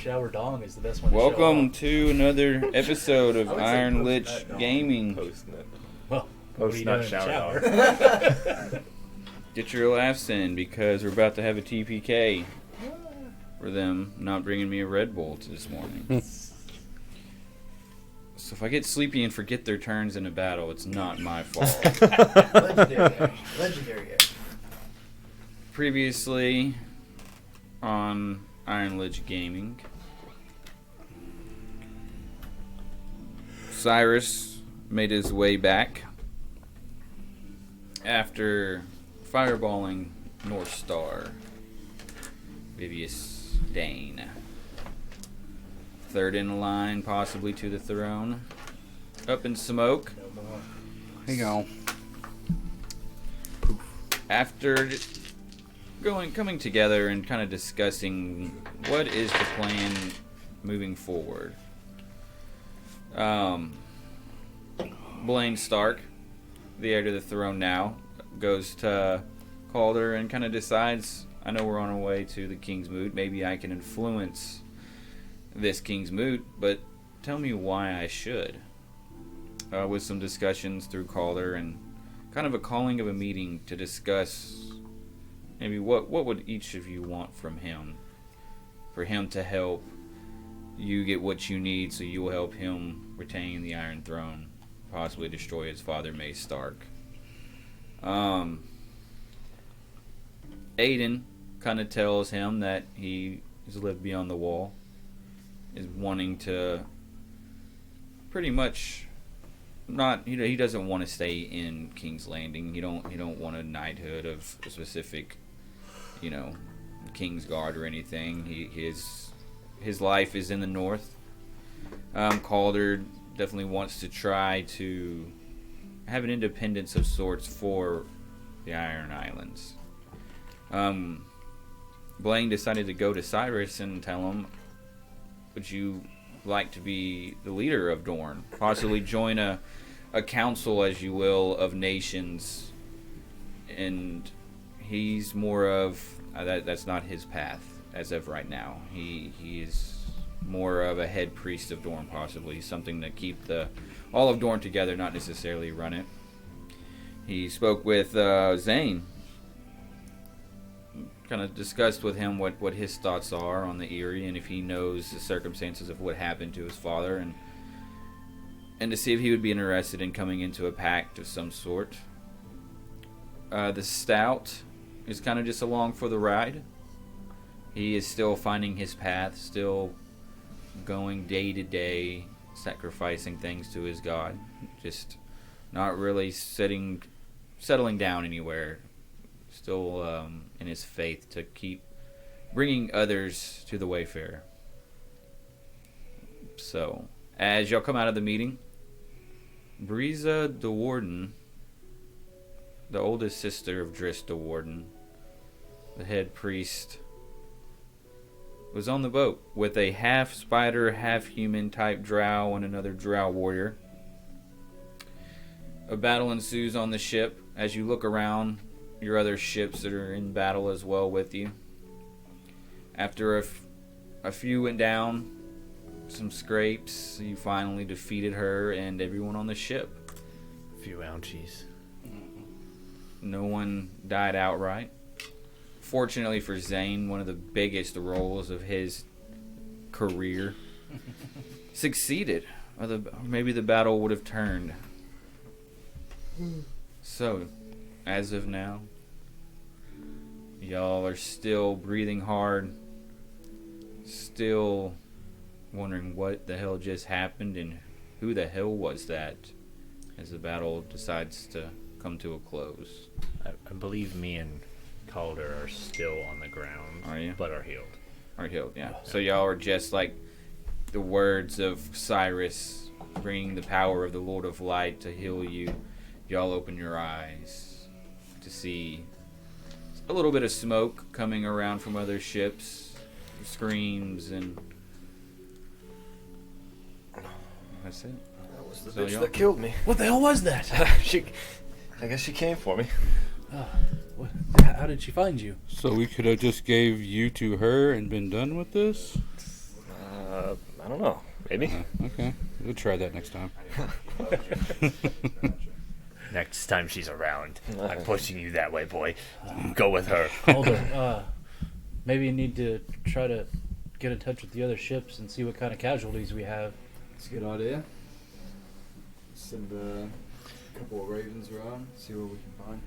shower dong is the best one. Welcome to another episode of Iron Lich Gaming. Post-nut. Well, Post-nut shower. Get your laughs in because we're about to have a TPK for them not bringing me a Red Bull this morning. So if I get sleepy and forget their turns in a battle, it's not my fault. Legendary. Previously on Iron Lich Gaming, Cyrus made his way back after fireballing North Star, Vivius Dane. Third in line, possibly to the throne. Up in smoke. There you go. After coming together and kind of discussing what is the plan moving forward. Blaine Stark, the heir to the throne now, goes to Calder and kind of decides, I know we're on our way to the kingsmoot, maybe I can influence this kingsmoot, but tell me why I should. With some discussions through Calder and kind of a calling of a meeting to discuss maybe what would each of you want from him, for him to help you get what you need so you will help him retain the Iron Throne, possibly destroy his father Mace Stark. Aiden kind of tells him that he has lived beyond the wall, is wanting to pretty much not, he doesn't want to stay in King's Landing. He don't want a knighthood of a specific, King's Guard or anything. His life is in the north. Calder definitely wants to try to have an independence of sorts for the Iron Islands. Blaine decided to go to Cyrus and tell him, would you like to be the leader of Dorne? Possibly join a council, as you will, of nations. And he's more of, that's not his path as of right now. He is more of a head priest of Dorne, possibly. Something to keep all of Dorne together, not necessarily run it. He spoke with Zane. Kind of discussed with him what his thoughts are on the Eyrie and if he knows the circumstances of what happened to his father, and to see if he would be interested in coming into a pact of some sort. The Stout is kind of just along for the ride. He is still finding his path, still going day to day, sacrificing things to his god, just not really settling down anywhere. Still in his faith to keep bringing others to the Wayfarer. So, as y'all come out of the meeting, Breeza the Warden, the oldest sister of Driss the Warden, the head priest, was on the boat with a half spider, half human type drow and another drow warrior. A battle ensues on the ship. As you look around, your other ships that are in battle as well with you. After a few went down, some scrapes, you finally defeated her and everyone on the ship. A few ouchies. No one died outright. Fortunately for Zane, one of the biggest roles of his career succeeded. Or maybe the battle would have turned. So, as of now, y'all are still breathing hard, still wondering what the hell just happened and who the hell was that as the battle decides to come to a close. I believe me and Calder are still on the ground. Are you? But are healed. Are healed, yeah. So y'all are just like the words of Cyrus bringing the power of the Lord of Light to heal you. Y'all open your eyes to see a little bit of smoke coming around from other ships, screams, and that's it. That was the So bitch y'all- that killed me. What the hell was that? I guess she came for me. How did she find you? So we could have just gave you to her and been done with this? I don't know. Maybe. Okay, we'll try that next time. Next time she's around, I'm pushing you that way, boy. Go with her. Calder, maybe you need to try to get in touch with the other ships and see what kind of casualties we have. It's a good idea. Send a couple of ravens around, see what we can find.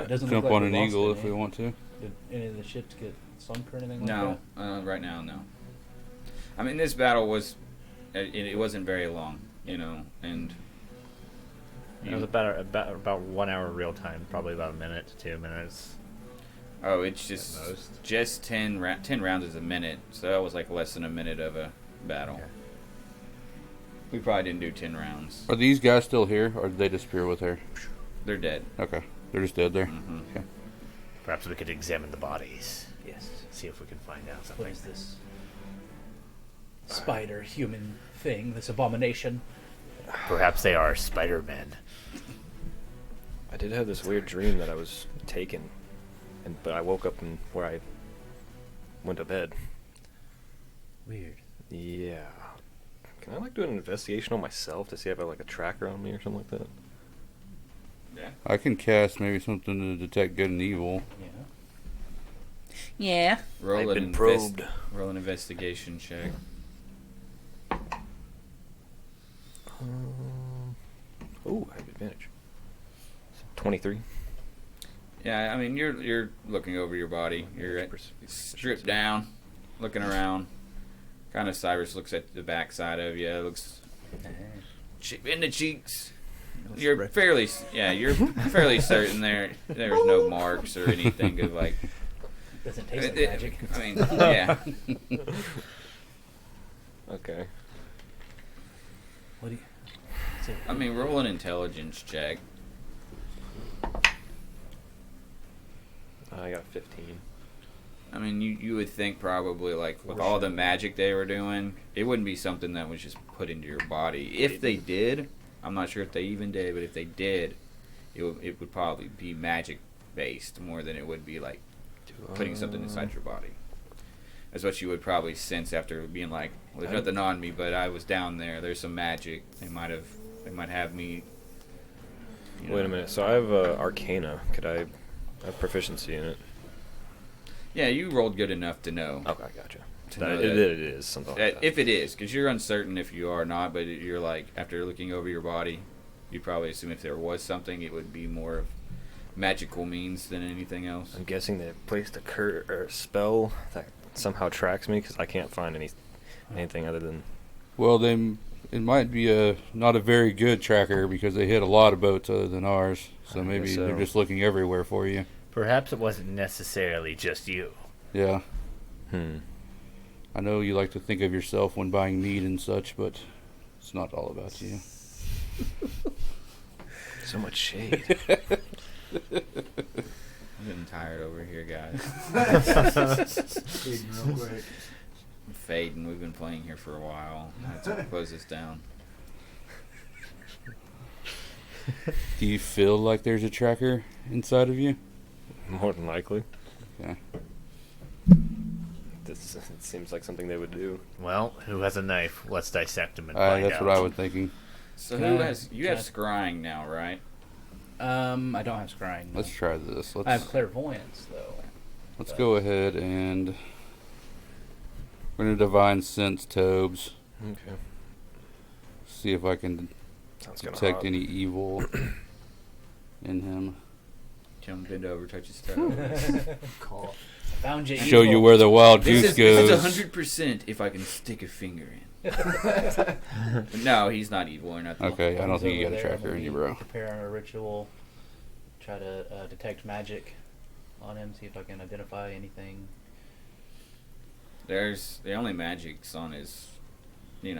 It doesn't Jump look like on we an lost eagle any. if we want to. Did any of the ships get sunk or anything like No, that? right now, no. I mean, this battle was, it wasn't very long, you know, and It was about 1 hour real time, probably about a minute to 2 minutes. oh, it's just At most. 10 rounds is a minute, so that was like less than a minute of a battle. Okay. We probably didn't do 10 rounds. Are these guys still here, or did they disappear with her? They're dead. Okay, they're just dead there. Hmm. Okay. Perhaps we could examine the bodies. Yes. See if we can find out What something. is this spider human thing? This abomination? Perhaps they are Spider-Men. I did have this weird dream that I was taken, but I woke up where I went to bed. Weird. Yeah. Can I do an investigation on myself to see if I have a tracker on me or something like that? Yeah. I can cast maybe something to detect good and evil. Yeah. Yeah. Roll I've an been probed. Roll an investigation check. Oh, I have advantage. 23. Yeah, I mean, you're looking over your body. You're stripped down, looking around. Kind of Cyrus looks at the backside of you. Looks in the cheeks. You're fairly certain there's no marks or anything of like. Doesn't taste like magic. I mean, yeah. Okay. What do you? So, I mean, roll an intelligence check. I got 15. I mean, you would think probably like with all the magic they were doing, it wouldn't be something that was just put into your body. If they did, I'm not sure if they even did, but if they did, it would probably be magic based more than it would be like putting something inside your body. That's what you would probably sense after being like, well, there's nothing on me, but I was down there. There's some magic. They might have me. Wait a minute. So I have Arcana. Could I have proficiency in it? Yeah, you rolled good enough to know. Okay, gotcha. To know It is something like that. If it is, because you're uncertain if you are or not, but you're like, after looking over your body, you'd probably assume if there was something, it would be more of magical means than anything else. I'm guessing they placed a spell that somehow tracks me because I can't find anything other than. Well, then it might be not a very good tracker because they hit a lot of boats other than ours. So I maybe guess so. they're just looking everywhere for you. Perhaps it wasn't necessarily just you. Yeah. Hmm. I know you like to think of yourself when buying meat and such, but it's not all about you. So much shade. I'm getting tired over here, guys. Feeding real quick. I'm fading. We've been playing here for a while. Let's close this down. Do you feel like there's a tracker inside of you? More than likely. Okay. It seems like something they would do. Well, who has a knife? Let's dissect him and find That's out. what I was thinking. So Can who I- has you can have I- scrying now, right? I don't have scrying. No. Let's try this. I have clairvoyance though. Let's go ahead and we're gonna divine sense Tobes. Okay. See if I can Sounds kind of detect hot. any evil in him. Tell him bend over, touch his toe. Call. Found you. Show you evil. where the wild This juice is goes. 100% if I can stick a finger in. No, he's not evil or nothing. Okay, I don't Comes think you over got a there, tracker in maybe you, bro. Prepare a ritual. Try to detect magic on him. See if I can identify anything. There's the only magic's on his, his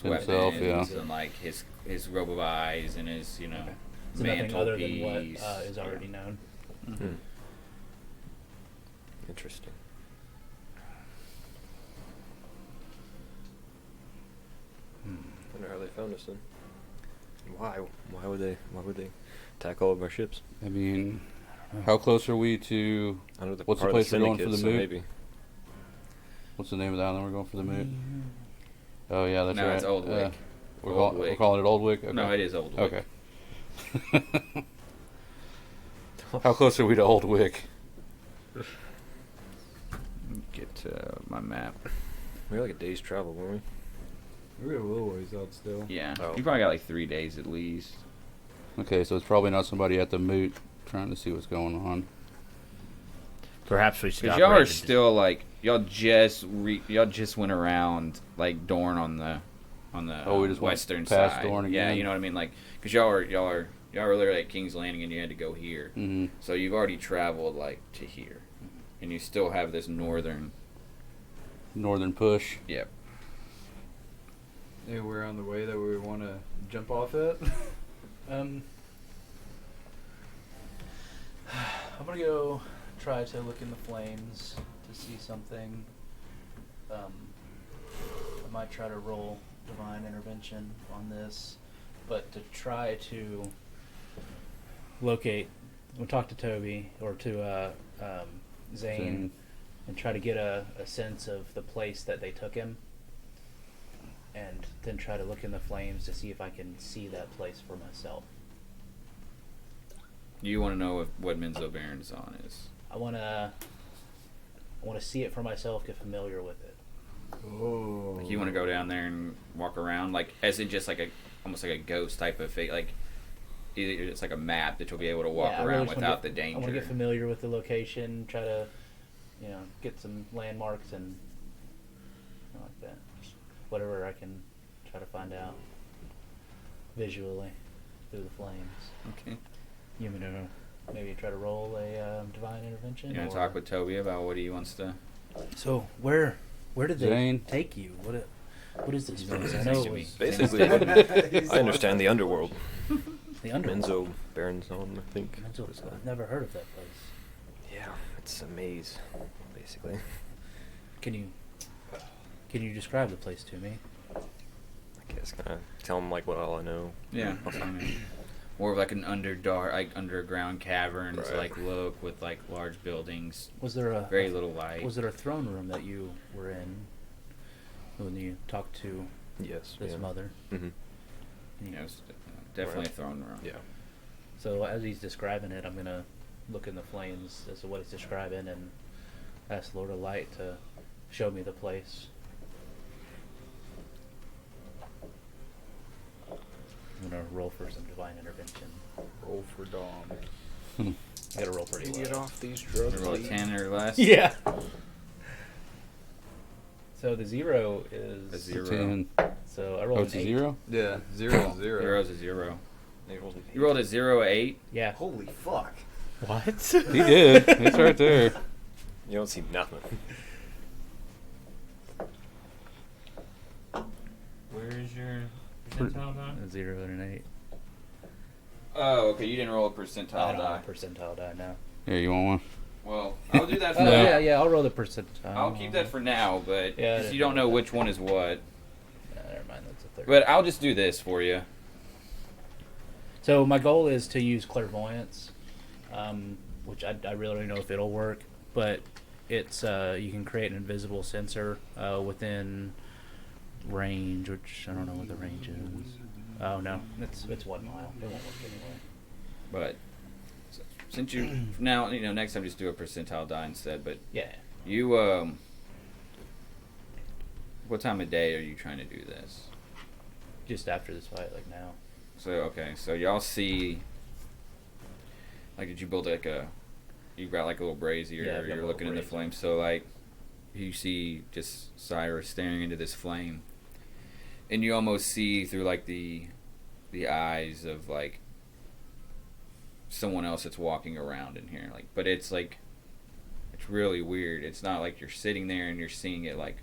Himself, weapons yeah. and like his robe of eyes and his Okay. So nothing other than what mantelpiece. is already known. Hmm. Interesting. Wonder how they found us then. Why? Why would they attack all of our ships? I mean, how close are we to? Under the What's the part of place we're going for syndicate, the so moot? Maybe. What's the name of that one we're going for the moot? Oh yeah, that's No, right. it's Old Wick. We're, Old we're Wick. calling it Old Wick. Okay. No, it is Old Wick. Okay. How close are we to Old Wick? Get my map. We were like a day's travel, weren't we? We're a little ways out still. Yeah, Oh. you probably got like 3 days at least. Okay, so it's probably not somebody at the moot trying to see what's going on. Perhaps we should. Because y'all are still like y'all just went around like Dorne on the Oh, we just went western past side. Dorne Yeah, again? you know what I mean. Like because y'all were literally at King's Landing and you had to go here. Mm-hmm. So you've already traveled like to here, and you still have this northern. Northern push. Yep. Anywhere on the way that we want to jump off at? I'm gonna go try to look in the flames to see something. I might try to roll divine intervention on this, but to try to locate, we'll talk to Toby or to Zane and try to get a sense of the place that they took him, and then try to look in the flames to see if I can see that place for myself. You want to know what Menzo Baronzon is? I wanna see it for myself, get familiar with it. Oh. Like you want to go down there and walk around, like as in just like almost like a ghost type of thing. Like either it's like a map that you'll be able to walk Yeah, I really around just wanna without get- the danger. I want to get familiar with the location, try to, get some landmarks and like that. Whatever I can try to find out visually through the flames. Okay. You want me to maybe try to roll a divine intervention? You want or- to talk with Toby about what he wants to? So where did they Zane? take you? What is this place? I Next know to it me. was Basically, I understand the underworld. the underworld. Menzo Baronzone, I think. Menzo- I've never heard of that place. Yeah, it's a maze, basically. Can you describe the place to me? I guess kind of tell them like what all I know. Yeah. I mean, more of like an underground caverns Right. like look with like large buildings, Was there a very little light. Was there a throne room that you were in when you talked to Yes. this yeah. mother? Mm-hmm. You know, it's definitely Right. a throne room. Yeah. So as he's describing it, I'm gonna look in the flames as to what he's describing and ask Lord of Light to show me the place. I'm gonna roll for some divine intervention. Roll for Dom. I gotta roll pretty Get well. off these You drugs. roll a Lee. 10 or less. Yeah. So the 0 is A 0. 10. So I rolled Oh, an it's a 8. 0? Yeah, 0 0. 0's a 0. They rolled an You rolled a 0, 8. Yeah. Holy fuck. What? He did. It's right there. You don't see nothing. Where is your percentile A 0 and an 8. Oh, okay. You didn't roll a I percentile don't die. have a percentile die now. Here, you want one? Well, I'll do that for Oh, now. yeah, I'll roll the percentile. I'll keep that for now, but Yeah, I 'cause didn't you don't know know that. which one is what. Never mind, that's a 30. But I'll just do this for you. So my goal is to use clairvoyance, which I really don't know if it'll work, but it's you can create an invisible sensor within range, which I don't know what the range is. Oh no, it's 1 mile. It won't work anyway. But since you now, next time just do a percentile die instead. But Yeah. you, what time of day are you trying to do this? Just after this fight, like now. So okay, so y'all see, like, did you build like you got like a little brazier, Yeah, I've got a you're little looking in the brazier. flames. So like, you see just Cyrus staring into this flame, and you almost see through like the eyes of like someone else that's walking around in here. Like, but it's like, it's really weird. It's not like you're sitting there and you're seeing it like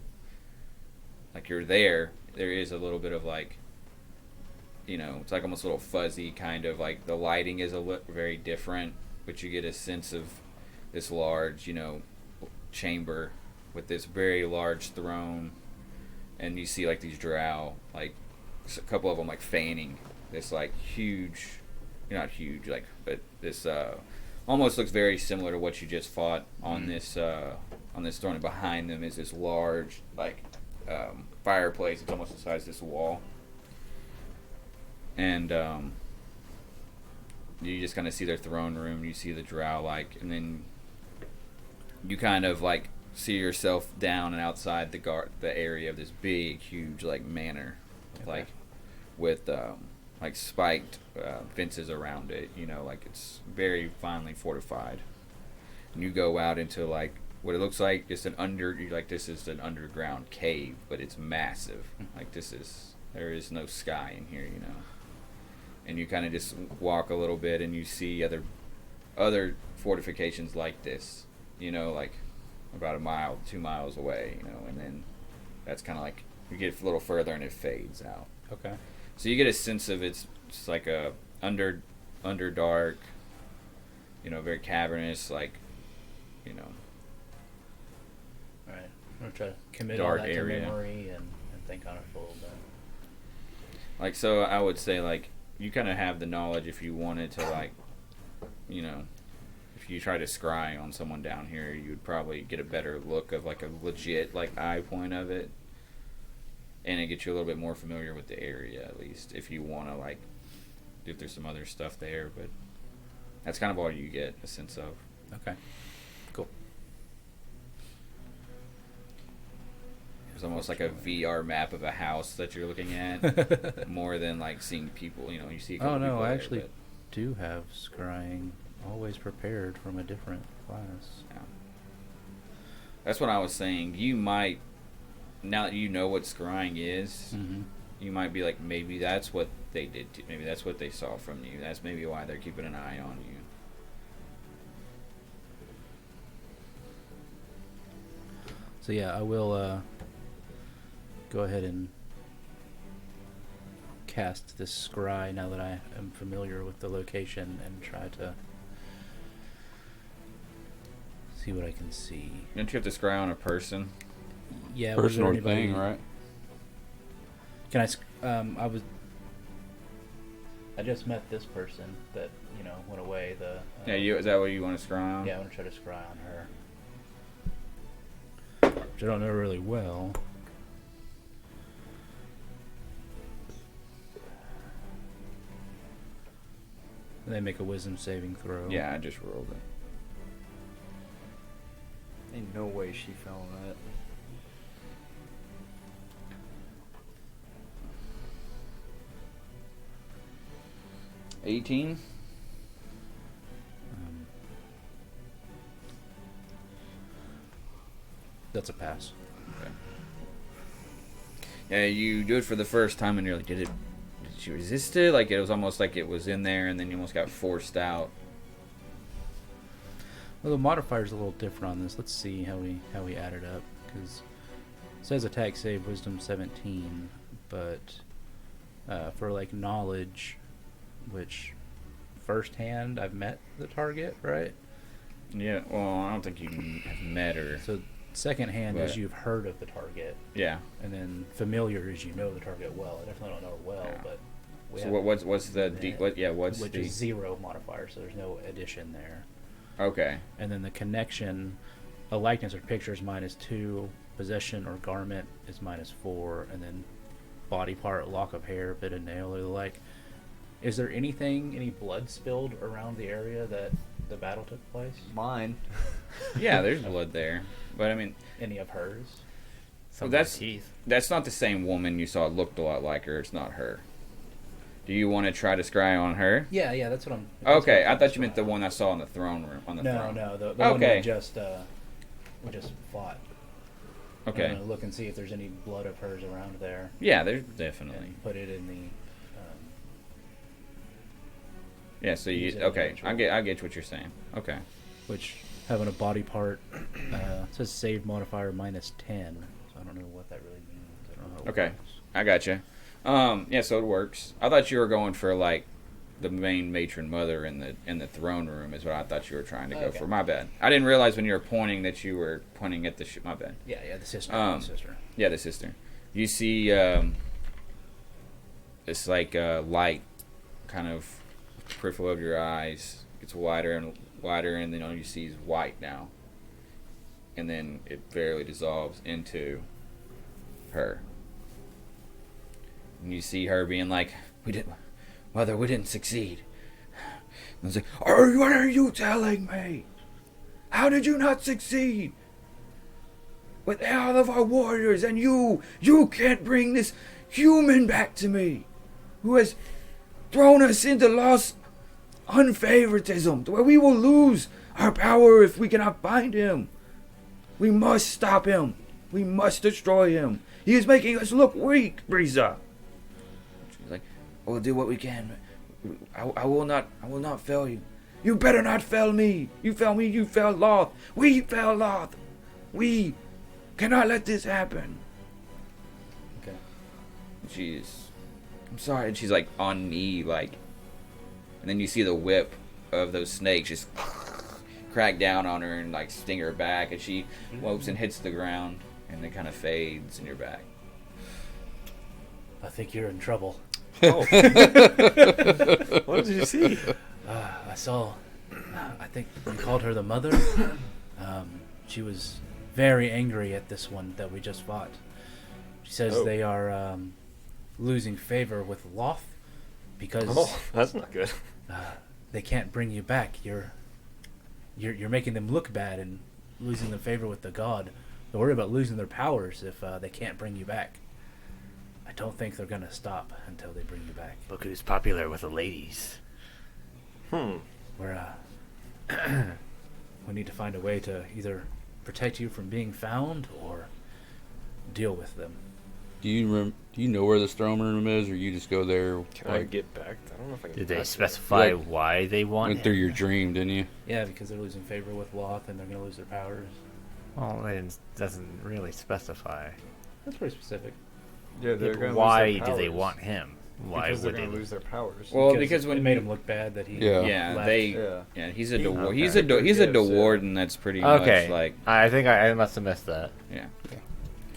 you're there. There is a little bit of like, it's like almost a little fuzzy kind of like the lighting is very different, but you get a sense of this large, chamber with this very large throne, and you see like these drow, like a couple of them like fanning this like huge, not huge, like, but this almost looks very similar to what you just fought on this throne. And behind them is this large fireplace. It's almost the size of this wall, and you just kind of see their throne room. You see the drow and then you kind of see yourself down and outside the area of this big, huge manor, Okay. with spiked fences around it. It's very finely fortified. And you go out into what it looks like this is an underground cave, but it's massive. There is no sky in here, And you kind of just walk a little bit, and you see other fortifications like this, about 2 miles away, and then that's kind of you get a little further and it fades out. Okay. So you get a sense of it's just like a underdark, very cavernous, All right. I'm gonna try to commit Dark all that area. to memory and think on it for a little bit. so I would say you kind of have the knowledge if you wanted to if you try to scry on someone down here, you would probably get a better look of a legit eye point of it, and it gets you a little bit more familiar with the area, at least if you want to if there's some other stuff there. But that's kind of all you get a sense of. Okay. Cool. It's almost like a VR map of a house that you're looking at, more than seeing people. You see a couple Oh no, people I there, actually but- do have scrying always prepared from a different class. Yeah. That's what I was saying. You might, now that you know what scrying is, Mm-hmm. you might be maybe that's what they did. Maybe that's what they saw from you. That's maybe why they're keeping an eye on you. So yeah, I will go ahead and cast this scry now that I am familiar with the location and try to see what I can see. Don't you have to scry on a person? Yeah, was there Personal anybody- thing, right? Can I just met this person that went away. Is that what you want to scry on? Yeah, I want to try to scry on her, which I don't know really well. They make a wisdom saving throw. Yeah, I just rolled it. Ain't no way she fell on that. $18. That's a pass. Okay. Yeah, you do it for the first time, and you're did she resist it? It was almost like it was in there, and then you almost got forced out. Well, the modifier's a little different on this. Let's see how we add it up, because it says attack save wisdom 17, but for knowledge, which firsthand I've met the target, right? Yeah, well, I don't think you have met her. So second hand is But- you've heard of the target, Yeah. and then familiar is you know the target well. I definitely don't know her well, Yeah. but we So have what's the met, what's which the is 0 modifier, so there's no addition there. okay? And then the connection, a likeness or picture is -2, possession or garment is -4, and then body part, lock of hair, bit of nail, or the like. Is there any blood spilled around the area that the battle took place? Mine. Yeah, there's blood there, but I mean, Any of hers? Some that's- teeth. that's not the same woman you saw. It looked a lot like her. It's not her. Do you want to try to scry on her? Yeah, that's what I'm. Okay, I thought you meant the one I saw in the throne room. On the No, throne. no, the one Okay. we just fought. Okay. I'm gonna look and see if there's any blood of hers around there, Yeah, there's definitely. and put it in the. Yeah, so you Use it okay? as I get what you're saying. Okay. Which having a body part says save modifier -10, so I don't know what that really means. I don't know how it Okay. works. I gotcha. Yeah, so it works. I thought you were going for the main matron mother in the throne room is what I thought you were trying to go Okay. for. My bad. I didn't realize when you were pointing that you were pointing at the my bad. Yeah, the sister. Um, the sister. Yeah, the sister. You see, it's light kind of peripheral of your eyes gets wider and wider, and then all you see is white now. And then it barely dissolves into her. And you see her being like, Mother, we didn't succeed. And it's like, what are you telling me? How did you not succeed? With all of our warriors, and you can't bring this human back to me, who has thrown us into lost unfavoritism, where we will lose our power if we cannot find him. We must stop him. We must destroy him. He is making us look weak, Brisa. She's like, we'll do what we can. I will not fail you. You better not fail me. You fail me, you fail Loth. We fail Loth. We cannot let this happen. Okay. I'm sorry. And she's like on knee, like, and then you see the whip of those snakes just crack down on her and like sting her back, and she whoops and hits the ground, and then kind of fades in your back. I think you're in trouble. Oh. What did you see? I saw, I think you called her the mother. She was very angry at this one that we just fought. She says they are losing favor with Loth because That's not good. they can't bring you back. You're making them look bad and losing the favor with the god. They're worried about losing their powers if they can't bring you back. I don't think they're gonna stop until they bring you back. Look who's popular with the ladies. We're we need to find a way to either protect you from being found or deal with them. Do you know where the throne room is, or you just go there? Can I get back? I don't know if I can. Did get they back specify Like, why they want went through him? your dream, didn't you? Yeah, because they're losing favor with Loth and they're gonna lose their powers. Well, it doesn't really specify. That's pretty specific. Yeah, they're gonna Why lose their do they powers. want him? Why Because they're would they gonna lose their powers. Well, because it when made him look bad that he Yeah. left. he's a Okay. he's a Dewarden that's pretty Okay. much like I think I must have missed that. yeah.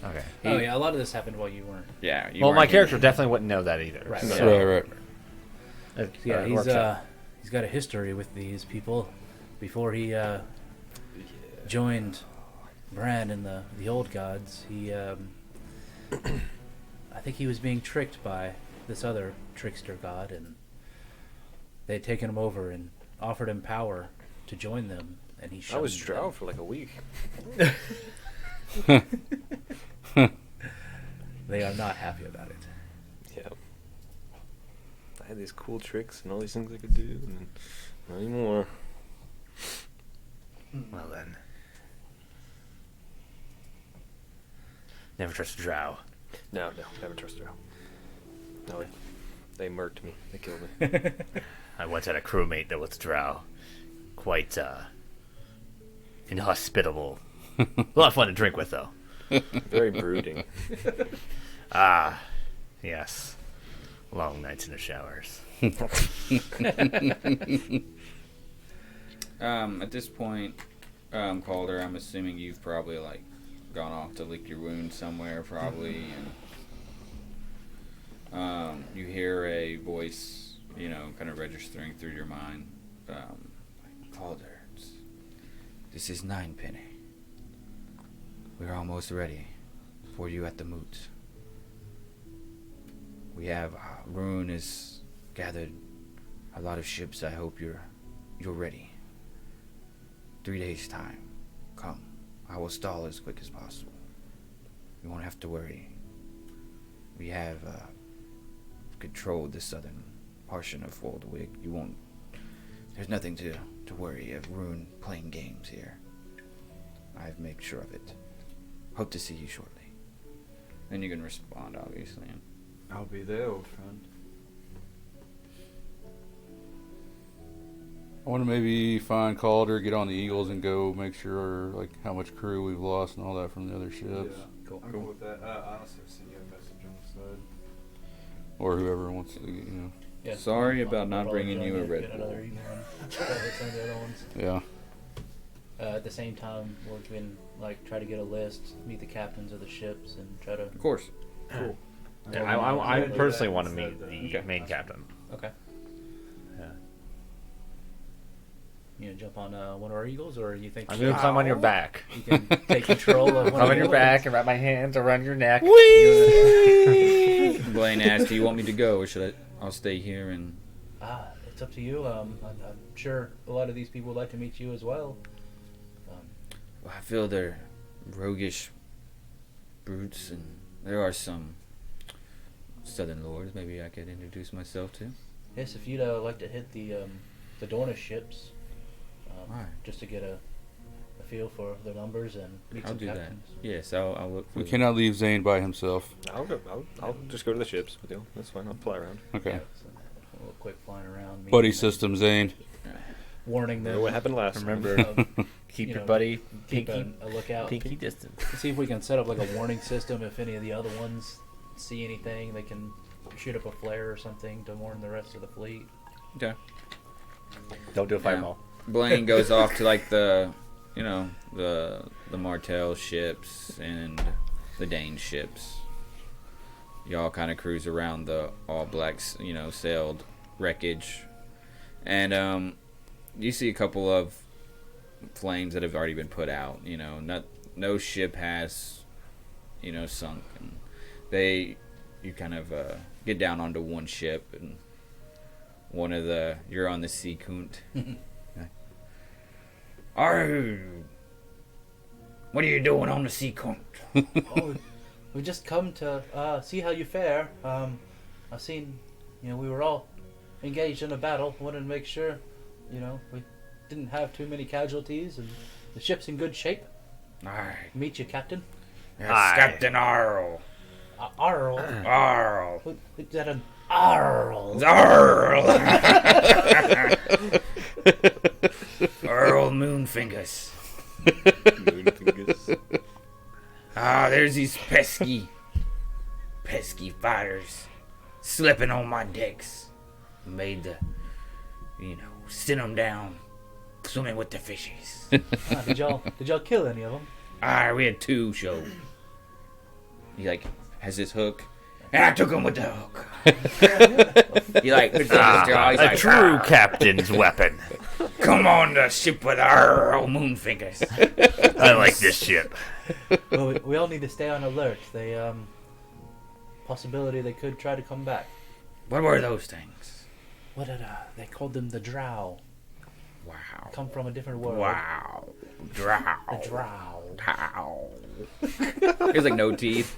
Okay. Oh yeah, a lot of this happened while you weren't. Yeah. You Well, my weren't character here. definitely wouldn't know that either. Right. so- Right. Yeah, it works out. he's got a history with these people. Before he joined Bran and the old gods, he I think he was being tricked by this other trickster god, and they had taken him over and offered him power to join them, and he I was shunned drow them. for like a week. They are not happy about it. Yeah. I had these cool tricks and all these things I could do, and then not anymore. Well then. Never trust a drow. No, never trust drow. No, they murked me. They killed me. I once had a crewmate that was drow. Quite inhospitable. A lot of fun to drink with though. Very brooding. Ah, yes. Long nights in the showers. At this point, Calder, I'm assuming you've probably like gone off to lick your wound somewhere, probably, and you hear a voice, kind of registering through your mind. Calder, this is Ninepenny. We're almost ready for you at the moot. We have Rune has gathered a lot of ships. I hope you're ready. 3 days' time. Come. I will stall as quick as possible. You won't have to worry. We have controlled the southern portion of Woldwig. You won't. There's nothing to worry of Rune playing games here. I've made sure of it. Hope to see you shortly. Then you can respond, obviously. I'll be there, old friend. I want to maybe find Calder, get on the Eagles, and go make sure like how much crew we've lost and all that from the other ships, Cool. I'm cool with that. I also sent you a message on the side. or whoever wants to. Yeah. Sorry about not I'll bringing probably you a join Red get Bull. another email and try to send the other ones. Yeah. At the same time, we can try to get a list, meet the captains of the ships, and try to. Of course. Cool. Yeah, I do personally that want to instead meet then. the Okay. main captain. Okay. Yeah. jump on one of our eagles, or you think I'm gonna climb on your back. you can take control of one Climb of on your the back and wrap my hands around your neck. Blaine asked, "Do you want me to go, or should I'll stay here and?" It's up to you. I'm sure a lot of these people would like to meet you as well. Well, I feel they're roguish brutes, and there are some southern lords. Maybe I could introduce myself to. Yes, if you'd like to hit the Dornish ships, Alright. just to get a feel for the numbers and meet I'll some do that. captains. Yes, I'll look. For We cannot leave Zane by himself. I'll just go to the ships with you. That's fine. I'll fly around. Okay. Yeah, so a little quick flying around. meeting Buddy them, system, Zane. warning You them. know what happened last? Remember, keep You your know, buddy keep pinky a lookout. pinky distance. See if we can set up like a warning system. If any of the other ones see anything, they can shoot up a flare or something to warn the rest of the fleet. Okay. Don't do a fireball. Blaine goes off to like the Martell ships and the Dane ships. Y'all kind of cruise around the all blacks, sailed wreckage, and you see a couple of flames that have already been put out. No ship has, sunk, and you kind of get down onto one ship, and you're on the sea coont. What are you doing on the sea coont? Oh, we just come to see how you fare. I've seen, we were all engaged in a battle. Wanted to make sure, we didn't have too many casualties and the ship's in good shape. Aye. Meet you, Captain. Yes, Captain Arl. Arl. Arl. Is that an Arl? Arl. Earl Moonfingers. Moonfingers. There's these pesky fighters slipping on my decks. Made the, send them down swimming with the fishies. Did y'all kill any of them? We had 2 show. He has his hook, and I took him with the hook. He puts out his jaw. He's A true captain's weapon. Come on the ship with Earl Moonfingers. I like this ship. Well, we all need to stay on alert. Possibility they could try to come back. What were those things? What did they called them? The Drow. Wow. Come from a different world. Wow. Drow. The Drow. Drow. He has no teeth.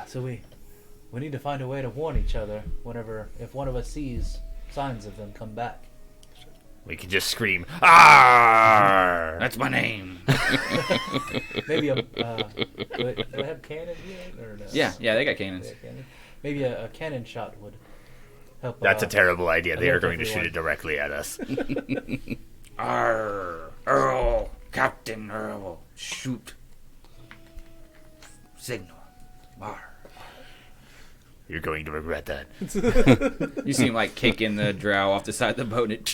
So we need to find a way to warn each other if one of us sees signs of them come back. We can just scream, "Arr!" That's my name. Maybe do they have cannon here? Or no? Yeah, they got cannons. They have cannon? Maybe a cannon shot would help. That's a terrible idea. They are alert going to shoot everyone. it directly at us. Arr, Earl, Captain Earl, shoot. Signal. Arr. You're going to regret that. You see him kicking the drow off the side of the boat, and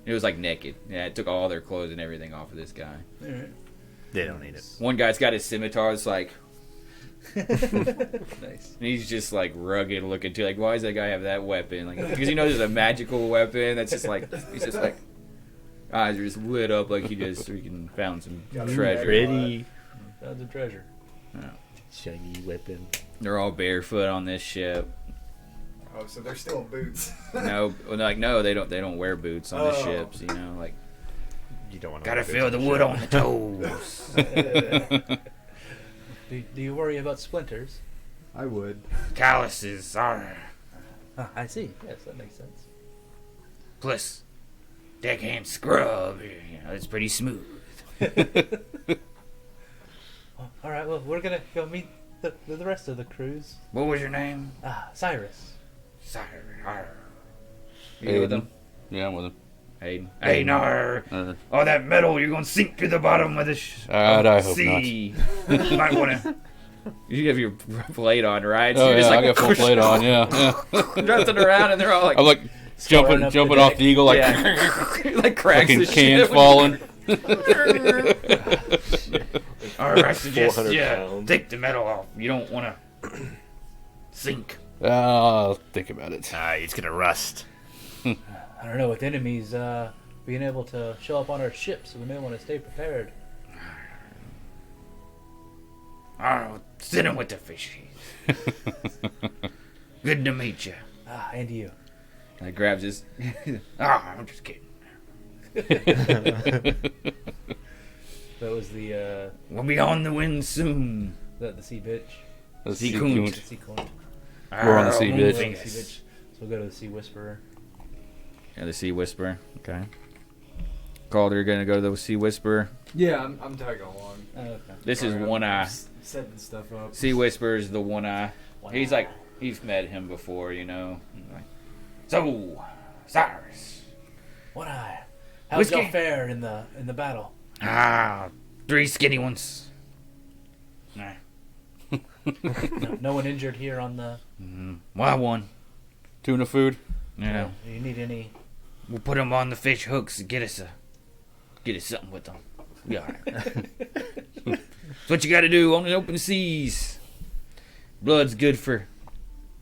it was naked. Yeah, it took all their clothes and everything off of this guy. Alright. They don't need it. One guy's got his scimitar. It's Nice. and he's just rugged looking too. Why does that guy have that weapon? Because there's a magical weapon that's just he's just eyes are just lit up he just freaking found some treasure. Pretty Found some treasure. shiny weapon. They're all barefoot on this ship. Oh, so they're still in boots. No, they don't wear boots on the Oh. ships. You don't want to. Gotta feel the wood on the toes. Do you worry about splinters? I would. Calluses are. I see. Yes, that makes sense. Plus, deckhand scrub. It's pretty smooth. All right. Well, we're gonna go meet the rest of the crews. What was your name? Cyrus. Sorry. You with him? Yeah, I'm with him. Hayden. Hayden. All that metal, you're gonna sink to the bottom of the I hope sea. You might wanna. You have your blade on, right? So Oh you're yeah, just I got full plate on. Yeah. drifting around, and they're all I'm Scoring up jumping the off deck. the eagle cracks fucking the cans ship. falling. All right, I suggest 400 you pounds. take the metal off. You don't want to sink. I'll think about it. It's gonna rust. I don't know, with enemies being able to show up on our ships, we may want to stay prepared. Oh, sit him with the fish. Good to meet you. Ah, and you. And he grabs his. I'm just kidding. That was the We'll be on the wind soon. sea bitch. The Sea sea coont. coont. The sea coont. We're on the sea Oh, bitch. Sea bitch. So we'll go to the sea whisperer. Yeah, the Sea Whisperer. Okay. Calder, gonna go to the Sea Whisperer. Yeah, I'm tagging along. Oh, okay. This is Sorry, One I'm Eye. setting stuff up. Sea Whisperer is the One Eye. One He's eye. like, he's met him before, you know. Like, so, Cyrus. One eye. How'd Whiskey. y'all fare in the battle? 3 skinny ones. Nah. No one injured here on the. Why one? Tuna food. Yeah. Do you need any? We'll put them on the fish hooks and get us something with them. Be all right. That's what you got to do on the open seas. Blood's good for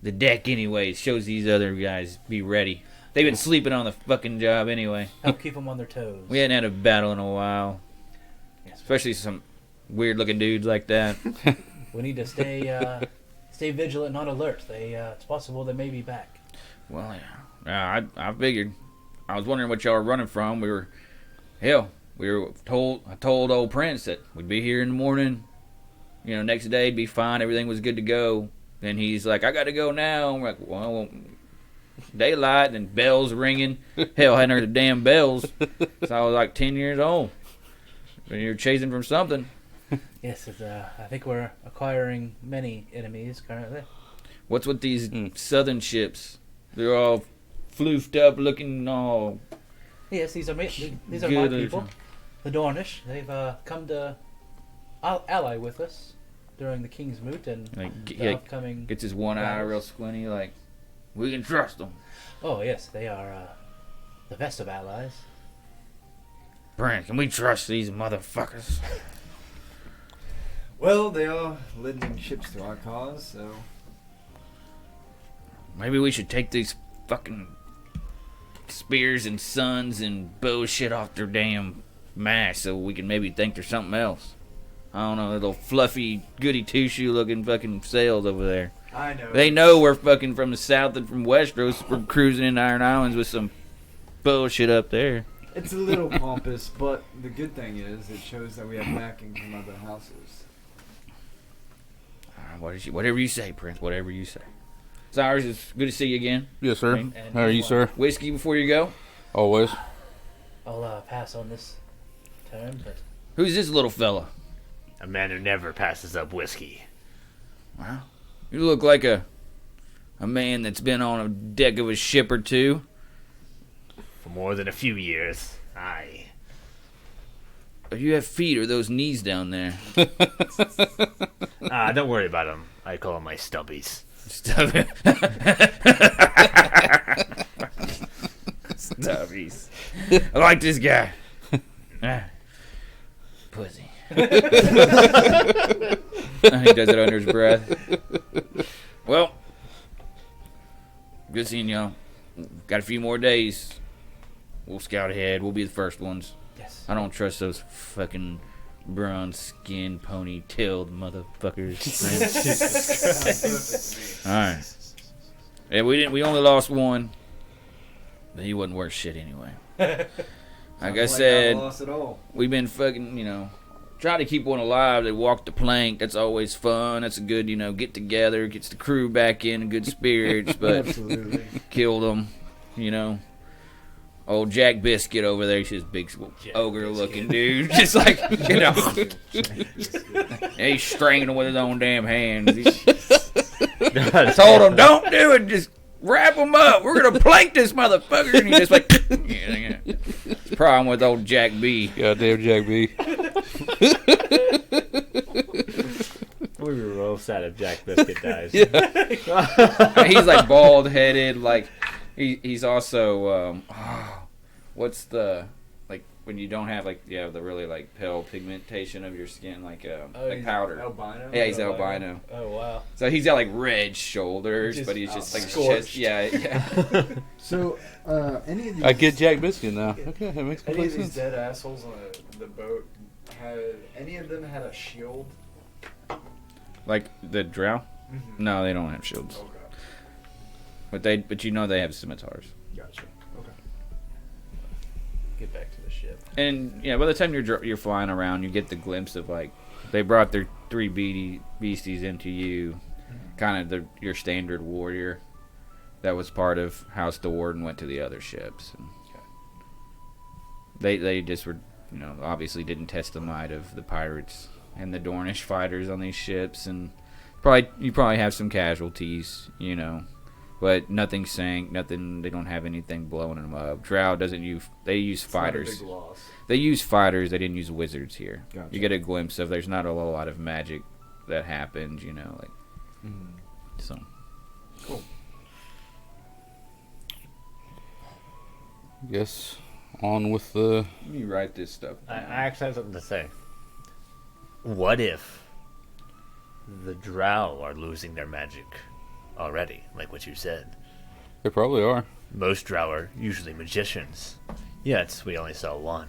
the deck anyway. It shows these other guys be ready. They've been sleeping on the fucking job anyway. Help keep them on their toes. We hadn't had a battle in a while. Yes, Especially some weird looking dudes like that. we need to stay vigilant and on alert. It's possible they may be back. Well, yeah. I figured. I was wondering what y'all were running from. I told old Prince that we'd be here in the morning. You know, next day it'd be fine. Everything was good to go. And he's like, I got to go now. I'm like, well, daylight and bells ringing. Hell, I hadn't heard the damn bells. So I was like 10 years old. And you're chasing from something. Yes, I think we're acquiring many enemies currently. What's with these southern ships? They're all floofed up, looking all. Yes, these are my Good. people, the Dornish. They've come to ally with us during the kingsmoot and Like, the upcoming. gets his one eye battles. real squinty, like, we can trust them. Oh yes, they are the best of allies. Brent, can we trust these motherfuckers? Well, they are lending ships to our cause, so Maybe we should take these fucking spears and suns and bullshit off their damn masts so we can maybe think there's something else. I don't know, little fluffy, goody two-shoe looking fucking sails over there. I know. They know we're fucking from the south and from Westeros. We're cruising in Iron Islands with some bullshit up there. It's a little pompous, but the good thing is it shows that we have backing from other houses. Whatever you say, Prince. Whatever you say. Cyrus, it's good to see you again. Yes, sir. And How are you, sir? Whiskey before you go. Always. I'll pass on this turn, but Who's this little fella? A man who never passes up whiskey. Wow. You look like a man that's been on a deck of a ship or two. For more than a few years. Aye. If you have feet or those knees down there. Don't worry about them. I call them my stubbies. Stubbies. I like this guy. Pussy. He does it under his breath. Well, good seeing y'all. Got a few more days. We'll scout ahead. We'll be the first ones. yes. I don't trust those fucking bronze skin ponytailed motherfuckers. Alright. Yeah, we only lost one. But he wasn't worth shit anyway. Like I said, Lost it all. we've been fucking, trying to keep one alive. They walk the plank. That's always fun. That's a good, get together. Gets the crew back in good spirits. But Absolutely. killed them, Old Jack Biscuit over there, he's just big ogre looking dude. Just like, he's stringing him with his own damn hands. I told him, don't do it, just wrap him up. We're going to plank this motherfucker. And he just like, yeah. Problem with old Jack B. Goddamn Jack B. We were real sad if Jack Biscuit dies. He's like bald headed, like, he's also, what's the, like, when you don't have like the really like pale pigmentation of your skin, like he's powder. albino. Yeah, he's albino. Oh wow. So he's got like red shoulders, Just but he's just like scorched. chest. Yeah. So, any of these... I get Jack Biscuit now. Okay, that makes Any complete of these sense. dead assholes on the boat, any of them had a shield? Like the drow? Mm-hmm. No, they don't have shields. Okay. But you know they have scimitars. Gotcha. Okay. Get back to the ship. And yeah, by the time you're flying around, you get the glimpse of like they brought their 3 beasties into you, kind of your standard warrior. That was part of House the Warden went to the other ships. And they just were, obviously didn't test the might of the pirates and the Dornish fighters on these ships, and you probably have some casualties, but nothing sank, nothing. They don't have anything blowing them up. Drow doesn't use. They use fighters. It's not a big loss. They use fighters. They didn't use wizards here. Gotcha. You get a glimpse of there's not a lot of magic that happens, like so. Cool. Guess on with the. Let me write this stuff. I actually have something to say. What if the drow are losing their magic already, like what you said? They probably are. Most drow are usually magicians, yet we only saw one.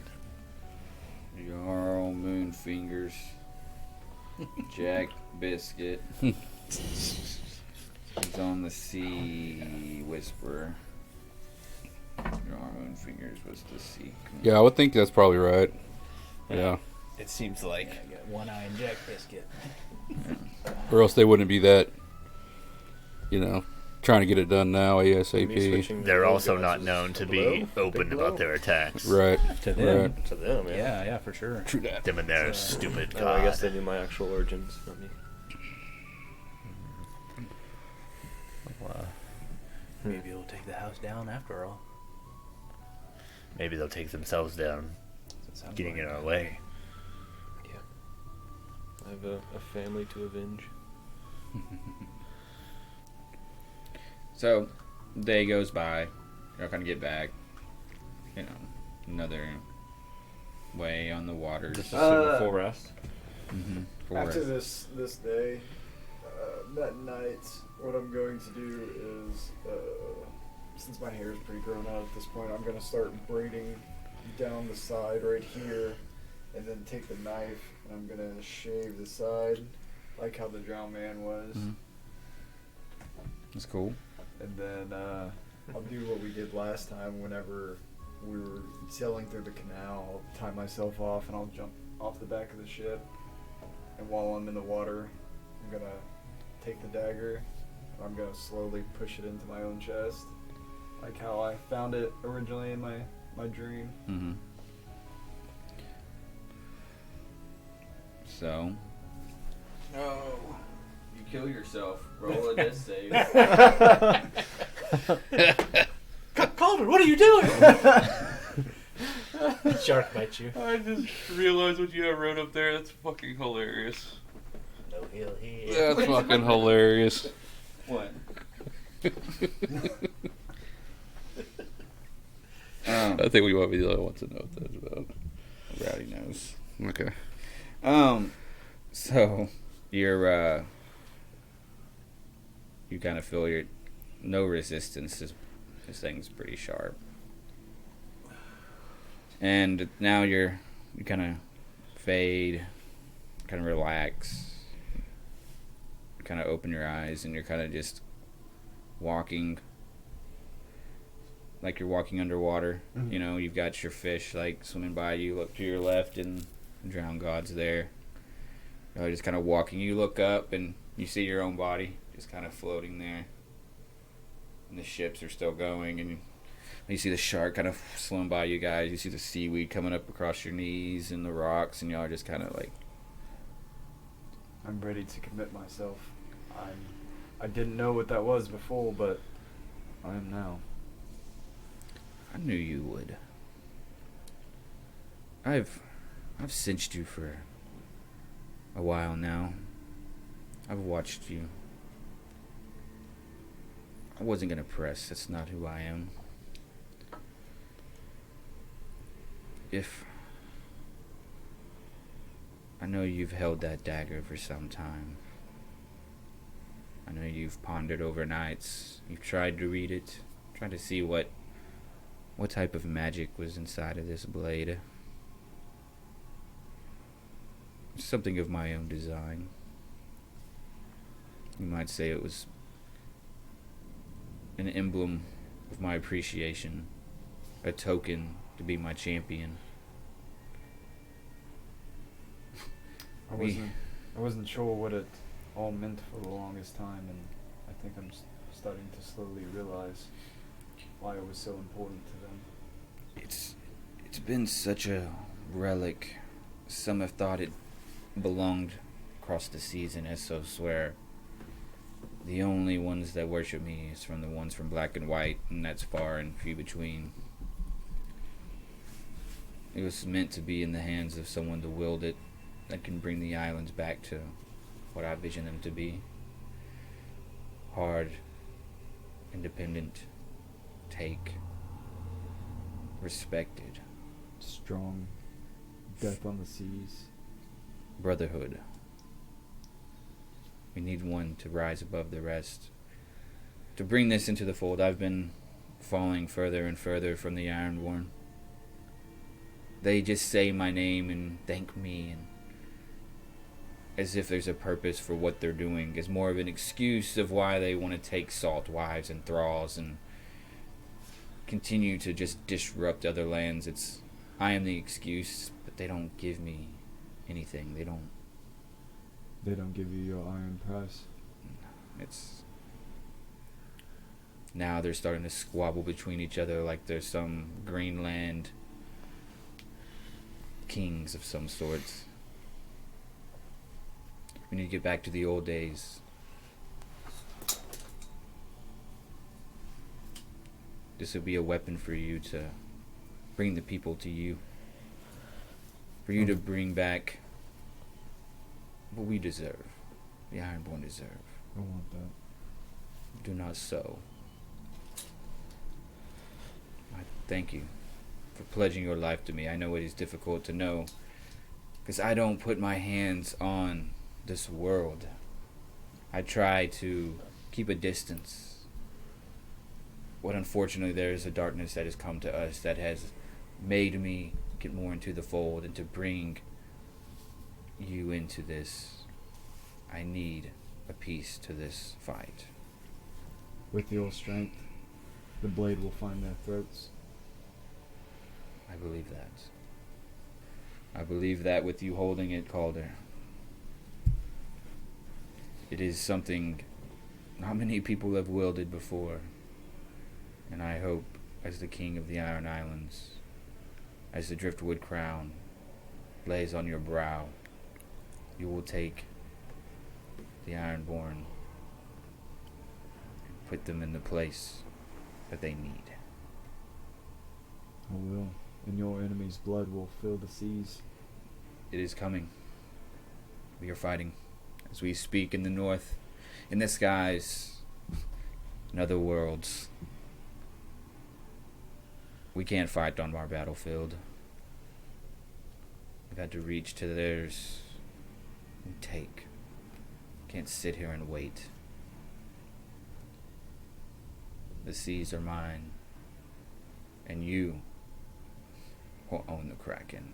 Jarl Moon Fingers, Jack Biscuit. He's on the sea whisperer. Jarl Moon Fingers was the sea. Yeah, I would think that's probably right. Yeah. It seems like I got one eye and Jack Biscuit. Or else they wouldn't be that, trying to get it done now Me ASAP. switching they're to also guys not is known to a be blow, open big about blow. their attacks. Right. To them. Right. To them, yeah. Yeah, for sure. True that. Them and their stupid Oh, god. I guess they knew my actual origins, not me. Maybe we'll take the house down after all. Maybe they'll take themselves down, Doesn't sound getting like in our way. I have a family to avenge. So, day goes by. You're not gonna get back. Another way on the waters. Just a full rest. After this day, that night, what I'm going to do is, since my hair is pretty grown out at this point, I'm going to start braiding down the side right here, and then take the knife, and I'm going to shave the side, like how the drow man was. That's cool. And then I'll do what we did last time whenever we were sailing through the canal. I'll tie myself off, and I'll jump off the back of the ship. And while I'm in the water, I'm going to take the dagger, and I'm going to slowly push it into my own chest, like how I found it originally in my dream. So. Oh. You kill yourself. Roll a death save. Calder, what are you doing? Shark bites you. I just realized what you have wrote up there. That's fucking hilarious. No heal here. That's fucking hilarious. What? I think we might be the only ones to know what that's about. Rowdy knows. Okay. So you're you kind of feel your no resistance. This thing's pretty sharp, and now you kind of fade, kind of relax, kind of open your eyes, and you're kind of just walking. Like you're walking underwater. You've got your fish like swimming by you. Look to your left, and drowned god's there. Just kind of walking. You look up, and you see your own body just kind of floating there. And the ships are still going, and you see the shark kind of swimming by you guys. You see the seaweed coming up across your knees and the rocks, and y'all are just kind of like. I'm ready to commit myself. I didn't know what that was before, but I am now. I knew you would. I've cinched you for a while now. I've watched you. I wasn't gonna press. That's not who I am. If I know you've held that dagger for some time. I know you've pondered over nights. You've tried to read it, tried to see what type of magic was inside of this blade. Something of my own design. You might say it was an emblem of my appreciation, a token to be my champion. I wasn't sure what it all meant for the longest time, and I think I'm starting to slowly realize why it was so important to them. It's been such a relic. Some have thought it belonged across the seas in Essos, where the only ones that worship me is from the ones from Black and White, and that's far and few between. It was meant to be in the hands of someone to wield it that can bring the islands back to what I vision them to be. Hard, independent, take, respected. Strong, death on the seas. Brotherhood. We need one to rise above the rest. To bring this into the fold, I've been falling further and further from the Ironborn. They just say my name and thank me, and as if there's a purpose for what they're doing, as more of an excuse of why they want to take salt wives and thralls and continue to just disrupt other lands. I am the excuse, but they don't give me anything. They don't give you your iron price. Now they're starting to squabble between each other like there's some Greenland kings of some sorts. We need to get back to the old days. This would be a weapon for you to bring the people to you. For you to bring back what we deserve. The Ironborn deserve. I want that. Do not so. I thank you for pledging your life to me. I know it is difficult to know, because I don't put my hands on this world. I try to keep a distance. What unfortunately there is a darkness that has come to us that has made me get more into the fold, and to bring you into this, I need a piece to this fight. With your strength, the blade will find their throats. I believe that. I believe that with you holding it, Calder. It is something not many people have wielded before. And I hope, as the king of the Iron Islands, as the Driftwood crown lays on your brow, you will take the Ironborn and put them in the place that they need. I will. And your enemy's blood will fill the seas. It is coming. We are fighting as we speak in the north, in the skies, in other worlds. We can't fight on our battlefield. We've had to reach to theirs and take. Can't sit here and wait. The seas are mine, and you will own the Kraken.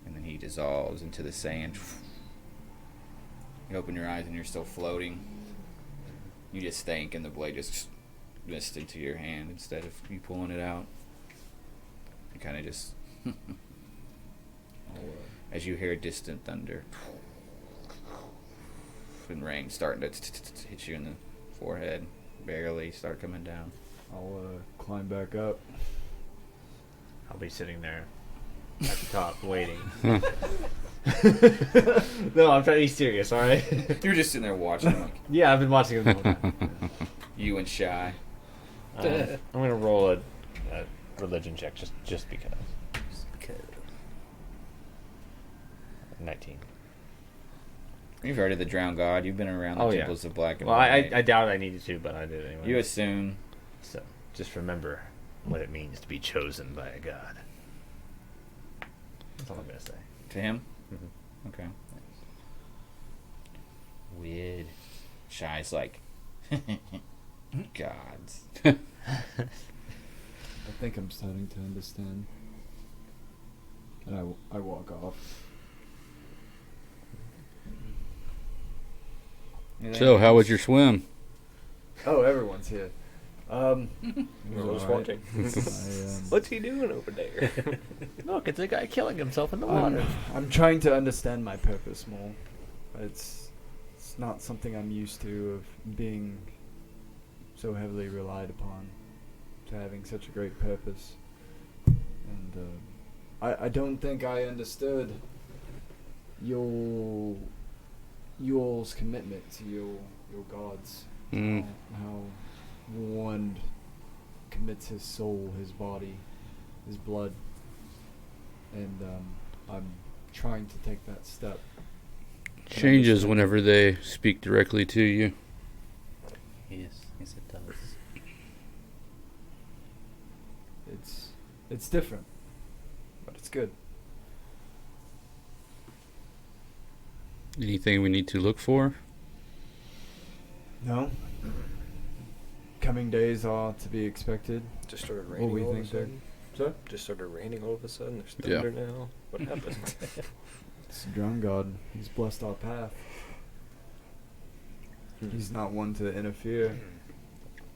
And then he dissolves into the sand. You open your eyes and you're still floating. You just think, and the blade just missed into your hand instead of you pulling it out. You kind of just as you hear distant thunder and rain starting to hit you in the forehead, barely start coming down. I'll climb back up. I'll be sitting there at the top waiting. No, I'm trying to be serious, alright? You're just sitting there watching, like Yeah, I've been watching it the whole time. you and Shy. I'm going to roll a religion check just because. 19. You've heard of the Drowned God. You've been around the temples of Black and Well, White. I doubt I needed to, but I did anyway. You assume. So, just remember what it means to be chosen by a god. That's all I'm going to say. To him? Mm-hmm. Okay. Weird. Shy's like, gods. I think I'm starting to understand. And I walk off. So, how was your swim? Oh, everyone's here. I was alright. watching. I, What's he doing over there? Look, it's a guy killing himself in the water. I'm trying to understand my purpose more. It's not something I'm used to of being so heavily relied upon to having such a great purpose. And I don't think I understood y'all's commitment to your gods. Mm. How one commits his soul, his body, his blood, and I'm trying to take that step. Changes whenever they speak directly to you. Yes, it does. It's different, but it's good. Anything we need to look for? No. Coming days are to be expected. Just started What raining we all of a think there. sudden. Sir? Just started raining all of a sudden. There's Yeah. thunder now. What happened? It's the Drown God. He's blessed our path. He's not one to interfere.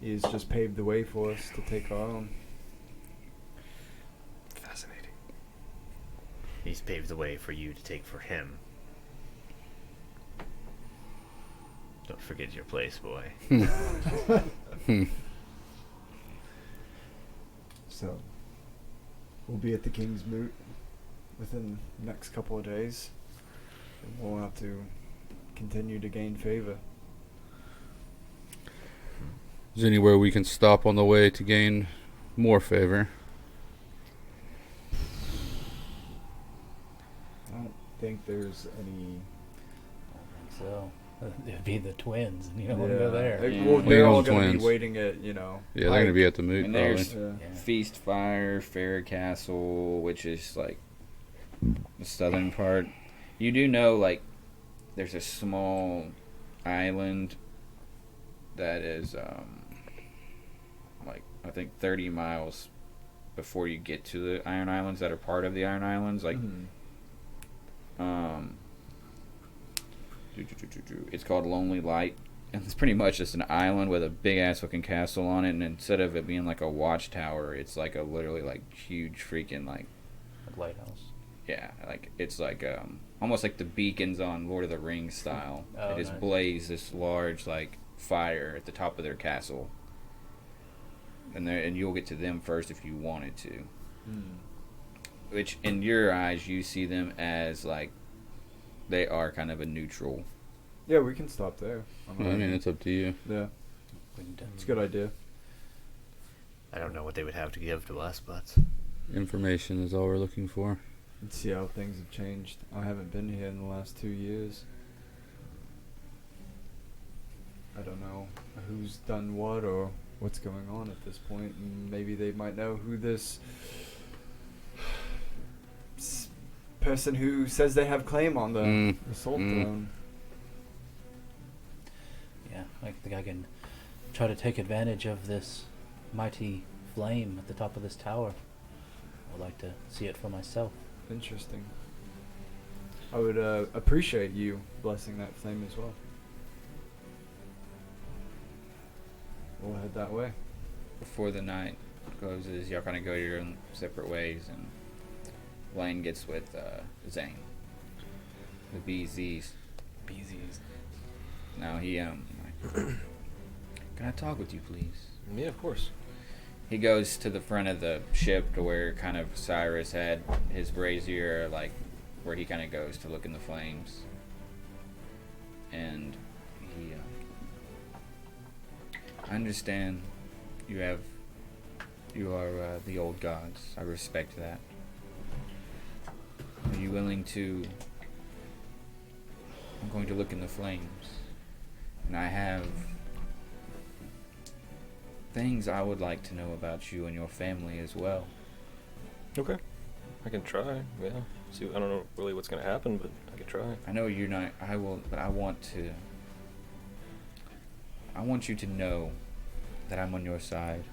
He's just paved the way for us to take our own. Fascinating. He's paved the way for you to take for him. Don't forget your place, boy. So, we'll be at the kingsmoot within the next couple of days. And we'll have to continue to gain favor. Is there anywhere we can stop on the way to gain more favor? I don't think there's any... I don't think so. It'd be the twins, and you don't want to go there. Well, Yeah. they're all Twins. going to be waiting at, Yeah, they're going to be at the moot And probably. there's- Yeah. Yeah. Feast Fire, Fair Castle, which is like the southern part. You do know, like, there's a small island that is, like, I think 30 miles before you get to the Iron Islands that are part of the Iron Islands. Like, Mhm. it's called Lonely Light, and it's pretty much just an island with a big ass fucking castle on it. And instead of it being like a watchtower, it's like a literally like huge freaking like Lighthouse. yeah, like it's like almost like the beacons on Lord of the Rings style. Oh, they just nice. blaze this large like fire at the top of their castle, and you'll get to them first if you wanted to. Which in your eyes you see them as like they are kind of a neutral. Yeah, we can stop there. I mean, it's up to you. Yeah, Wouldn't, it's a good idea. I don't know what they would have to give to us, but Information is all we're looking for. Let's see how things have changed. I haven't been here in the last 2 years. I don't know who's done what or what's going on at this point, and maybe they might know who this person who says they have claim on the Salt Throne. yeah, I think I can try to take advantage of this mighty flame at the top of this tower. I'd like to see it for myself. Interesting. I would appreciate you blessing that flame as well. We'll head that way. Before the night closes, y'all kind of go your own separate ways, and Lane gets with Zane, the BZs. BZs. Now he like, can I talk with you, please? Yeah, of course. He goes to the front of the ship to where kind of Cyrus had his brazier, like where he kind of goes to look in the flames, and he. I understand you are the old gods. I respect that. Are you willing to... I'm going to look in the flames. And I have things I would like to know about you and your family as well. Okay. I can try, yeah. See, I don't know really what's gonna happen, but I could try. I know you're not. I will, but I want to. I want you to know that I'm on your side.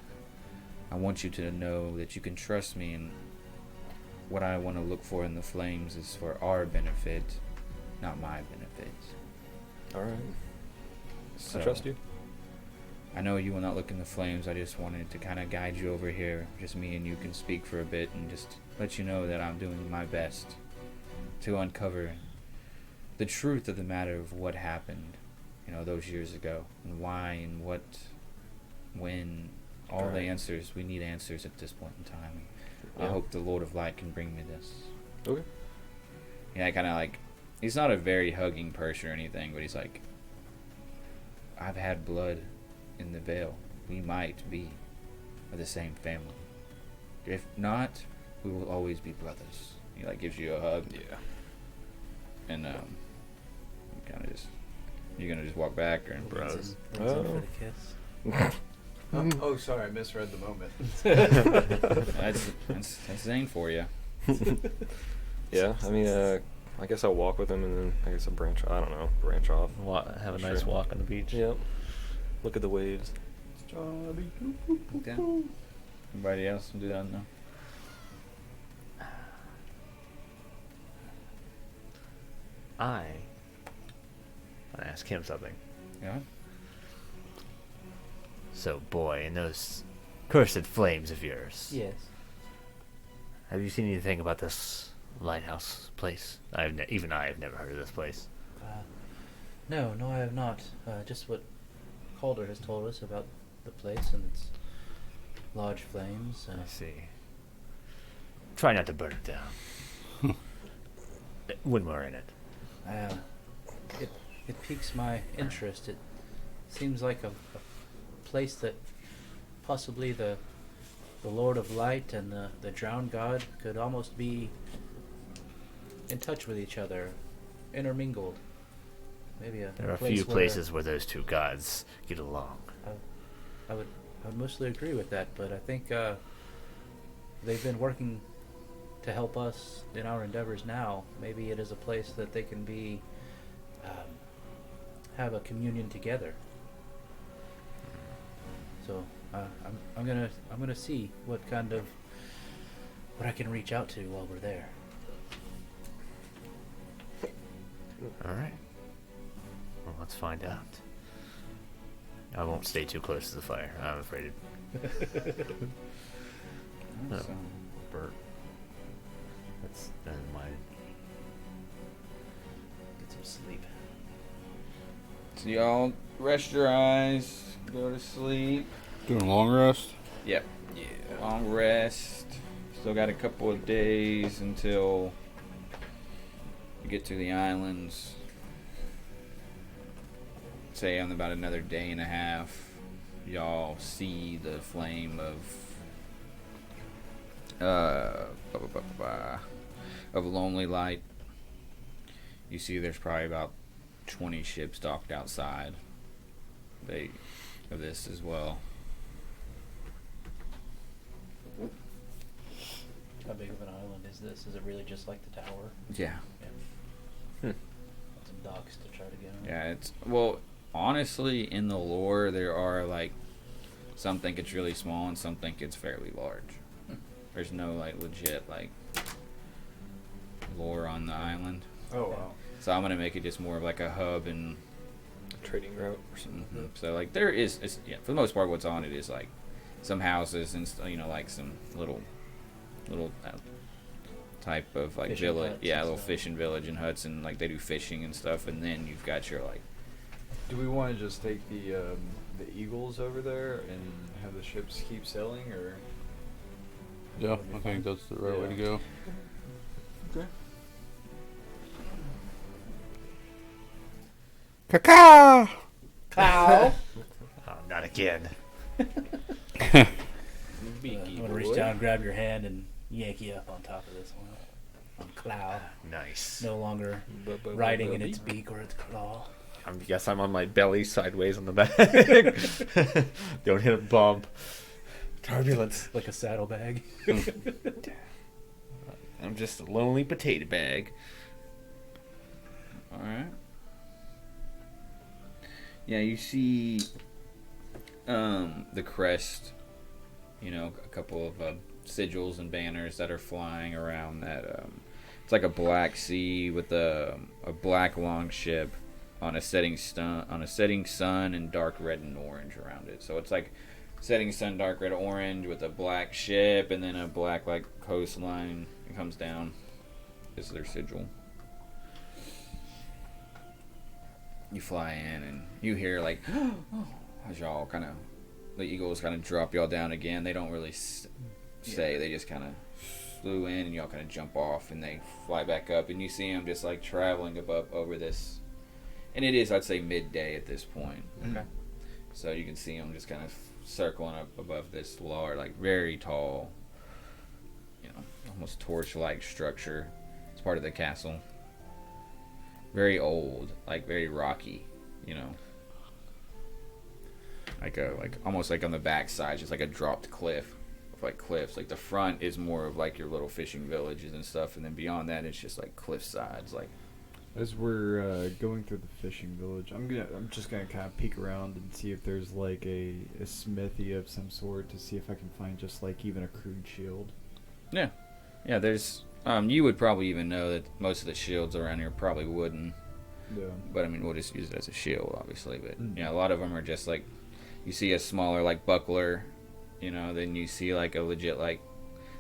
I want you to know that you can trust me, and what I want to look for in the flames is for our benefit, not my benefit. All right. So, I trust you. I know you will not look in the flames. I just wanted to kind of guide you over here. Just me and you can speak for a bit and just let you know that I'm doing my best to uncover the truth of the matter of what happened, those years ago, and why and what, when, all the Right. answers. We need answers at this point in time. I Yeah. hope the Lord of Light can bring me this. Okay. Yeah, kind of like, he's not a very hugging person or anything, but he's like, I've had blood in the veil. We might be of the same family. If not, we will always be brothers. He like gives you a hug, Yeah. and you're gonna just walk back, or Bros. Leans in for the kiss. Oh, sorry, I misread the moment. that's Zane for you. Yeah. I mean, I guess I'll walk with him, and then I guess I'll branch. I don't know. Branch off. Have a nice Sure. walk on the beach. Yep. Look at the waves. Okay. Anybody else do that now? I want to ask him something. Yeah. So, boy, in those cursed flames of yours, Yes. have you seen anything about this lighthouse place? Even I have never heard of this place. No, I have not. Just what Calder has told us about the place and its large flames. I see. Try not to burn it down. When we're in it. It piques my interest. It seems like a place that possibly the Lord of Light and the Drowned God could almost be in touch with each other, intermingled. Maybe There are a place few where places where those two gods get along. I would mostly agree with that, but I think they've been working to help us in our endeavors now. Maybe it is a place that they can be have a communion together. So I'm gonna see what I can reach out to while we're there. All right. Well, let's find out. I won't stay too close to the fire. I'm afraid. No. So, Bert. That's my. Get some sleep. so y'all rest your eyes, go to sleep. Doing a long rest. Yep. Yeah. Long rest. Still got a couple of days until you get to the islands. Say on about another day and a half, y'all see the flame of lonely light. You see there's probably about 20 ships docked outside of this as well. How big of an island is this? Is it really just like the tower? Yeah. Some docks to try to get on. Yeah, well, honestly, in the lore, there are, like, some think it's really small and some think it's fairly large. There's no, like, legit, like, lore on the island. Oh, wow. So I'm going to make it just more of, like, a hub and... Trading route or something. So, like, there is, for the most part, what's on it is, like, some houses and, like, some little type of, like, Fishing village. huts Yeah, and little stuff. fishing village and huts, and, like, they do fishing and stuff, and then you've got your, like... Do we want to just take the Eagles over there and have the ships keep sailing, or? Yeah, I think that's the right way to go. Okay. Caca! Cow! Oh, not again. I'm gonna reach down, grab your hand, and yank you up on top of this one. On Clow. Nice. No longer riding in its beak or its claw. I guess I'm on my belly sideways on the back. Don't hit a bump. Turbulence. Like a saddlebag. I'm just a lonely potato bag. Alright. Yeah, you see the crest, you know, a couple of sigils and banners that are flying around that. It's like a black sea with a black longship on a setting sun and dark red and orange around it. So it's like setting sun, dark red, orange with a black ship and then a black like coastline. It comes down. Is their sigil. You fly in and you hear like as y'all kind of the eagles kind of drop y'all down again. They don't really say. They just kind of flew in and y'all kind of jump off and they fly back up and you see them just like traveling above over this. And it is, I'd say, midday at this point. Okay. So you can see them just kind of circling up above this large, like very tall, you know, almost torch-like structure. It's part of the castle. Very old, like very rocky, you know. Like almost like on the back side, just like a dropped cliff, of like cliffs. Like the front is more of like your little fishing villages and stuff, and then beyond that, it's just like cliff sides, like. As we're going through the fishing village, I'm just gonna kind of peek around and see if there's like a smithy of some sort to see if I can find just like even a crude shield. Yeah, there's you would probably even know that most of the shields around here are probably wooden. Yeah. But I mean, we'll just use it as a shield, obviously. But yeah, a lot of them are just like, you see a smaller like buckler, you know. Then you see like a legit like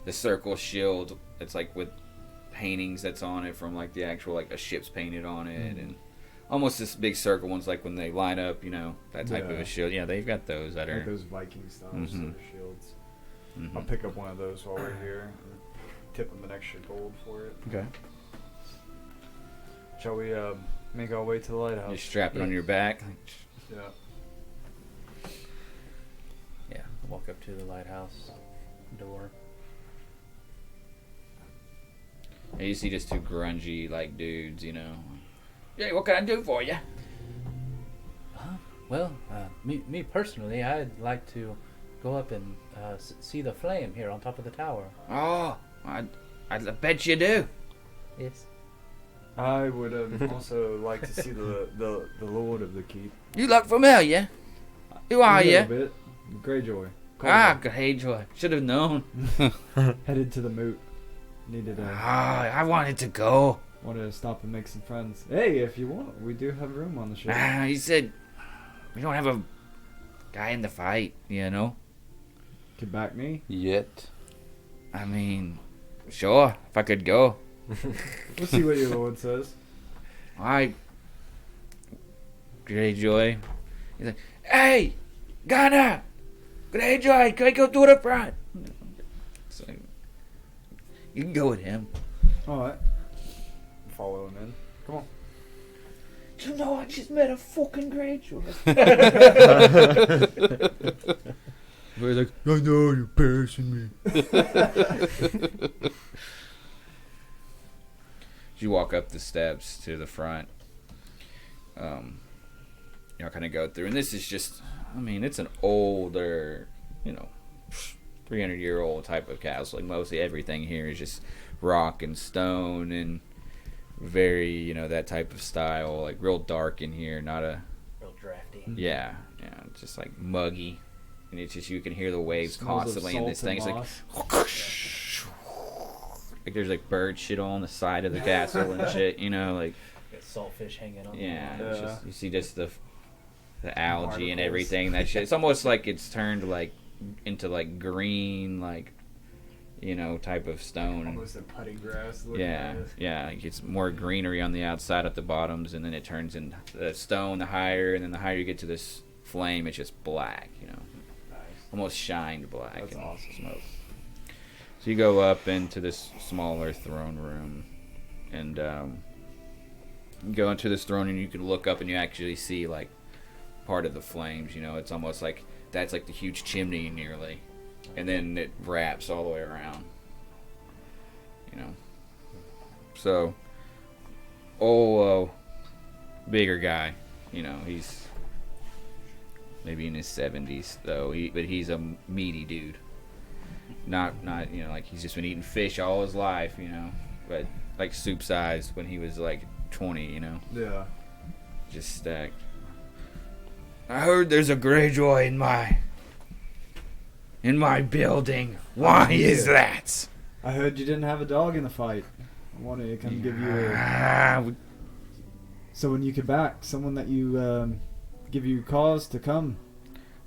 the circle shield. It's like with paintings that's on it from like the actual like a ship's painted on it, and almost this big circle ones like when they line up, you know, that type of a shield. Yeah, they've got those that like are those Viking style sort of shields. I'll pick up one of those while we're here. And tip them an extra gold for it. Okay. Shall we make our way to the lighthouse? You strap it on your back. Yeah. Yeah. Walk up to the lighthouse door. And you see just two grungy like dudes, you know. Yeah, what can I do for you? Well, me personally, I'd like to go up and see the flame here on top of the tower. Oh, I bet you do. Yes. I would also like to see the lord of the keep. You look familiar. Who are A you? little bit. Greyjoy. Greyjoy. Should have known. Headed to the moot. Needed I wanted to go. wanted to stop and make some friends. Hey, if you want, we do have room on the ship. He said we don't have a guy in the fight, you know. Can back me. Yet. I mean, sure, if I could go. We'll see what your lord says. Greyjoy. He's like, hey, Ghana! Greyjoy, can I go to the front? So, you can go with him. Alright. Follow him in. Come on. You know, I just met a fucking Greyjoy. We're like, I know you're passing me. You walk up the steps to the front. Y'all kind of go through, and this is just, I mean, it's an older, 300-year-old type of castle. Like mostly everything here is just rock and stone and very, that type of style. Like real dark in here, not a Real drafty. yeah, just like muggy, and it's just you can hear the waves Smells of constantly in this salt thing. and It's moss. like there's like bird shit on the side of the castle and shit. Like Got saltfish hanging on. yeah, the it's wall. just you see just the algae and Barnacles. everything. That shit. It's almost like it's turned like into like green, like type of stone. Almost a putty grass. Yeah, it gets more greenery on the outside at the bottoms, and then it turns into the stone the higher, and then the higher you get to this flame, it's just black, Nice. almost shined black. That's and awesome. smoke. So you go up into this smaller throne room, and you go into this throne, and you can look up, and you actually see like part of the flames. It's almost like that's like the huge chimney nearly, and then it wraps all the way around. So, bigger guy, he's maybe in his 70s though, but he's a meaty dude. Not like he's just been eating fish all his life, but like soup sized when he was like 20, Yeah. just stacked. I heard there's a Greyjoy in my building. Why is that? I heard you didn't have a dog in the fight. I wanted to come give you someone you could back, someone that you give you cause to come.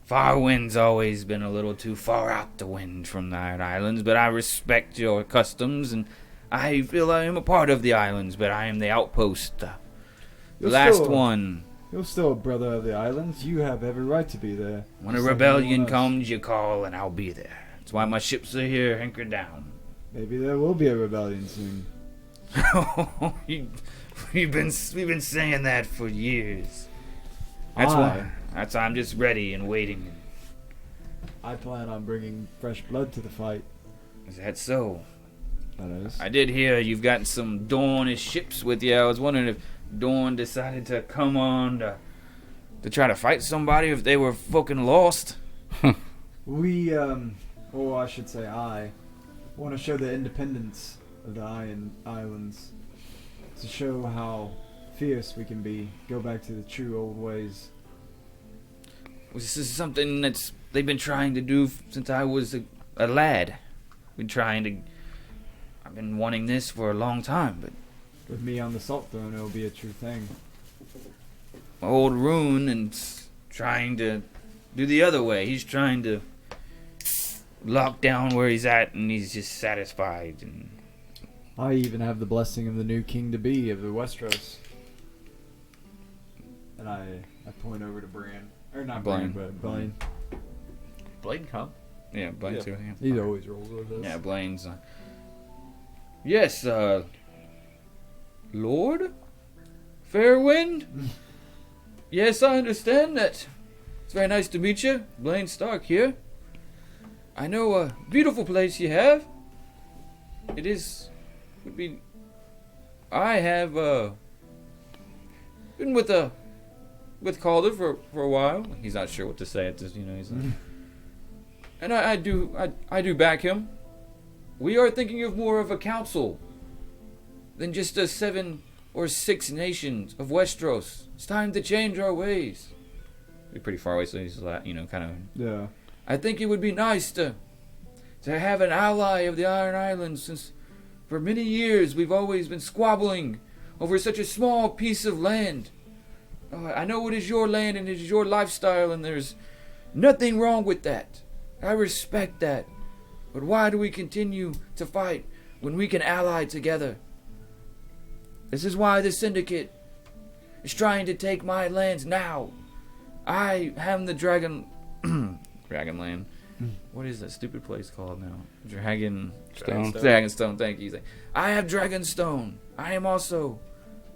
Farwind's always been a little too far out the wind from the Iron Islands, but I respect your customs, and I feel I am a part of the islands, but I am the outpost. The You're last still- one. You're still a brother of the islands. You have every right to be there. When a Just like rebellion anyone else. comes, you call, and I'll be there. That's why my ships are here, anchored down. Maybe there will be a rebellion soon. We've been saying that for years. That's why I'm just ready and waiting. I plan on bringing fresh blood to the fight. Is that so? That is. I did hear you've got some Dornish ships with you. I was wondering if Dorne decided to come on to try to fight somebody if they were fucking lost. We, or I should say I, want to show the independence of the Iron Islands. To show how fierce we can be. Go back to the true old ways. This is something they've been trying to do since I was a lad. I've been wanting this for a long time, but With me on the Salt Throne, it'll be a true thing. my old Rune and trying to do the other way. He's trying to lock down where he's at, and he's just satisfied. And I even have the blessing of the new king-to-be of the Westeros. And I point over to Bran. Or not Bran, Blaine. but Blaine. Blaine come. yeah, Blaine's here. Yeah. He always rolls with us. Yeah, Blaine's. Yes, Lord? Fairwind? Yes, I understand that. It's very nice to meet you. Blaine Stark here. I know a beautiful place you have. I have, been with Calder for a while. He's not sure what to say at this, he's like, and I do back him. We are thinking of more of a council than just the 7 or 6 nations of Westeros. It's time to change our ways. We're pretty far away, so he's kind of. Yeah. I think it would be nice to have an ally of the Iron Islands, since for many years we've always been squabbling over such a small piece of land. I know it is your land and it is your lifestyle, and there's nothing wrong with that. I respect that. But why do we continue to fight when we can ally together? This is why the Syndicate is trying to take my lands now. I am the Dragonland. What is that stupid place called now? Dragonstone, thank you. He's like, I have Dragonstone. I am also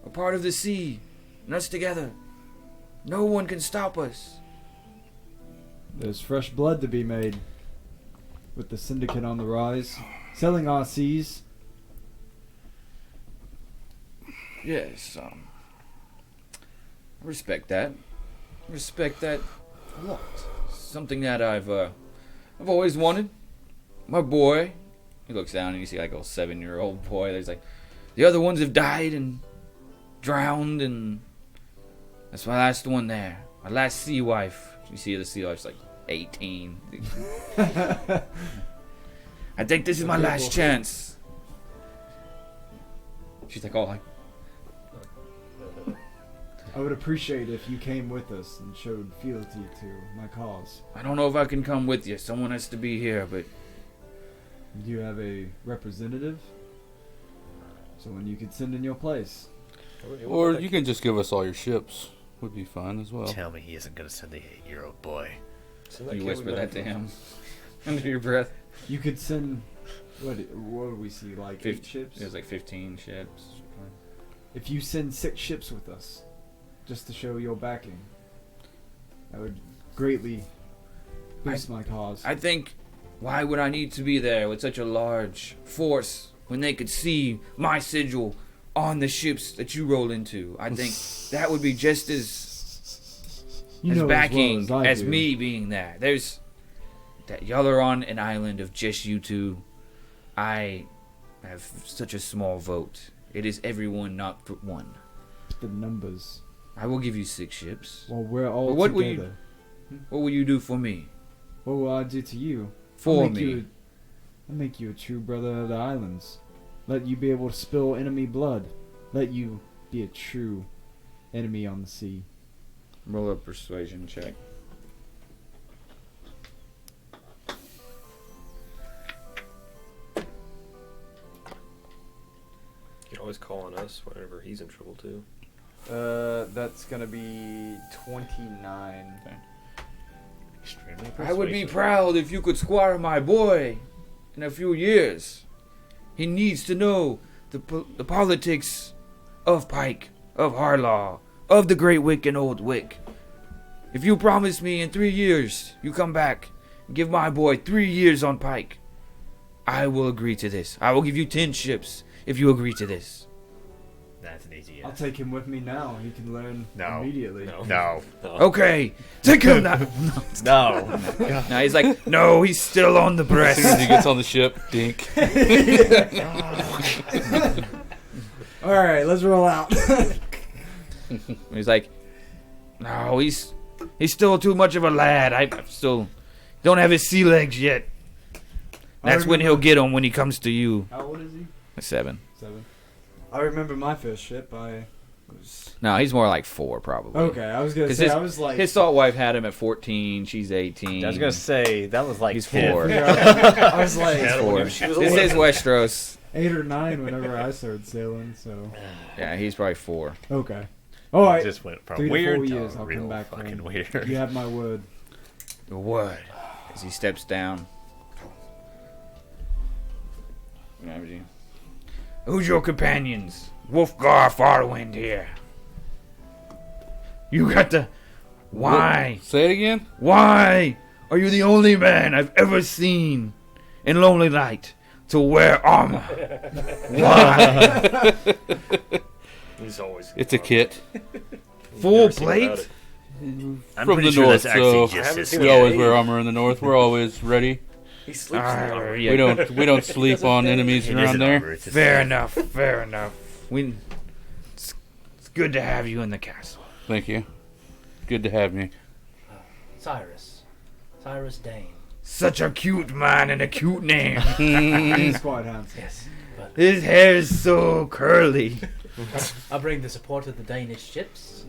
a part of the sea. And us together, no one can stop us. There's fresh blood to be made. With the Syndicate on the rise. Selling our seas. Yes, I respect that. I respect that a lot. Something that I've always wanted. My boy, he looks down and you see like a 7-year-old boy. There's like, the other ones have died and drowned, and that's my last one there. My last sea wife. You see the sea wife's like 18. I think this is my last chance. She's like, I would appreciate if you came with us and showed fealty to my cause. I don't know if I can come with you. Someone has to be here, but Do you have a representative? Someone you could send in your place. Or you can just give us all your ships. Would be fine as well. Tell me he isn't going to send the 8-year-old boy. you whisper that to him under your breath. You could send... What do we see? Like 8 ships? It was like 15 ships. If you send 6 ships with us, just to show your backing, that would greatly boost my cause. I think, why would I need to be there with such a large force when they could see my sigil on the ships that you roll into? I think that would be just as You know backing as, well as, I as do. me being there. There's that y'all are on an island of just you two. I have such a small vote. It is everyone, not for one. The numbers. I will give you 6 ships. Well, we're all But what will together. What will you do for me? What will I do to you? For I'll me. make you a true brother of the islands. Let you be able to spill enemy blood. Let you be a true enemy on the sea. Roll a persuasion check. You can always call on us whenever he's in trouble too. That's gonna be 29. Extremely I would be persuasive. proud if you could squire my boy in a few years. He needs to know the politics of Pike, of Harlaw, of the Great Wick and Old Wick. If you promise me in 3 years you come back and give my boy 3 years on Pike, I will agree to this. I will give you 10 ships if you agree to this. That's an easy I'll yes. take him with me now. He can learn No. immediately. No. No. No. Okay, take him now. No. Now he's like, no, he's still on the As soon as he breast. gets on the ship, dink. All right, let's roll out. He's like, no, he's still too much of a lad. I still don't have his sea legs yet. That's when he'll get them when he comes to you. How old is he? 7. 7. I remember my first ship. I was No, he's more like 4 probably. okay. I was gonna 'Cause say I was like His salt wife had him at 14. She's 18. I was gonna say that was like He's 10. 4. I was like He's Yeah, 4. she was This is Westeros. 8 or 9 whenever I started sailing. So Yeah, he's probably 4. okay. All right. Just went from 3 to weird 4 to years. I'll real come back fucking home. weird. You have my word. The word. As he steps down. Who's your companions? Wolfgar Farwind here. You got the... Why? Say it again. Why are you the only man I've ever seen in Lonely Light to wear armor? Why? He's always. It's a kit. Full Never seen about plate? it. I'm From pretty the sure north, that's actually so I just haven't his seen We it. skin. always wear armor in the north. We're always ready. He sleeps in the armor. Yeah, We don't sleep on enemies It around isn't there. armor, it's a Fair skin. enough, fair enough. It's good to have you in the castle. Thank you. Good to have me. Cyrus Dane. Such a cute man and a cute name. He's quite handsome. Yes, but His hair's so curly. I bring the support of the Danish ships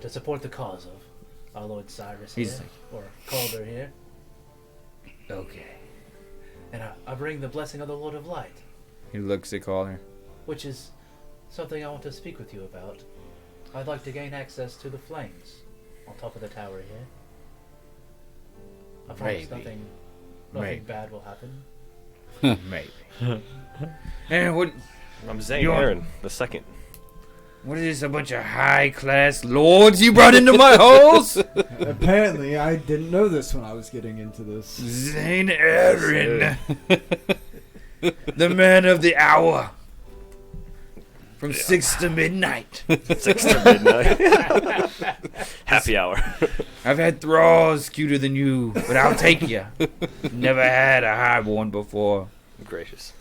to support the cause of our Lord Cyrus He's here, or Calder here, Okay. and I bring the blessing of the Lord of Light, He looks at Calder. which is something I want to speak with you about. I'd like to gain access to the flames on top of the tower here. I promise Maybe. nothing bad will happen. Maybe. And what I'm Zane You're- Aaron, the second. what is this, a bunch of high class lords you brought into my halls? Apparently, I didn't know this when I was getting into this. Zane Aaron. The man of the hour. From 6 to midnight. 6 to midnight. Happy hour. I've had thralls cuter than you, but I'll take you. Never had a highborn before. Gracious.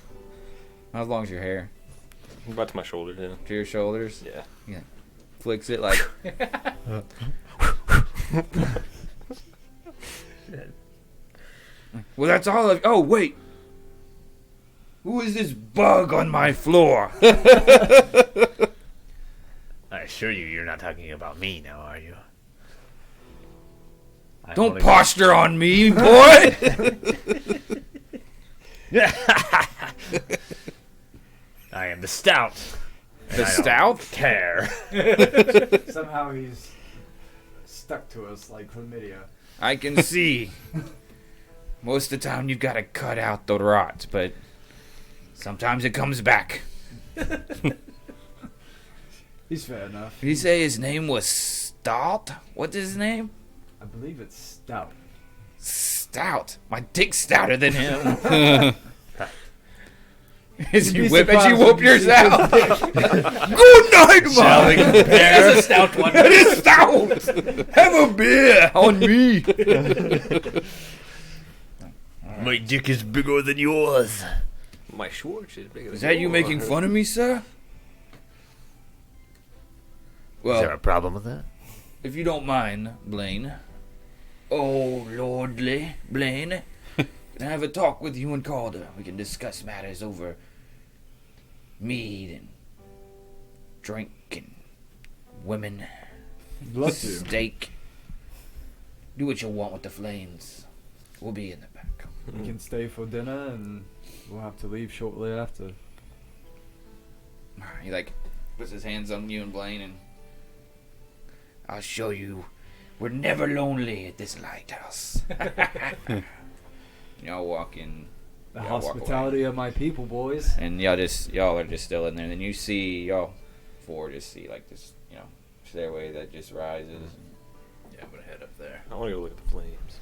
How long's your hair? About to my shoulder, yeah. To your shoulders? Yeah. Flicks it like. Well, that's all of. Oh, wait. Who is this bug on my floor? I assure you, you're not talking about me now, are you? I Don't only- posture on me, boy. I am the stout. The I don't stout? care. Somehow he's stuck to us like chlamydia. I can see. Most of the time, you've got to cut out the rot, but sometimes it comes back. He's fair enough. Did he say his name was Stout? What's his name? I believe it's stout. Stout. My dick's stouter than him. As you You'd be whip, as you surprised whoop when you see yourself. his Good night, Shall we man. compare? It's a stout one. It is stout. Have a beer on me. My dick is bigger than yours. My Schwartz is bigger. Is that you making fun of me, sir? Is there Well, a problem with that? if you don't mind, Blaine. Oh, lordly, Blaine. Can I have a talk with you and Calder? We can discuss matters over mead and drink and women. Love to. Steak. Do what you want with the flames. We'll be in the back. We can stay for dinner, and we'll have to leave shortly after. He like puts his hands on you and Blaine, and I'll show you. We're never lonely at this lighthouse. Y'all walk in, The y'all walk hospitality of my people, boys. and y'all are just still in there. And then you see y'all four just see like this, stairway that just rises. Yeah, I'm gonna head up there. I want to go look at the flames.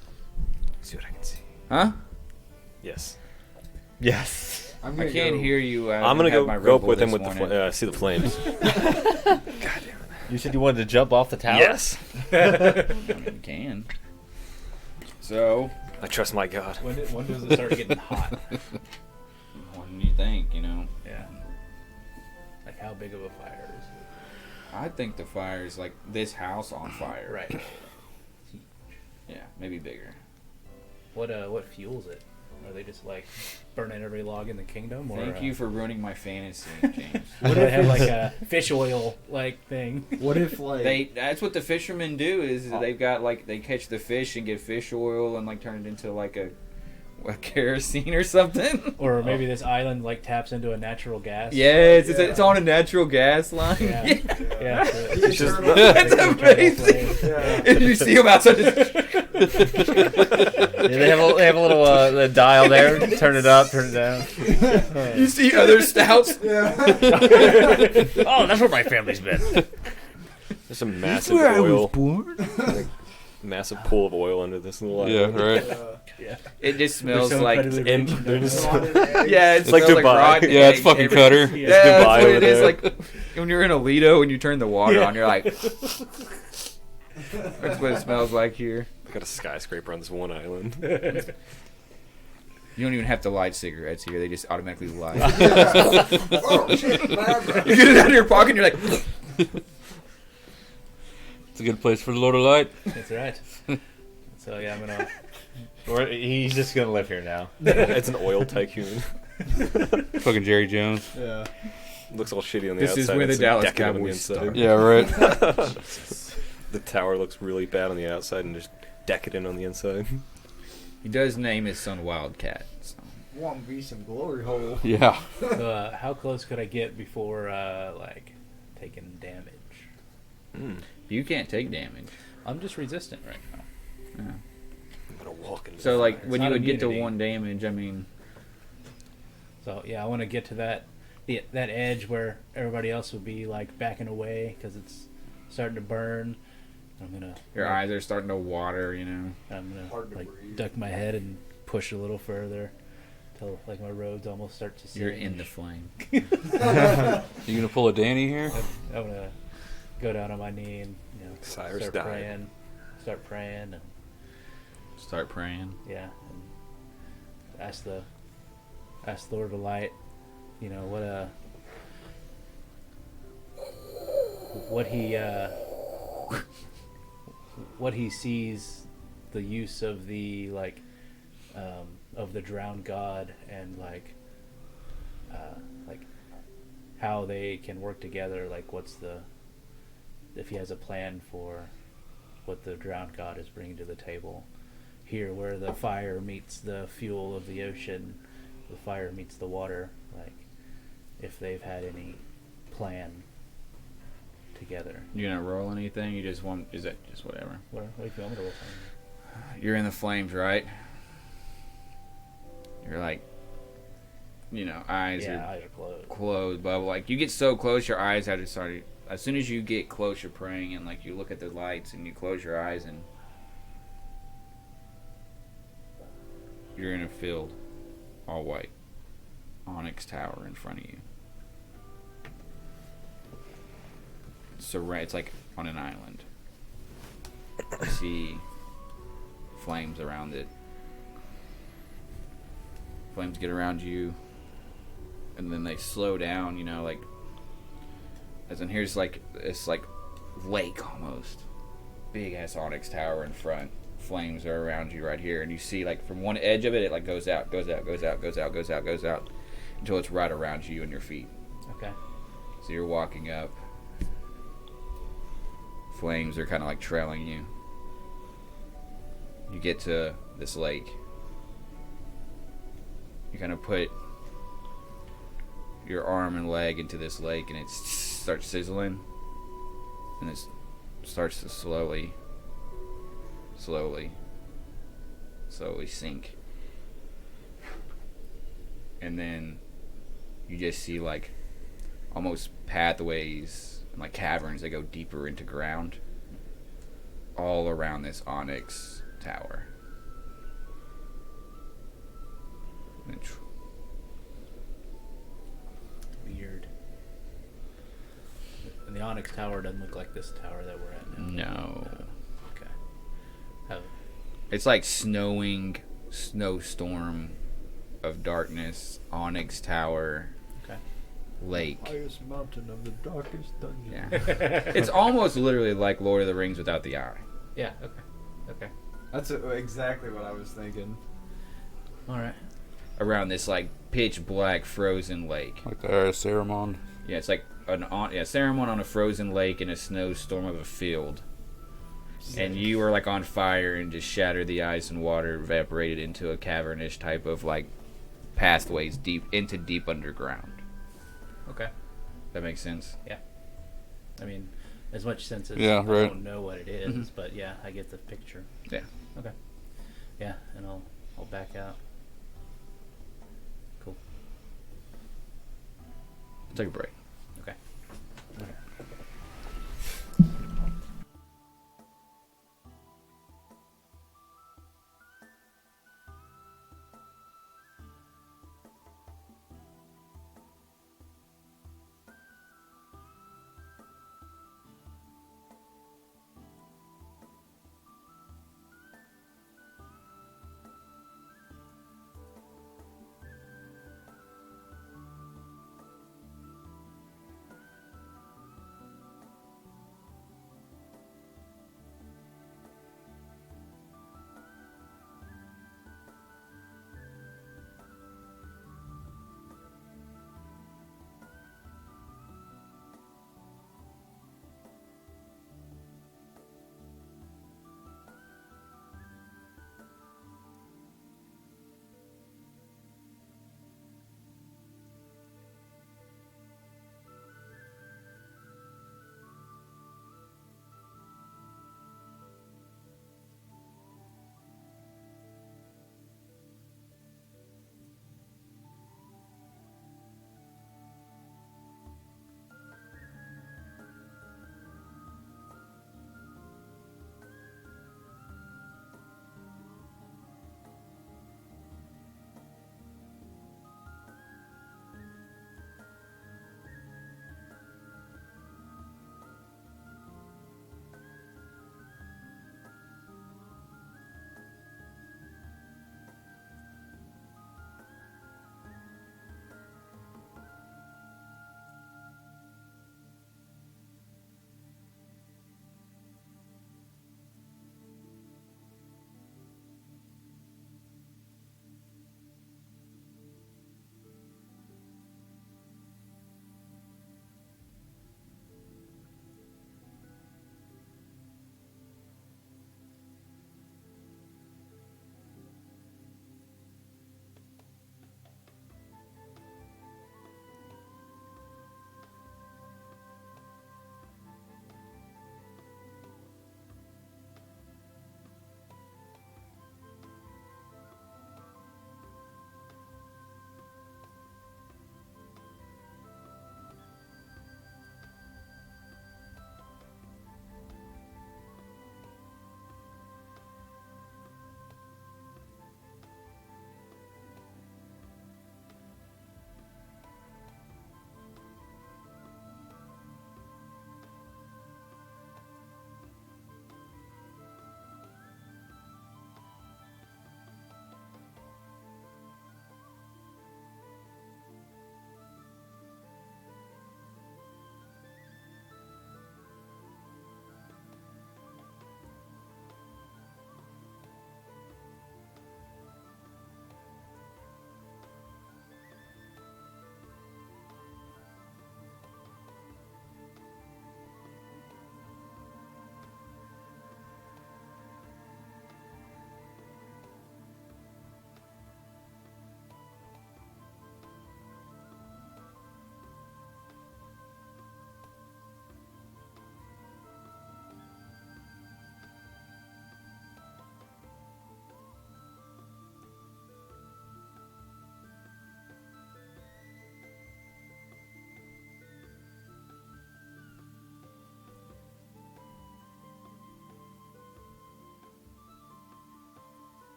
See what I can see. Huh? Yes. Yes. I'm I gonna can't go- hear you. I'm gonna go my up Red with Bull him with this the morning. see the flames. You said you wanted to jump off the tower? Yes. I mean, you can. So, I trust my God. When does it start getting hot? what do you think? Yeah. Like how big of a fire is it? I think the fire is like this house on fire. Right. Yeah, maybe bigger. What fuels it? Are they just like burning every log in the kingdom? Or, Thank you for ruining my fantasy, James. What do they have like a fish oil like thing? What if like That's what the fishermen do. Is they've got like they catch the fish and get fish oil and like turn it into like a kerosene or something. Or maybe this island like taps into a natural gas. Yeah, it's on a natural gas line. Yeah. Yeah. So It's just That's amazing. And you see them outside. They have a little dial there. Turn it up, turn it down. You see other stouts. Oh, that's where my family's been. There's some massive oil. Like, massive pool of oil under this little Yeah, island. right. It just smells so like incredibly rich, you know? yeah, it like smells Dubai. rotten Yeah, it's egg fucking everywhere. Cutter. Yeah. Yeah, that's Dubai what over it is. there. Like when you're in a Lido and you turn the water Yeah. on, you're like, that's what it smells like here. I got a skyscraper on this one island. You don't even have to light cigarettes here; they just automatically light. oh shit, my eyebrow. You get it out of your pocket, and you're like, It's a good place for the Lord of Light. That's right. So yeah, I'm gonna. He's just gonna live here now. It's an oil tycoon. Fucking Jerry Jones. Yeah. Looks all shitty on the This outside. is where the it's Dallas decadent on the Cowboys inside. start. Yeah, right. The tower looks really bad on the outside and just decadent on the inside. he does name his son Wildcat. So. Want to be some glory hole. Yeah. So, how close could I get before like taking damage? You can't take damage. I'm just resistant right now. Yeah. I'm gonna walk into So the like fire. when not you would get to immunity. 1 damage, I mean, So yeah, I want to get to that edge where everybody else would be like backing away because it's starting to burn. I'm gonna your eyes are starting to water. I'm gonna Hard to like breathe. duck my head and push a little further till like my robes almost start to singe. You're in the flame. You gonna pull a Danny here? I'm gonna go down on my knee and Cyrus start died. praying. Start praying and Start praying. yeah, and ask the Lord of Light, what he sees the use of the of the drowned god and like how they can work together, like if he has a plan for what the drowned god is bringing to the table here, where the fire meets the fuel of the ocean, the fire meets the water, like if they've had any plan together. You gonna roll anything? You just want? Is that just whatever? What do you feel? I'm gonna roll something. You're in the flames, right? You're like, eyes Yeah, are eyes are closed. closed, but like you get so close, your eyes have to start. As soon as you get close, you're praying, and like you look at the lights, and you close your eyes, and you're in a field, all white, onyx tower in front of you. It's like on an island. You see flames around it. Flames get around you, and then they slow down. You know, like as in here's like it's like lake almost, big ass onyx tower in front. Flames are around you right here, and you see like from one edge of it, it like goes out, goes out, goes out, goes out, goes out, goes out, until it's right around you and your feet. Okay. So you're walking up. Flames are kind of like trailing you. You get to this lake. You kind of put your arm and leg into this lake, and it starts sizzling, and it starts to slowly sink. And then you just see like almost pathways and like caverns that go deeper into ground all around this onyx tower. Weird. And the Onyx Tower doesn't look like this tower that we're at now. No. Okay. How? It's like snowstorm of darkness, onyx tower, Okay. lake. Highest mountain of the darkest dungeon. Yeah. It's almost literally like Lord of the Rings without the eye. Yeah. Okay. Okay. That's exactly what I was thinking. All right. Around this like pitch black frozen lake. Like the Saruman. Yeah, it's like Saruman on a frozen lake in a snowstorm of a field. And you were like on fire and just shattered the ice and water evaporated into a cavernish type of like pathways deep underground. Okay. That makes sense? I mean, as much sense as Yeah, I right. don't know what it is, Mhm. but yeah, I get the picture. Yeah. Okay. Yeah, and I'll back out. Cool. Take a break. Okay.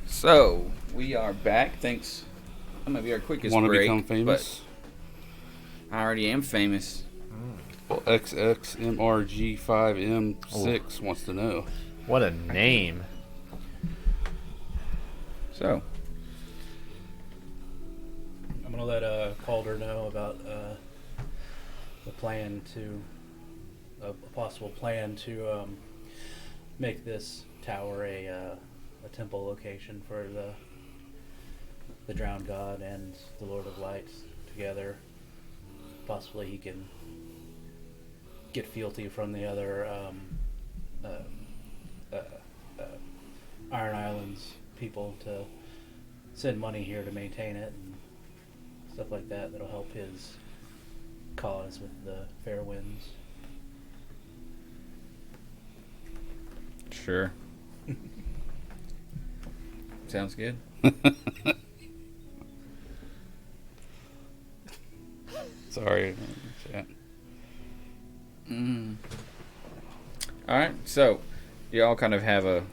So we are back. Thanks. That might be our quickest Want to break. become famous? But I already am famous. Well, XXMRG5M6 wants to know. What a name. So I'm gonna let Calder know about the plan to a possible plan to make this tower a temple location for the drowned god and the Lord of Light together. Possibly he can get fealty from the other Iron Islands people to send money here to maintain it and stuff like that. That'll help his cause with the fair winds. sure. Sounds good. Sorry. Chat. All right. So you all kind of have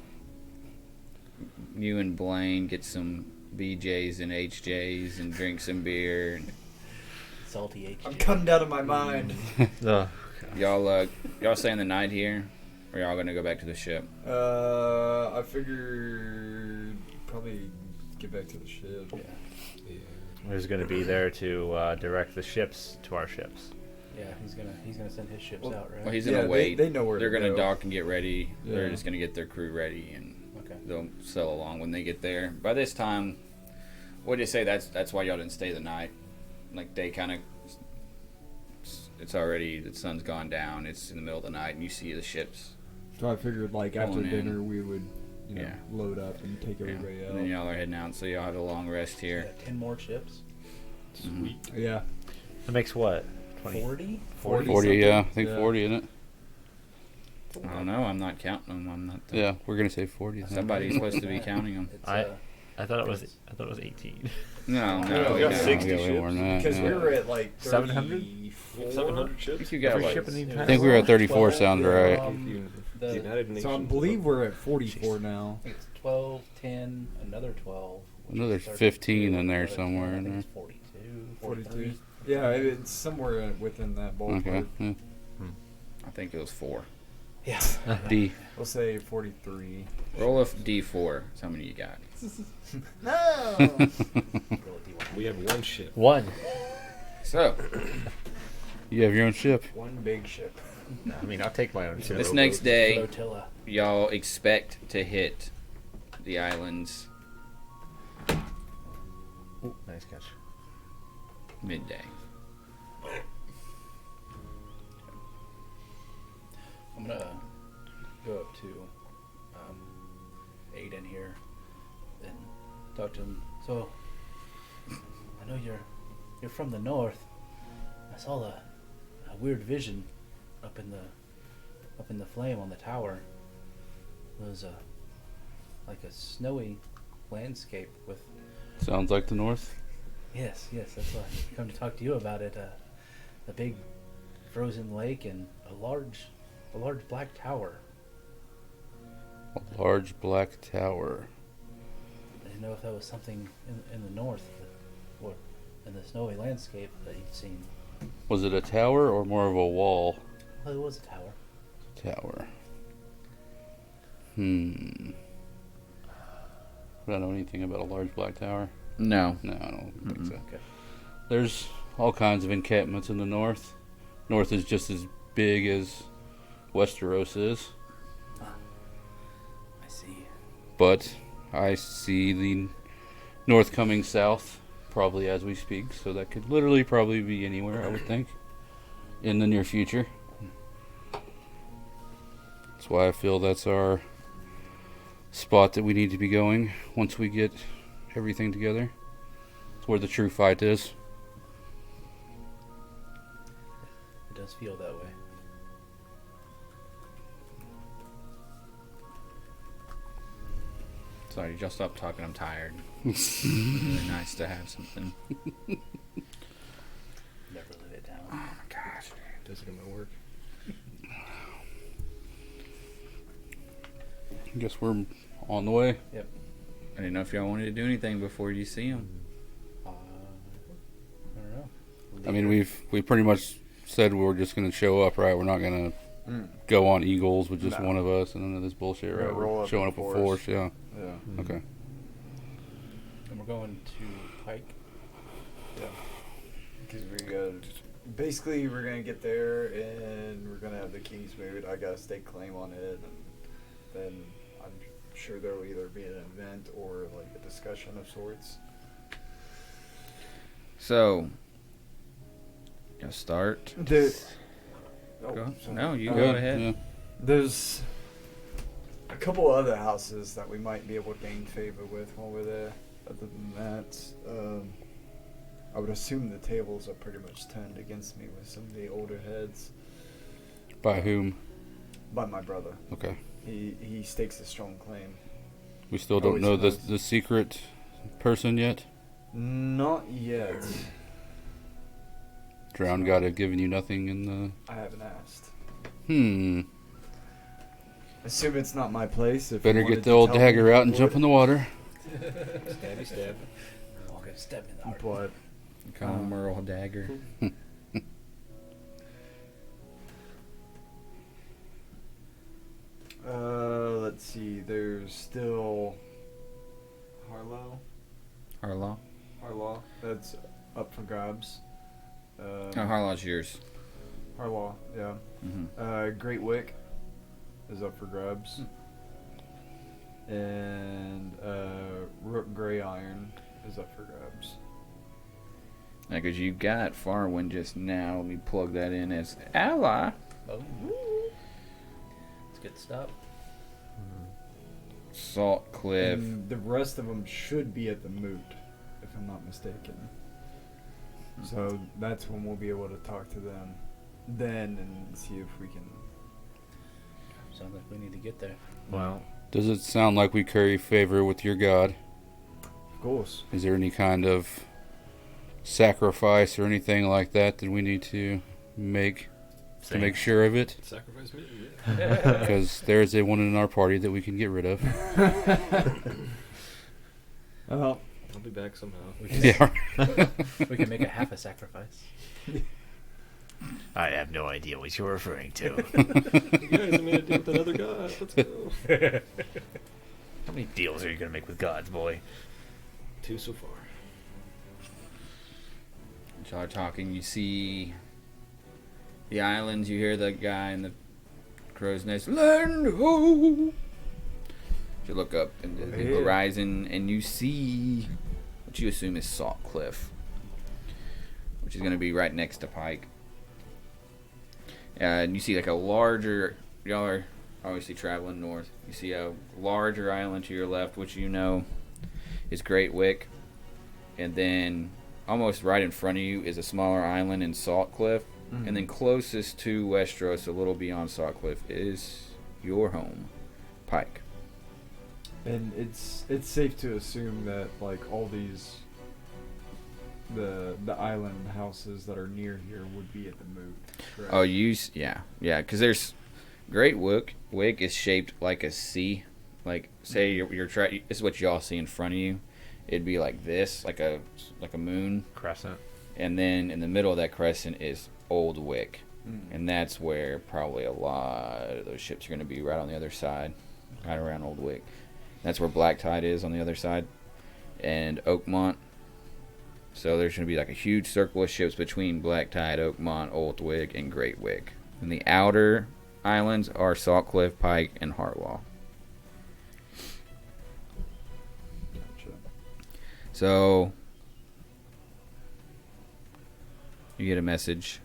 you and Blaine get some BJs and HJs and drink some beer. And Salty H. I'm cutting down to my mind. Ugh. y'all staying the night here, or y'all gonna go back to the ship? I figured probably get back to the ship. Who's going to be there to direct the ships to our ships? Yeah, he's gonna send his ships out, right? Well, he's Yeah, gonna wait. they know where They're to gonna go. dock and get ready. They're Yeah. just gonna get their crew ready, and Okay. they'll sail along when they get there. By this time, what do you say? That's why y'all didn't stay the night. Like they kind of, it's already the sun's gone down. It's in the middle of the night, and you see the ships. So I figured like after Going in. dinner we would, Yeah. load up and take Yeah. everybody And then out. y'all are heading out, so y'all have a long rest Yeah, here. 10 more ships. Mhm. Yeah. That makes what? 40? 40, yeah. I think Yeah. 40, isn't it? I don't know. I'm not counting them. I'm not. Yeah, we're going to say 40. I think. Somebody's supposed to be counting them. It's, I thought it was 18. No, we no. got no. 60 Yeah, way more than that, Because yeah. we were at like 700? 34. 700 I ships? think you got Every like. ship in the entire I think we were at 34 12, sounds right. The, United Nations. So I believe we're at 44 now. I think it's 12, 10, another 12. which Another is 15 in there another 10, somewhere I in think there. it's 42, 42. 43. Yeah, it's somewhere within that ballpark. Okay. Yeah. I think it was 4. Yeah. D. We'll say 43. Roll a D4. How many you got? No! We have one ship. One. So You have your own ship. One big ship. I mean, I'll take my own ship. this next day, Flotilla. y'all expect to hit the islands Ooh, nice catch. midday. I'm gonna go up to Aiden here and talk to him. So, I know you're from the north. I saw a weird vision up in the flame on the tower. It was like a snowy landscape with Sounds like the North. yes, that's why I come to talk to you about it. A big frozen lake and a large black tower. A large black tower. I didn't know if that was something in the north or in the snowy landscape that you'd seen. Was it a tower or more of a wall? Well, it was a tower. Tower. I don't know anything about a large black tower. No. No, I don't think so. Okay. There's all kinds of encampments in the north. North is just as big as Westeros is. I see. But I see the north coming south probably as we speak, so that could literally probably be anywhere, I would think, in the near future. That's why I feel that's our spot that we need to be going once we get everything together. It's where the true fight is. It does feel that way. Sorry, just stop talking. I'm tired. It's really nice to have something. Never let it down. Oh my gosh. Does it in my work? I guess we're on the way. Yep. I didn't know if y'all wanted to do anything before you see him. I don't know. I mean, we pretty much said we're just going to show up, right? We're not going to go on Eagles with just No. one of us and then this bullshit, Yeah, right? roll We're up showing in up with force. force, yeah. Yeah. Okay. And we're going to Pike. Yeah. Because basically we're gonna get there and we're gonna have the kingsmoot. I got a stake claim on it, and then I'm sure there will either be an event or like a discussion of sorts. So, you'll start. Sorry. No, you Go go ahead, ahead. yeah. There's a couple other houses that we might be able to gain favor with while we're there. Other than that, I would assume the tables are pretty much turned against me with some of the older heads. By whom? By my brother. Okay. He stakes a strong claim. We still don't Always know does. the secret person yet? Not yet. Drown God have given you nothing in the... I haven't asked. Assume it's not my place. If Better you wanted get the to old tell dagger me, out and you jump in would. the water. Stabby stab. I'm gonna step in the heart. But Call him Earl Dagger. let's see. There's still Harlaw. Harlaw. That's up for grabs. Oh, Harlaw's yours. Harlaw, yeah. Mm-hmm. Great Wick is up for grabs. And Rook Grey Iron is up for grabs. Yeah, because you got Farwind just now. Let me plug that in as ally. Oh. Let's get stopped. Salt Cliff. And the rest of them should be at the moot, if I'm not mistaken. So that's when we'll be able to talk to them then and see if we can. Sounds like we need to get there. Well, Does it sound like we curry favor with your god? Of course. Is there any kind of sacrifice or anything like that that we need to make to make sure of it? Sacrifice me. Because there's a one in our party that we can get rid of. Well, I'll be back somehow. Yeah. We can make a half a sacrifice. I have no idea what you're referring to. You guys, I made a deal with another god. Let's go. How many deals are you gonna make with gods, boy? 2 so far. As y'all are talking, you see the islands. You hear the guy in the crow's nest. Land ho! You look up into the Yeah. horizon and you see what you assume is Salt Cliff, which is going to be right next to Pike. And you see like a larger. Y'all are obviously traveling north. You see a larger island to your left, which you know is Great Wick, and then almost right in front of you is a smaller island in Salt Cliff, and then closest to Westeros, a little beyond Salt Cliff, is your home, Pike. and it's safe to assume that like all these the island houses that are near here would be at the moot. Correct? Oh, yeah, because there's Great Wick. Wick is shaped like a C. Like say you're trying. This is what y'all see in front of you. It'd be like this, like a moon, Crescent. and then in the middle of that crescent is Old Wick, Mm. and that's where probably a lot of those ships are going to be, right on the other side, right around Old Wick. That's where Black Tide is on the other side, and Oakmont. So there's going to be like a huge circle of ships between Black Tide, Oakmont, Old Wick, and Great Wick. And the outer islands are Salt Cliff, Pike, and Harlaw. Gotcha. So you get a message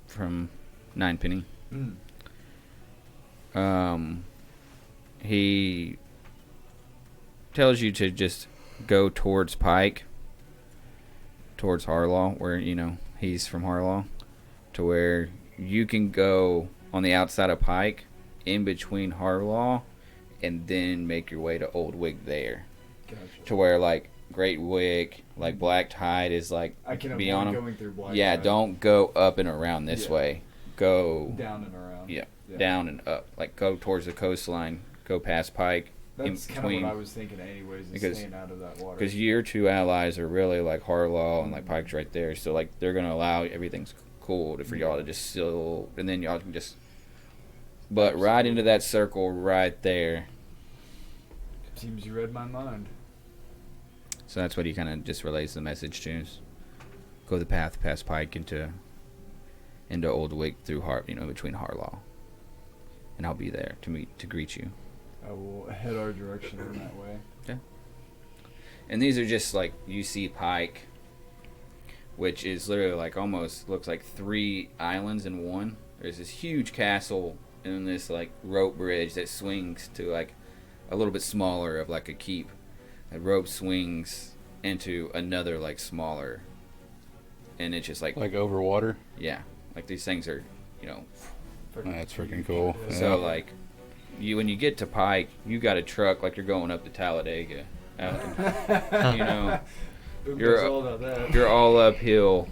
from Ninepenny. Mm. He tells you to just go towards Pike, towards Harlaw, where he's from Harlaw, to where you can go on the outside of Pike, in between Harlaw, and then make your way to Old Wick there, Gotcha. to where like Great Wick, like Black Tide is like I can beyond avoid him. going through Black Yeah, Tide. don't go up and around this Yeah. way. Go Down and around. Yeah, Yeah. down and up. Like go towards the coastline. Go past Pike, That's kind of between. what I was thinking anyways, is Because- staying out of that water. Because your two allies are really like Harlaw and like Pike's right there, so like they're gonna allow everything's cool for y'all to just still, and then y'all can just. But right into that circle right there. Seems you read my mind. So that's what he kind of just relays the message to us. Go the path past Pike into Old Wick through between Harlaw, and I'll be there to greet you. I will head our direction in that way. And these are just like you see Pike, which is literally like almost looks like 3 islands in one. There's this huge castle and this like rope bridge that swings to like a little bit smaller of like a keep. The rope swings into another like smaller, and it's just like Like over water. yeah, like these things are That's freaking cool. so like when you get to Pike, you got a truck like you're going up to Talladega. You're all uphill,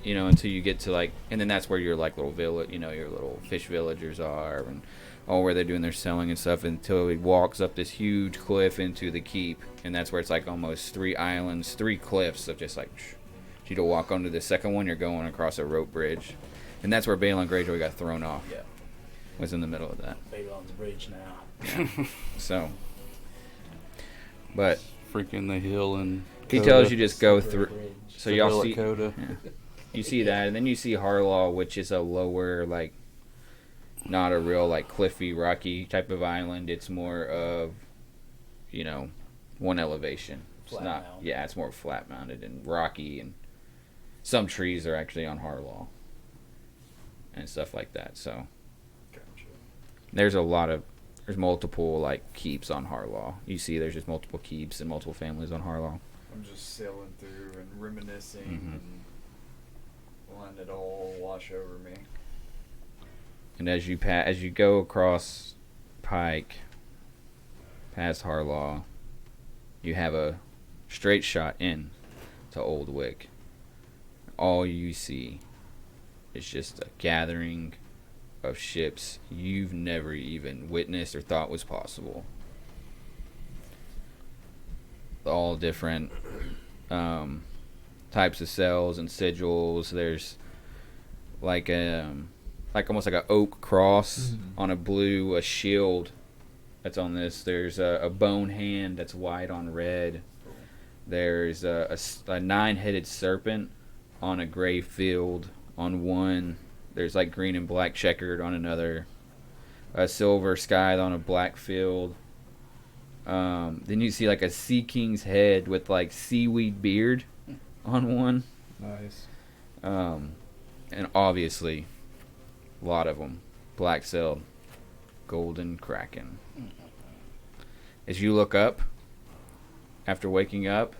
until you get to like, and then that's where your like little village, your little fish villagers are, and all where they're doing their selling and stuff, until it walks up this huge cliff into the keep, and that's where it's like almost 3 islands, 3 cliffs of just like, you to walk onto the second one, you're going across a rope bridge, and that's where Balon Greyjoy got thrown off. Yeah. Was in the middle of that. Balon's bridge now. So, but Freaking the hill and. he Coda. tells you just go Separate through. bridge. So The y'all hill at see. Coda. Yeah. You see that, and then you see Harlaw, which is a lower, like, not a real, like, cliffy, rocky type of island. It's more of, one elevation. It's Flat not, mound. yeah, it's more flat mounded and rocky, and some trees are actually on Harlaw and stuff like that. So there's multiple, like, keeps on Harlaw. You see there's just multiple keeps and multiple families on Harlaw. I'm just sailing through and reminiscing Mhm. and letting it all wash over me. And as you go across Pike, past Harlaw, you have a straight shot in to Old Wick. All you see is just a gathering of ships you've never even witnessed or thought was possible. All different types of cells and sigils. There's like almost like an oak cross on a blue, a shield that's on this. There's a bone hand that's white on red. There's a 9-headed serpent on a gray field on one. There's like green and black checkered on another. A silver sky on a black field. Then you see like a sea king's head with like seaweed beard on one. Nice. And obviously, a lot of them. Black sailed, golden kraken. As you look up, after waking up,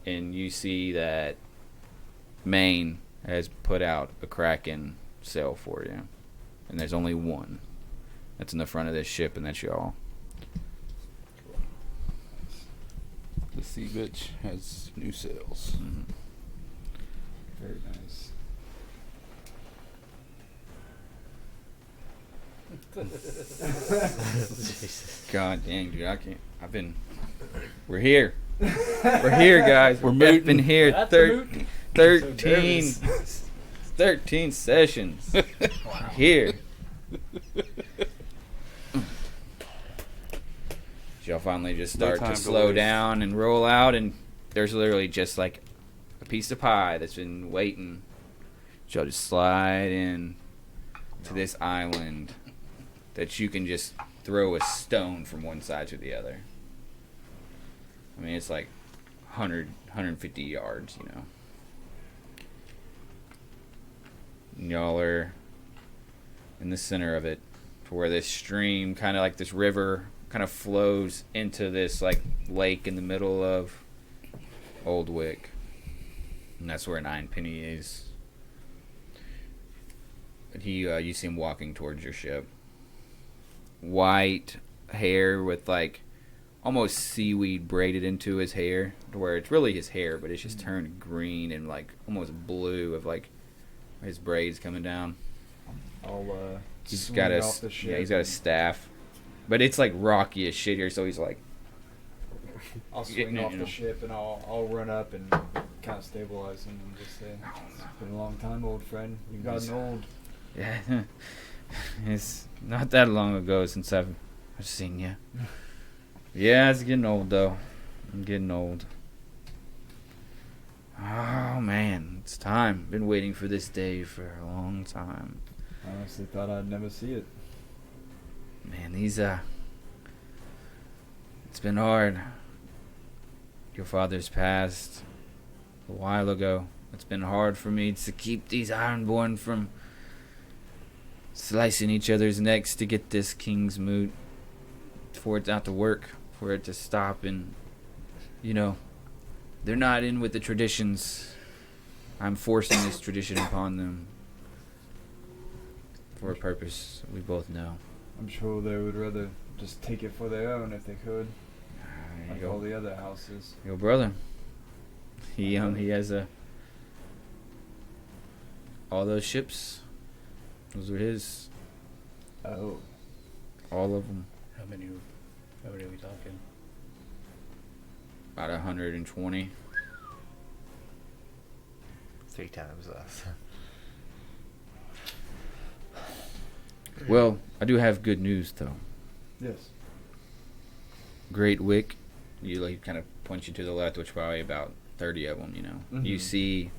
and you see that Maine has put out a kraken sail for you. And there's only one that's in the front of this ship, and that's y'all. The sea bitch has new sails. Very nice. God dang, dude, I can't. We're here. We're here, guys. We're been here That's a moot. 13 sessions. Here. Y'all finally just No start time to to slow waste. down and roll out, and there's literally just like a piece of pie that's been waiting. Y'all just slide in to this island that you can just throw a stone from one side to the other. I mean, it's like 150 yards, And y'all are in the center of it, to where this stream, kind of like this river, kind of flows into this like lake in the middle of Old Wick, and that's where Ninepenny is. But you see him walking towards your ship. White hair with like almost seaweed braided into his hair, to where it's really his hair, but it's just turned green and like almost blue of like his braids coming down. I'll He's swing got off the ship he's got a and- staff, but it's like rocky as shit here. So he's like I'll Yeah, swing off you the know. ship and I'll run up and kind of stabilize him and just say, "It's been a long time, old friend. You've gotten old." Yeah, it's not that long ago since I've seen you. Yeah, it's getting old though. I'm getting old. Oh man, it's time. Been waiting for this day for a long time. I honestly thought I'd never see it. Man, it's been hard. Your father's passed a while ago. It's been hard for me to keep these Ironborn from slicing each other's necks to get this kingsmoot for it not to work, for it to stop, and they're not in with the traditions. I'm forcing this tradition upon them for a purpose we both know. I'm sure they would rather just take it for their own if they could, There like you all go. the other houses. Your brother. He has all those ships. Those are his. Oh. All of them. How many are we talking? About 120. 3 times less. Well, I do have good news though. Yes. Great Wick. You kind of point you to the left, which probably about 30 of them. You Mhm. see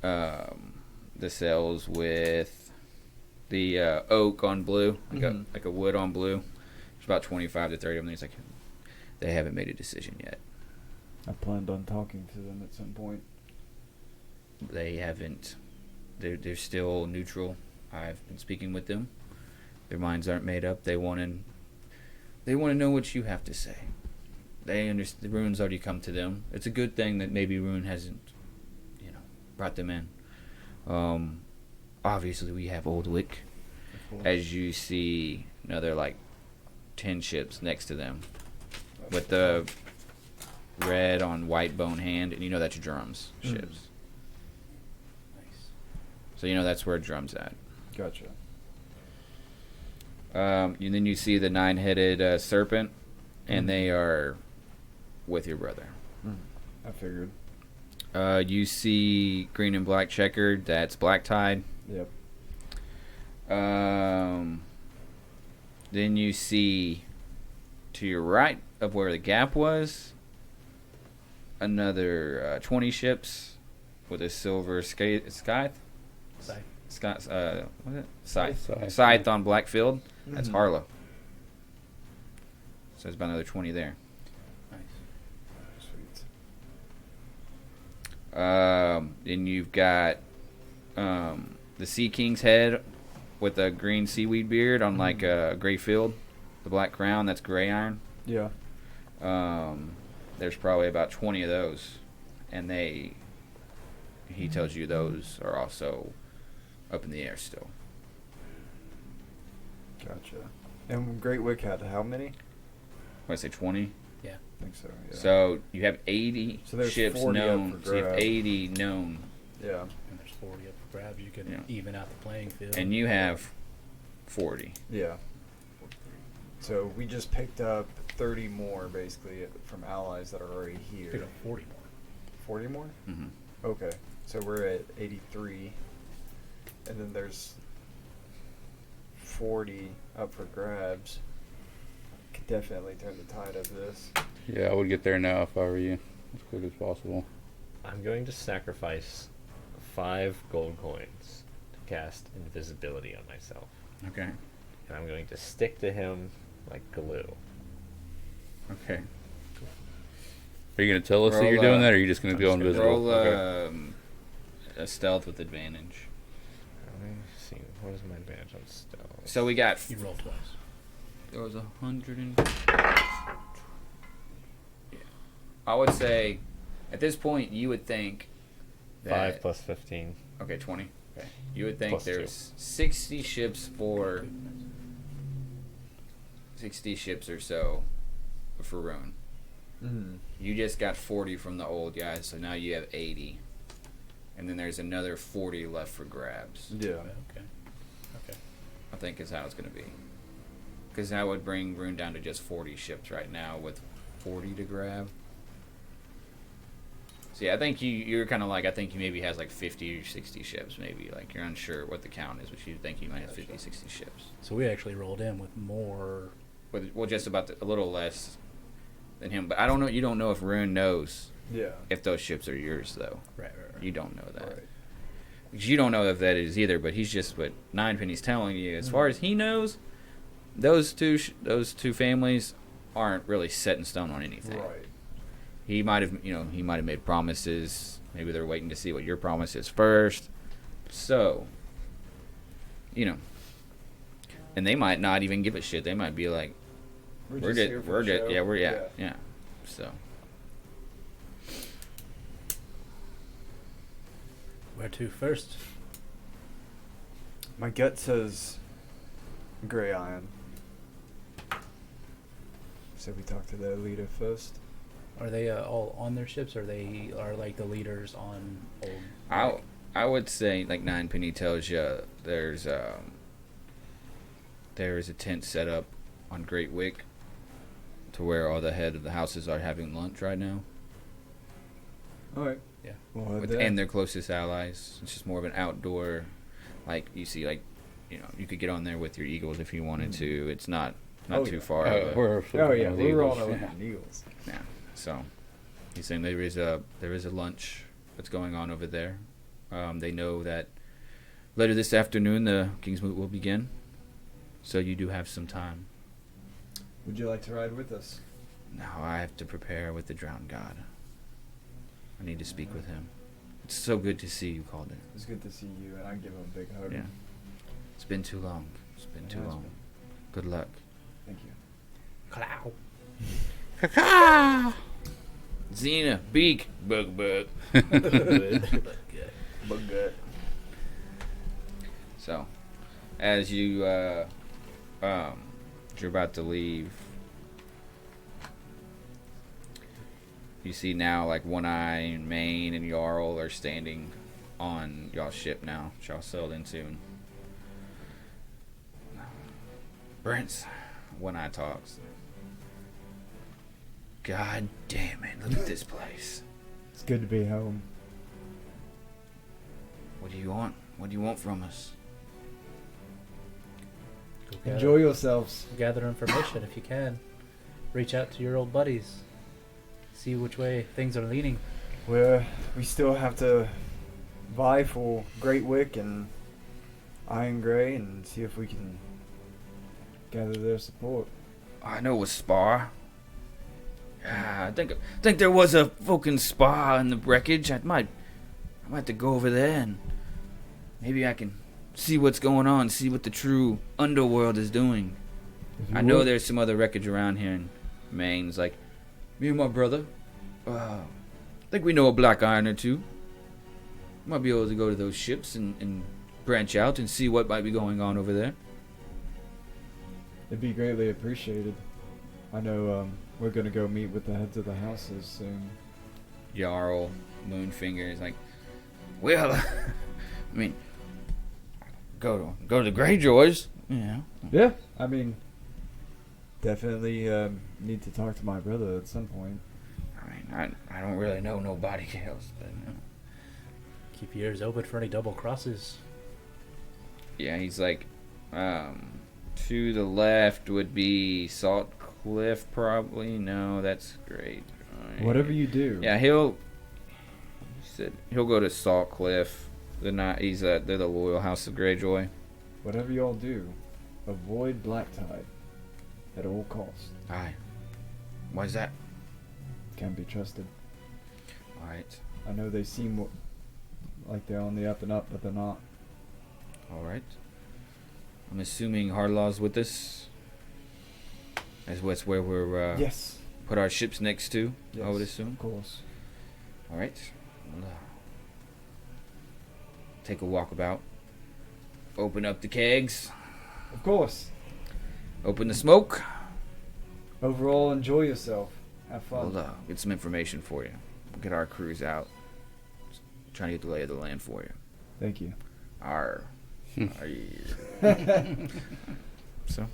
the cells with the oak on blue, Mhm. like a wood on blue. There's about 25 to 30 of them. He's like, they haven't made a decision yet. I planned on talking to them at some point. They haven't. They're still neutral. I've been speaking with them. Their minds aren't made up. They want to know what you have to say. They understand. The rune's already come to them. It's a good thing that maybe rune hasn't, brought them in. Obviously we have Old Wick. As you see another 10 ships next to them with the red on white bone hand, and that's your drums ships. Nice. So that's where drums at. Gotcha. And then you see the 9-headed serpent, and Mhm. they are with your brother. I figured. You see green and black checkered. That's Black Tide. Yep. Then you see to your right of where the gap was another 20 ships with a silver scythe. Scythe. What is it? Scythe. Scythe. Scythe on Blackfield. That's Mhm. Harlow. So there's about another 20 there. Nice. Sweet. Then you've got the Sea King's head with a green seaweed beard on a gray field. The black crown, that's gray iron. Yeah. There's probably about 20 of those. And he tells you those are also up in the air still. Gotcha. And Great Wick had how many? What I say, 20? Yeah. I think so. Yeah. So you have 80 So there's ships 40 up known. for So you have grab. 80 known. Yeah. And there's 40 up for grabs. You can Yeah. even out the playing field. And you have 40. Yeah. So we just picked up 30 more basically from allies that are already Pick here. up 40 more. 40 more? Hmm. Okay. So we're at 83. And then there's 40 up for grabs. Could definitely turn the tide of this. Yeah, I would get there now if I were you, as quick as possible. I'm going to sacrifice 5 gold coins to cast invisibility on myself. Okay. And I'm going to stick to him like glue. Okay. Are you gonna tell us that Roll, you're doing that, or are you just gonna I'm go just gonna invisible? Roll Okay. a stealth with advantage. Let me see. What is my advantage on stealth? So we got. You roll twice. There was 100 and. Yeah. I would say, at this point, you would think. 5 That, plus 15. Okay, 20. Okay. You would think Plus there's 60 ships for. 60 ships or so for Rune. Mm-hmm. You just got 40 from the old guys, so now you have 80. And then there's another 40 left for grabs. Yeah. Okay. Okay. I think is how it's going to be. Because that would bring Rune down to just 40 ships right now with 40 to grab. So yeah, I think you're kind of like, I think he maybe has like 50 or 60 ships, maybe. Like, you're unsure what the count is, but you think he might have 50, 60 ships. So we actually rolled in with more. Well, just about a little less than him. But I don't know. You don't know if Rune knows Yeah. if those ships are yours, though. Right. You don't know that. Right. Because you don't know if that is either, but he's just what Ninepenny's telling you. As far as he knows, those two families aren't really set in stone on anything. Right. He might have made promises. Maybe they're waiting to see what your promise is first. So, and they might not even give a shit. They might be like, we're just here for good. the show. Yeah. So, Where to first? My gut says Gray Iron. So we talk to the leader first. Are they all on their ships, or they are like the leaders on old? I would say, like Ninepenny tells you, there is a tent set up on Great Wick to where all the head of the houses are having lunch right now. All right. Yeah. Well, And their closest allies. It's just more of an outdoor, like you see, like you could get on there with your eagles if you wanted to. It's not too far. but- We're we're all Eagles. over the Eagles. Yeah. So he's saying there is a lunch that's going on over there. They know that later this afternoon the kingsmoot will begin. So you do have some time. Would you like to ride with us? Now I have to prepare with the drowned god. I need to speak with him. It's so good to see you, Calder. It's good to see you, and I give him a big hug. Yeah. It's been too long. It's been too has long. been. Good luck. Thank you. Clow. Xena, beak, bug. Bug gut. So, as you're about to leave, you see now like One Eye and Maine and Jarl are standing on y'all's ship now, which y'all sailed into. And Brent's One Eye talks. God damn it! Look at this place. It's good to be home. What do you want? What do you want from us? Enjoy yourselves. Gather information if you can. Reach out to your old buddies. See which way things are leaning. We still have to vie for Great Wick and Iron Grey and see if we can gather their support. I know a spa. I think there was a fucking spa in the wreckage. I might have to go over there and maybe I can see what's going on, see what the true underworld is doing. I know there's some other wreckage around here in Maine's like me and my brother. I think we know a black iron or two. Might be able to go to those ships and branch out and see what might be going on over there. It'd be greatly appreciated. I know we're going to go meet with the heads of the houses soon. Jarl, Moonfinger is like, well, I mean, go to the Greyjoys. Yeah. Yeah, I mean, definitely need to talk to my brother at some point. I mean, I don't really know nobody else, but Keep your ears open for any double crosses. yeah, he's like, to the left would be Salt Cliff, probably. No, that's great. Whatever you do. Yeah, he'll go to Salt Cliff. They're the loyal House of Greyjoy. Whatever y'all do, avoid black tide at all costs. Aye. Why's that? Can't be trusted. All right. I know they seem like they're on the up and up, but they're not. All right. I'm assuming Hardlaw's with us. As what's where we're Yes. put our ships next to. Yes. I would assume. Of course. All right. Well, take a walk about. Open up the kegs. Of course. Open the smoke. Overall, enjoy yourself. Have fun. We'll get some information for you. We'll get our crews out. Trying to get the lay of the land for you. Thank you. Arr. So.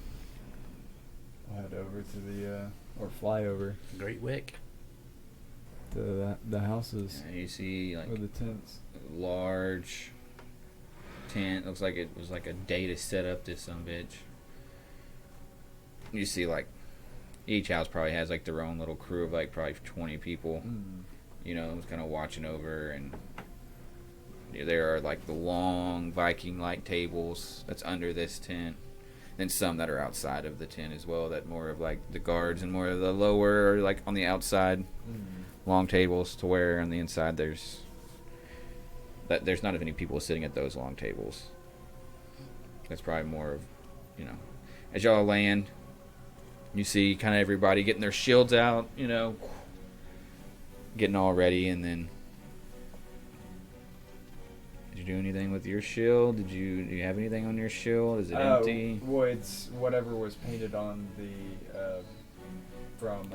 We'll head over to the or fly over Great Wick. to the houses And you see like or the tents. large tent. Looks like it was like a day to set up this bitch. You see like each house probably has like their own little crew of like probably 20 people. You know, kind of watching over, and there are like the long Viking-like tables that's under this tent. Then some that are outside of the tent as well, that more of like the guards and more of the lower, or like on the outside, long tables, to where on the inside there's not as many people sitting at those long tables. That's probably more of, you know, as y'all land, you see kind of everybody getting their shields out, you know, getting all ready, and then did you do anything with your shield? Do you have anything on your shield? Is it empty? Well, it's whatever was painted on the from.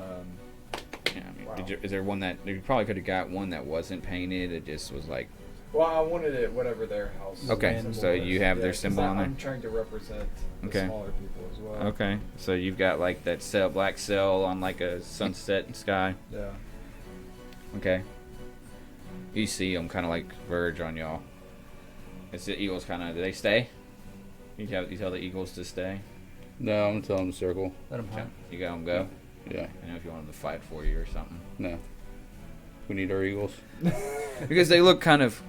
Yeah, I mean, Wow. is there one that you probably could have got one that wasn't painted? It just was like, Well, I wanted it whatever their house. Okay, symbol so is. you have their 'cause symbol on there? I'm trying to represent the Okay. smaller people as well. okay, so you've got like that black cell on like a sunset sky. Yeah. Okay, you see them kind of like verge on y'all. It's the eagles kind of. Do they stay? You tell the eagles to stay. No, I'm gonna tell him to circle. Let him hunt. You got them go. Yeah. I know if you want them to fight for you or something. No. We need our eagles. Because they look kind of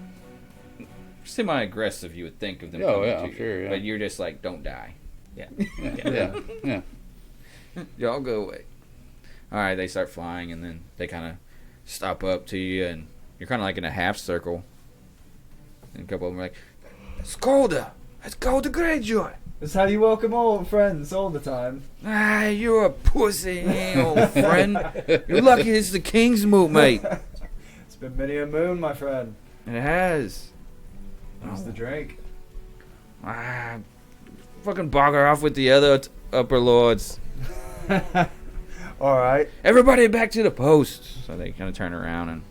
semi-aggressive, you would think of them. Oh, coming yeah, to you. sure, yeah. But you're just like, don't die. Yeah. Yeah. Yeah. Y'all go away. All right, they start flying, and then they kind of stop up to you, and you're kind of like in a half circle. And a couple of them are like, "It's Calder. It's Calder Greyjoy. That's how you welcome old friends all the time. Ah, you're a pussy, old friend. You're lucky it's the kingsmoot, mate. It's been many a moon, my friend. It has. How's the drink? Ah, fucking bogger off with the other upper lords. All right. Everybody back to the post." So they kind of turn around and,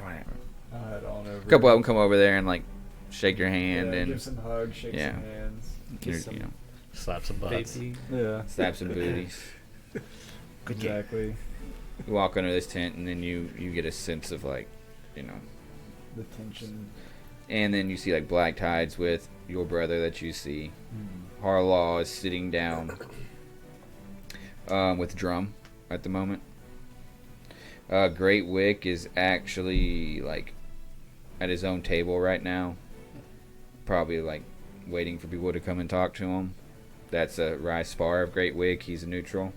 whatever. I'll head on over. A couple of them come over there and like shake your hand Yeah, and give some hugs, shake Yeah. some hands. Kiss you know, Slap some butts. Baby. Yeah. slap some booties. Exactly. You walk under this tent, and then you get a sense of like, you know, The tension. and then you see like black tides with your brother that you see. Harlaw is sitting down with Drum at the moment. Great Wick is actually like at his own table right now, probably like waiting for people to come and talk to him. That's a Rye Spar of Great Wick. He's a neutral.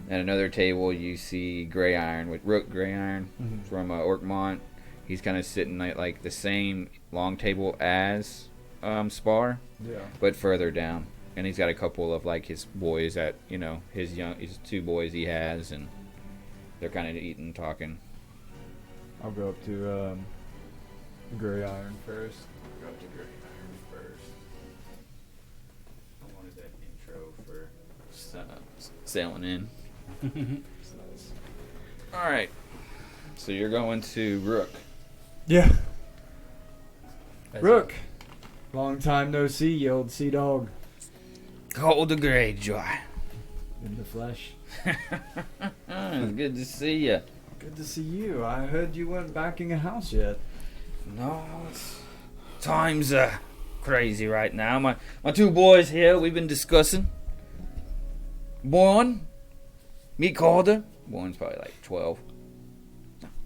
At another table, you see Grey Iron with Rook Grey Iron from Orkmont. He's kind of sitting at like the same long table as Spar, Yeah. but further down. And he's got a couple of like his boys that, you know, his two boys he has, and they're kind of eating, talking. I'll go up to Gray Iron first. Go up to Grey Iron first. I wanted that intro for sailing in. All right. So you're going to Rook. Yeah. As Rook. Long time no see, you old sea dog. Calder Greyjoy. In the flesh. It's good to see you. Good to see you. I heard you weren't backing a house yet. No, times are crazy right now. My two boys here, we've been discussing. Born, meet Calder. Born's probably like 12.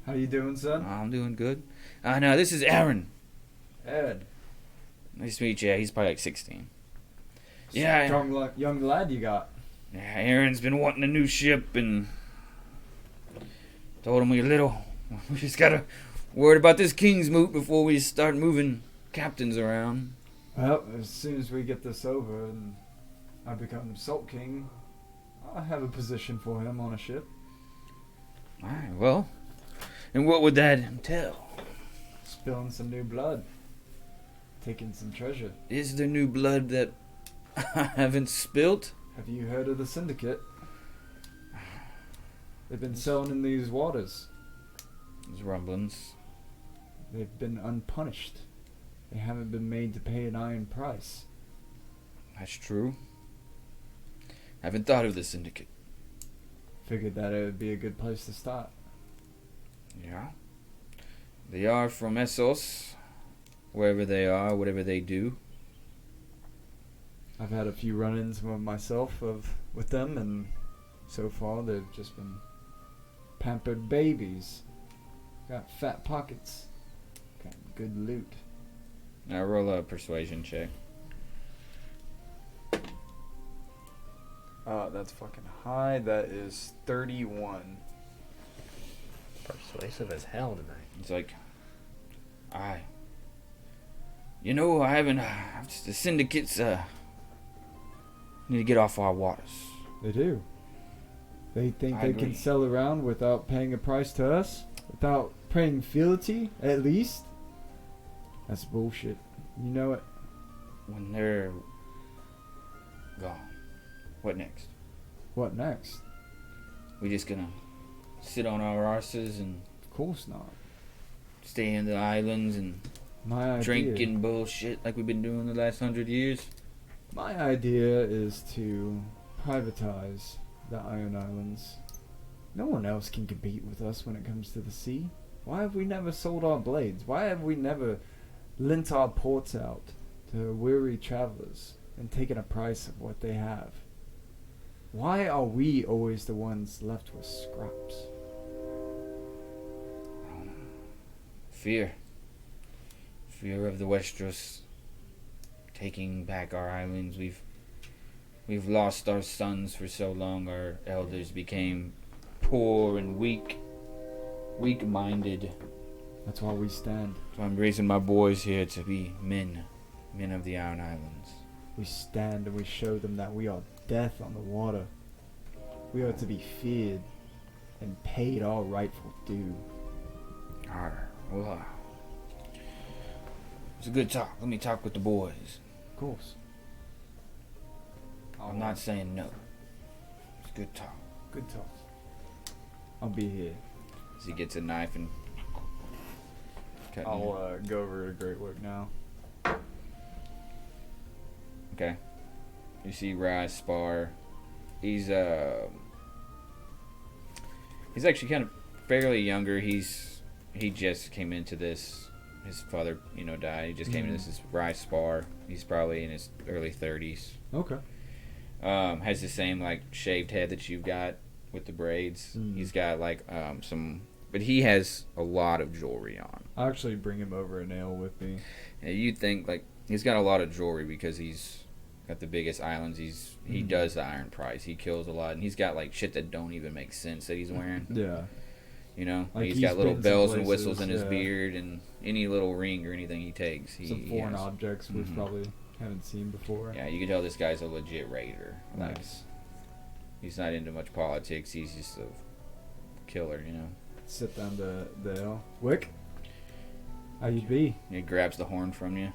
How you doing, son? I'm doing good. No, this is Aaron. Ed. Nice to meet you. He's probably like 16. Yeah. Strong young lad you got. Yeah, Aaron's been wanting a new ship, and told him we're little. We just gotta worry about this kingsmoot before we start moving captains around. Well, as soon as we get this over and I become Salt King, I'll have a position for him on a ship. Alright, well, and what would that entail? Spilling some new blood. Taking some treasure. Is there new blood that I haven't spilt? Have you heard of the Syndicate? They've been selling in these waters. There's rumblings. They've been unpunished. They haven't been made to pay an iron price. That's true. I haven't thought of the syndicate. figured that it would be a good place to start. Yeah. They are from Essos, wherever they are, whatever they do. I've had a few run-ins with them, and so far they've just been pampered babies. Got fat pockets. Got good loot. Now roll a persuasion check. That's fucking high. That is 31. Persuasive as hell tonight. It's like, you know, I haven't, the syndicates, need to get off our waters. They do. They think I they agree. can sell around without paying a price to us? Without paying fealty, at least? That's bullshit. You know it? When they're gone, what next? What next? We just gonna sit on our arses and Of course not. stay in the islands and My idea. drinking bullshit like we've been doing the last 100 years? My idea is to privatize the Iron Islands. No one else can compete with us when it comes to the sea. Why have we never sold our blades? Why have we never lent our ports out to weary travelers and taken a price of what they have? Why are we always the ones left with scraps? Fear of the Westeros taking back our islands. We've lost our sons for so long. Our elders became poor and weak-minded. That's why we stand. So I'm raising my boys here to be men of the Iron Islands. We stand and we show them that we are death on the water. We are to be feared and paid our rightful due. Arr, well, it's a good talk. Let me talk with the boys. Of course. I'm not saying no. It's good talk. Good talk. I'll be here. As he gets a knife and cutting. I'll go over to Great Work now. Okay. You see Rise Spar. He's actually kind of fairly younger. He just came into this. His father, died. He just came into this. Is Rise Spar. He's probably in his early 30s. Okay. Has the same shaved head that you've got with the braids. He's got but he has a lot of jewelry on. I'll actually bring him over a nail with me. And you'd think he's got a lot of jewelry because he's got the biggest islands. He does the iron price. He kills a lot, and he's got shit that don't even make sense that he's wearing. Yeah. He's got little been some bells and places, whistles in his yeah. beard, and any little ring or anything he takes. Some foreign has. objects we probably haven't seen before. Yeah, you can tell this guy's a legit raider. Nice. He's not into much politics. He's just a killer, Sit down to the L. Wick? How you be? He grabs the horn from you.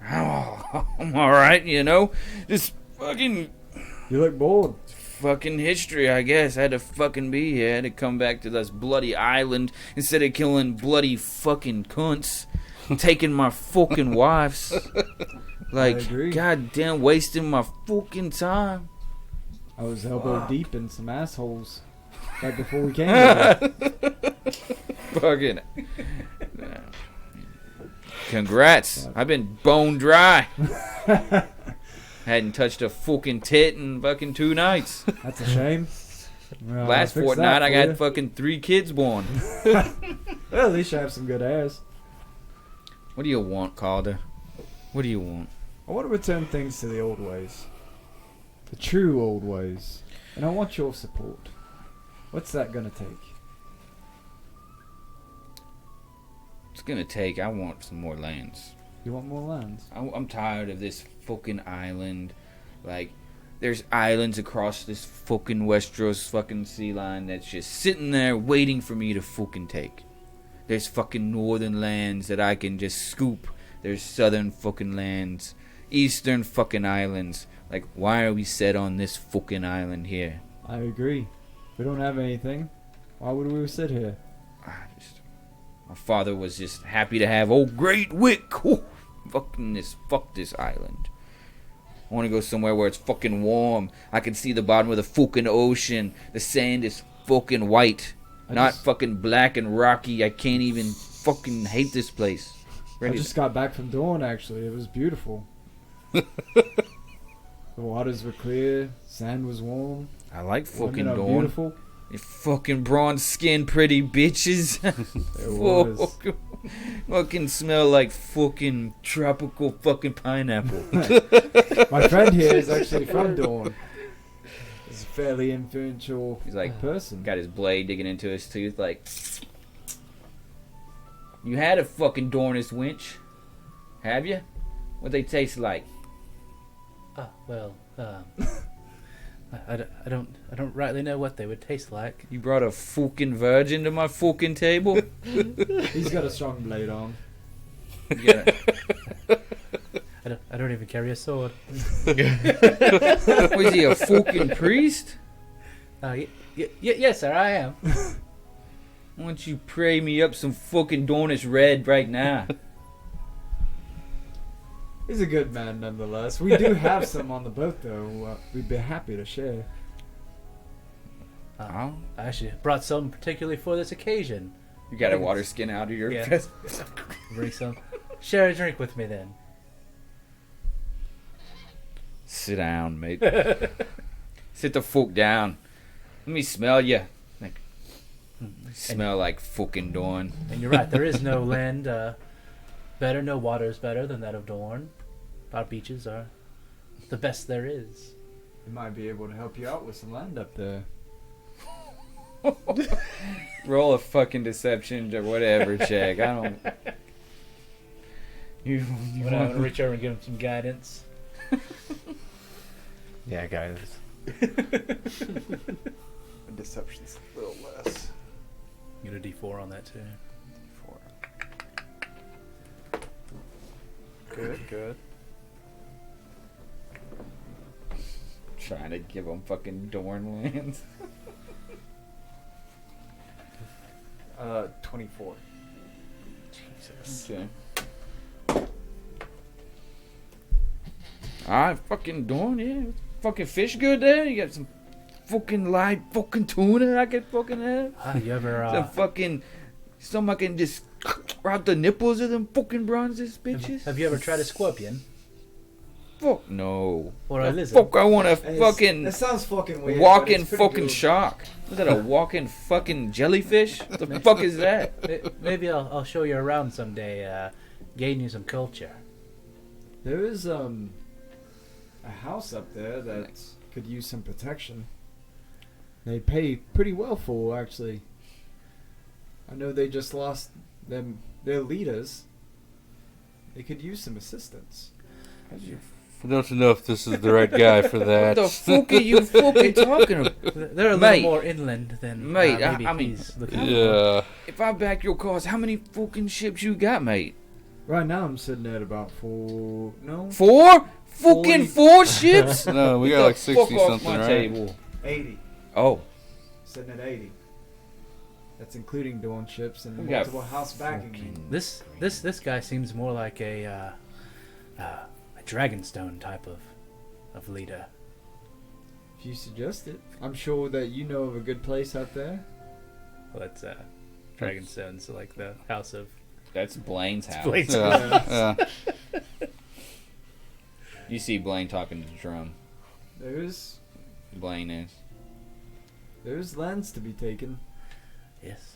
I'm alright, Just fucking You look bored. fucking history, I guess. I had to fucking be here. I had to come back to this bloody island instead of killing bloody fucking cunts. Taking my fucking wives. agree. Goddamn wasting my fucking time. I was elbow deep in some assholes right before we came here. Fucking. Congrats. I've been bone dry. Hadn't touched a fucking tit in fucking 2 nights. That's a shame. Well, Last I'll fix fortnight that I for got fucking 3 kids born. you. Well, at least you have some good heirs. What do you want, Calder? What do you want? I want to return things to the old ways. The true old ways. And I want your support. What's that gonna take? It's gonna take. I want some more lands. You want more lands? I'm tired of this fucking island. There's islands across this fucking Westeros fucking sea line that's just sitting there waiting for me to fucking take. There's fucking northern lands that I can just scoop. There's southern fucking lands. Eastern fucking islands. Why are we set on this fucking island here? I agree. We don't have anything. Why would we sit here? My father was just happy to have old Great Wick. Fuck this island. I want to go somewhere where it's fucking warm. I can see the bottom of the fucking ocean. The sand is fucking white. Not fucking black and rocky. I can't even fucking hate this place. I just got back from Dawn, actually. It was beautiful. The waters were clear. Sand was warm. I like fucking Women are Dawn. beautiful. You fucking bronze skin pretty bitches. It was. Fucking smell like fucking tropical fucking pineapple. My friend here is actually from Dawn. He's a fairly influential He's like, person. got his blade digging into his tooth like, you had a fucking Dornus winch, have you? What they taste like? Well, I don't rightly know what they would taste like. You brought a fucking virgin to my fucking table? He's got a strong blade on. Yeah. I don't even carry a sword. Was he a fucking priest? Yes, sir, I am. Why don't you pray me up some fucking Dornish red right now? He's a good man, nonetheless. We do have some on the boat, though. We'd be happy to share. Oh. I actually brought some particularly for this occasion. You got a water skin out of your Yeah. vest? Bring some. Share a drink with me then. Sit down, mate. Sit the fuck down. Let me smell you. Like, smell like fucking Dawn. And you're right, there is no land better, no water is better than that of Dorne. Our beaches are the best there is. We might be able to help you out with some land up there. Roll a fucking deception or whatever check. I don't. You I'm gonna reach over and give him some guidance. Yeah, guys. Deception's a little less. Get a D4 on that too. Good. trying to give them fucking Dorn lands. 24. Jesus. Okay. Alright, fucking Dorn, yeah. Fucking fish good there. You got some fucking live fucking tuna I can fucking have. You ever Some fucking. Some I can just out the nipples of them fucking bronzes bitches. have you ever tried a scorpion Fuck no. or a The lizard? fuck I want a fucking That sounds fucking weird. but walking it's pretty fucking good. shark. Is that a walking fucking jellyfish? What the fuck is that? Maybe I'll show you around someday. Gain you some culture. There is a house up there that could use some protection. They pay pretty well for, actually. I know they just lost their leaders. They could use some assistance. I don't know if this is the right guy for What that. the fuck are you fucking talking about? They're a Mate. little more inland than Mate, maybe I mean, he's looking for. Yeah. If I back your cause, how many fucking ships you got, mate? Right now I'm sitting at about 4... No? 4? Fucking 4 ships? No, we Get got the like 60 fuck off something, my right? table. 80. Oh, Sitting at 80. That's including Dawn ships and We got multiple house backing. fucking- This guy seems more like a Dragonstone type of leader. If you suggest it. I'm sure that you know of a good place out there. Well, that's Dragonstone, so like the house of. that's Blaine's house. Blaine's Yeah, yeah. You see Blaine talking to the drum. Blaine is. There's lands to be taken. Yes.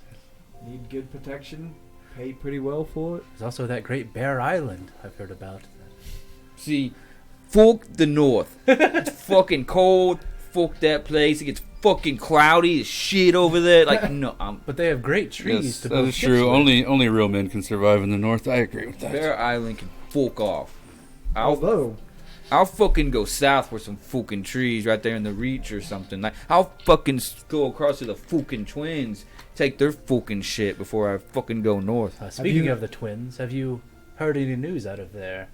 Need good protection. Pay pretty well for it. There's also that great Bear Island I've heard about. See, fuck the north. It's fucking cold. Fuck that place. It gets fucking cloudy as shit over there. Like, no, But they have great trees Yes, to that build is ships true. with. Only real men can survive in the north. I agree with that. Bear Island can fuck off. Although, I'll fucking go south for some fucking trees right there in the reach or something. Like, I'll fucking go across to the fucking twins, take their fucking shit before I fucking go north. Speaking you- of the twins, have you heard any news out of there?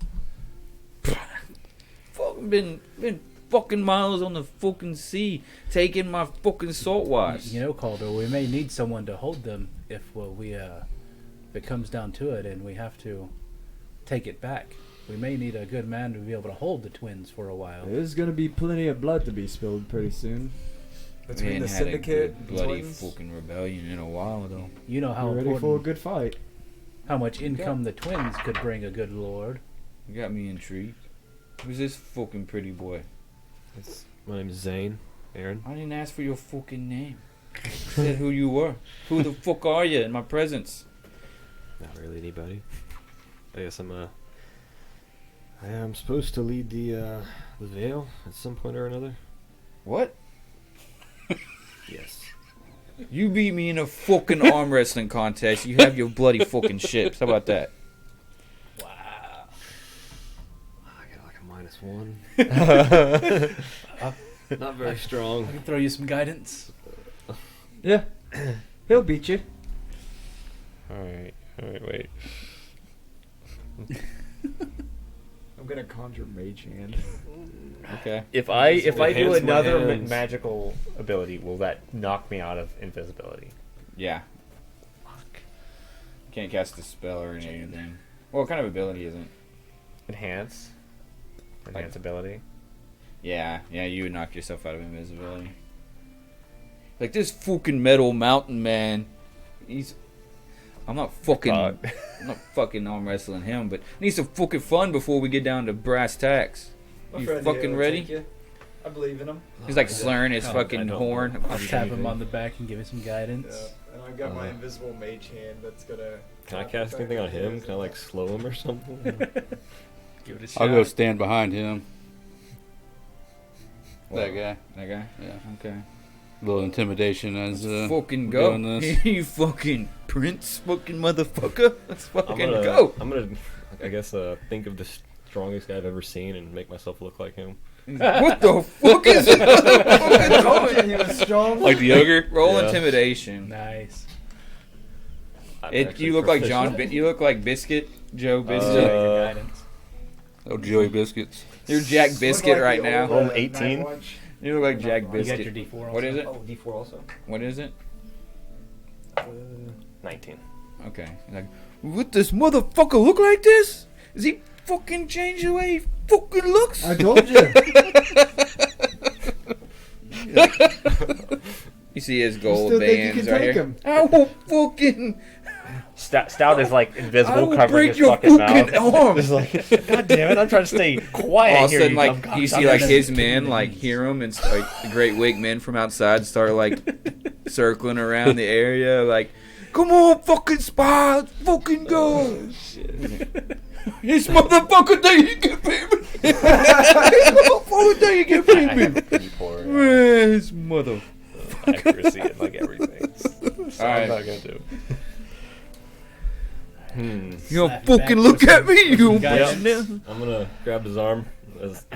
Fucking been fucking miles on the fucking sea, taking my fucking salt wash. You know, Calder, we may need someone to hold them if if it comes down to it and we have to take it back. We may need a good man to be able to hold the twins for a while. There's gonna be plenty of blood to be spilled pretty soon. We Between ain't the had a syndicate, good the bloody twins. fucking rebellion in a while though. You know how We're ready for a important, good fight. how much income the twins could bring a good lord. You got me intrigued. Who's this fucking pretty boy? My name's Zane. Aaron. I didn't ask for your fucking name. I said who you were. Who the fuck are you in my presence? Not really anybody. I guess I am supposed to lead the Veil at some point or another. What? Yes. You beat me in a fucking arm wrestling contest. You have your bloody fucking ships. How about that? Wow. I got like a -1. Not very strong. I can throw you some guidance. Yeah. He'll beat you. Alright, wait. I'm gonna conjure Mage Hand. Okay. If I do Enhance my another hands. magical ability, will that knock me out of invisibility? Yeah. Can't cast a spell or anything. Well, what kind of ability is it? Enhance Like- ability. Yeah, you would knock yourself out of invisibility. Like this fucking metal mountain man. I'm not fucking arm wrestling him, but I need some fucking fun before we get down to brass tacks. You fucking ready? I believe in him. He's like slurring his I fucking don't horn. know. I'll tap him on the back and give him some guidance. Yeah. And I've got my invisible Mage Hand that's gonna. Can I cast anything on him? Can I like slow him or something? Give it a shot. I'll go stand behind him. What? That guy. That guy? Yeah. Okay. A little intimidation as Fucking we're go. doing this. You fucking prince fucking motherfucker. Let's fucking gonna, go. I'm gonna, I guess, think of the strongest guy I've ever seen and make myself look like him. What the fuck is this motherfucker doing? He was strong. Like the ogre? Roll Yeah. intimidation. Nice. I'm It, actually you look like John. proficient. You look like Biscuit. Joe Give Biscuit. him your guidance. Oh, Joey Biscuits. You're Jack Biscuit Look like right the now. old, Roll Night 18. Watch. You look like Jack You got your Biscuit. D4 also. What is it? Oh, D4 also. What is it? 19. Okay. Like, what this motherfucker look like this? Is he fucking changed the way he fucking looks? I told you. You see his You gold still think you bands can right take here. him? I will fucking. Stout is like I invisible, will covering break his your fucking fucking mouth. arm. Just like, God damn it! I'm trying to stay quiet All of a here. sudden, you like dumb you cocksucker. see, like his men like hear him, and like the great wig men from outside start like circling around the area, like, "Come on, fucking spy, let's fucking go!" This motherfucker that you get baby. Motherfucker that you get I baby. have D4 This mother. accuracy and like everything. So All right. I'm not gonna do. You Slap don't back fucking with look some- at me, with you some bitch. guidance. I'm gonna grab his arm as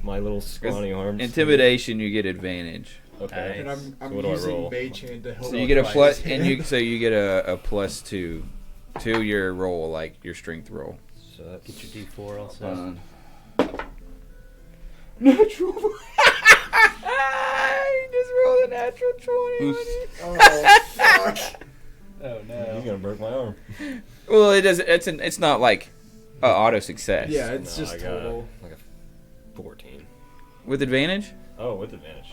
my little scrawny arms. Intimidation, you get advantage. Okay. And I'm So what do I using roll? Mage Hand to help. So you get a fight. plus, and you get a +2 to your roll, like your strength roll. So that's Get your D4 also. Natural. He just rolled a natural 20. Oh, fuck. Oh You're no. gonna break my arm. Well, it doesn't. It's not like auto success. Yeah, it's No, just I got total. like a 14. With advantage. Oh, with advantage.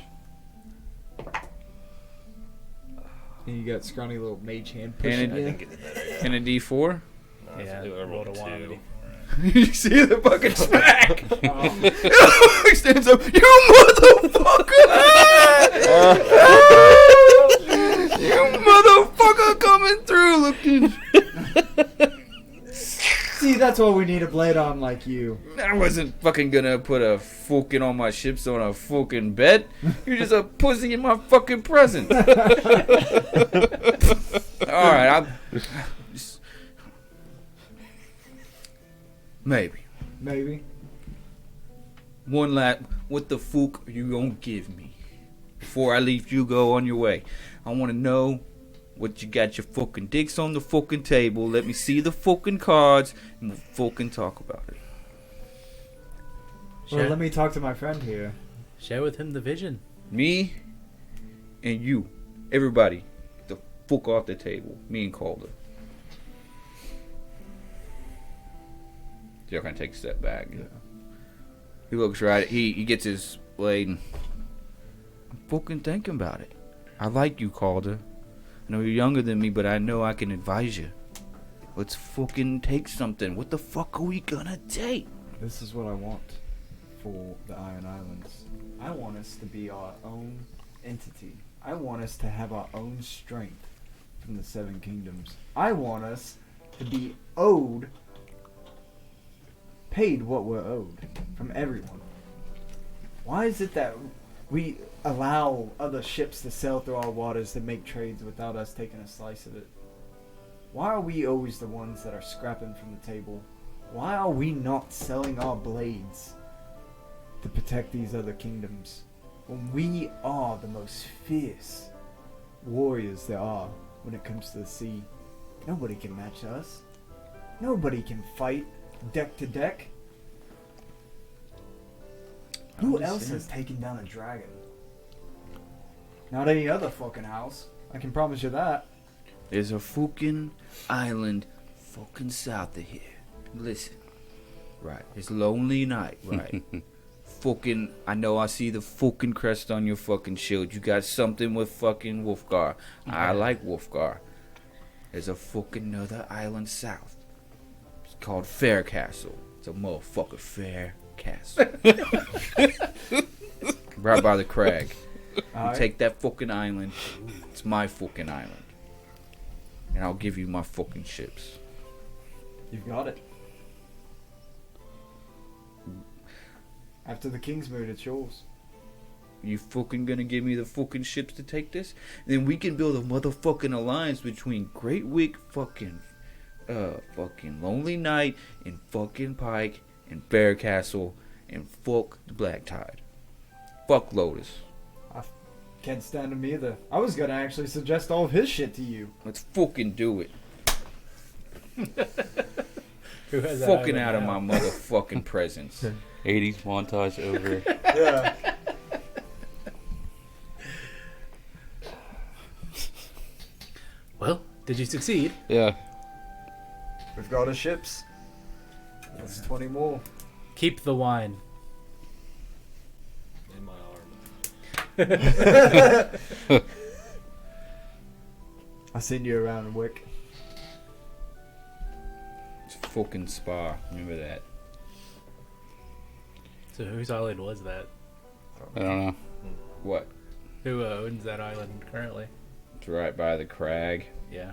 And you got scrawny little Mage Hand And pushing it- you. I think it's better. And a D4. No, Yeah, I rolled a 2. You see the fucking smack. Oh. He stands up. You motherfucker! You motherfucker coming through looking. See, that's why we need a blade arm like you. I wasn't fucking gonna put a fucking on my ships on a fucking bed. You're just a pussy in my fucking presence. Alright, I'm. Just, maybe. Maybe. One last. What the fuck are you gonna give me? Before I leave you go on your way. I wanna know what you got your fucking dicks on the fucking table. Let me see the fucking cards and we'll fucking talk about it. Well, Share, let me talk to my friend here. share with him the vision. Me and you. Everybody. Get the fuck off the table. Me and Calder. Y'all kind of take a step back. Yeah. He looks right. He gets his blade. And, I'm fucking thinking about it. I like you, Calder. I know you're younger than me, but I know I can advise you. Let's fucking take something. What the fuck are we gonna take? This is what I want for the Iron Islands. I want us to be our own entity. I want us to have our own strength from the Seven Kingdoms. I want us to be paid what we're owed from everyone. Why is it that we allow other ships to sail through our waters to make trades without us taking a slice of it? Why are we always the ones that are scrapping from the table? Why are we not selling our blades to protect these other kingdoms when we are the most fierce warriors there are when it comes to the sea? Nobody can match us. Nobody can fight deck to deck. Who else has taken down a dragon? Not any other fucking house. I can promise you that. There's a fucking island fucking south of here. Listen. Right. It's lonely night, right? Fucking, I know I see the fucking crest on your fucking shield. You got something with fucking Wolfgar. I like Wolfgar. There's a fucking another island south. It's called Fair Castle. It's a motherfucking fair castle. Right by the crag. You take that fucking island. It's my fucking island. And I'll give you my fucking ships. You've got it. After the kingsmoot, it's yours. You fucking gonna give me the fucking ships to take this? And then we can build a motherfucking alliance between Great Wig fucking Lonely Night and fucking Pike and Fair Castle and fuck the Black Tide. Fuck Lotus. Can't stand him either. I was gonna actually suggest all of his shit to you. Let's fucking do it. Who has that Fucking island out of now? my motherfucking presence. 80s montage over. Yeah. Well, did you succeed? Yeah. We've got our ships. That's 20 more. Keep the wine. In my arm. I'll send you around Wick. It's fucking Spa. Remember that. So whose island was that? I don't know. What? Who owns that island currently? It's right by the crag. Yeah.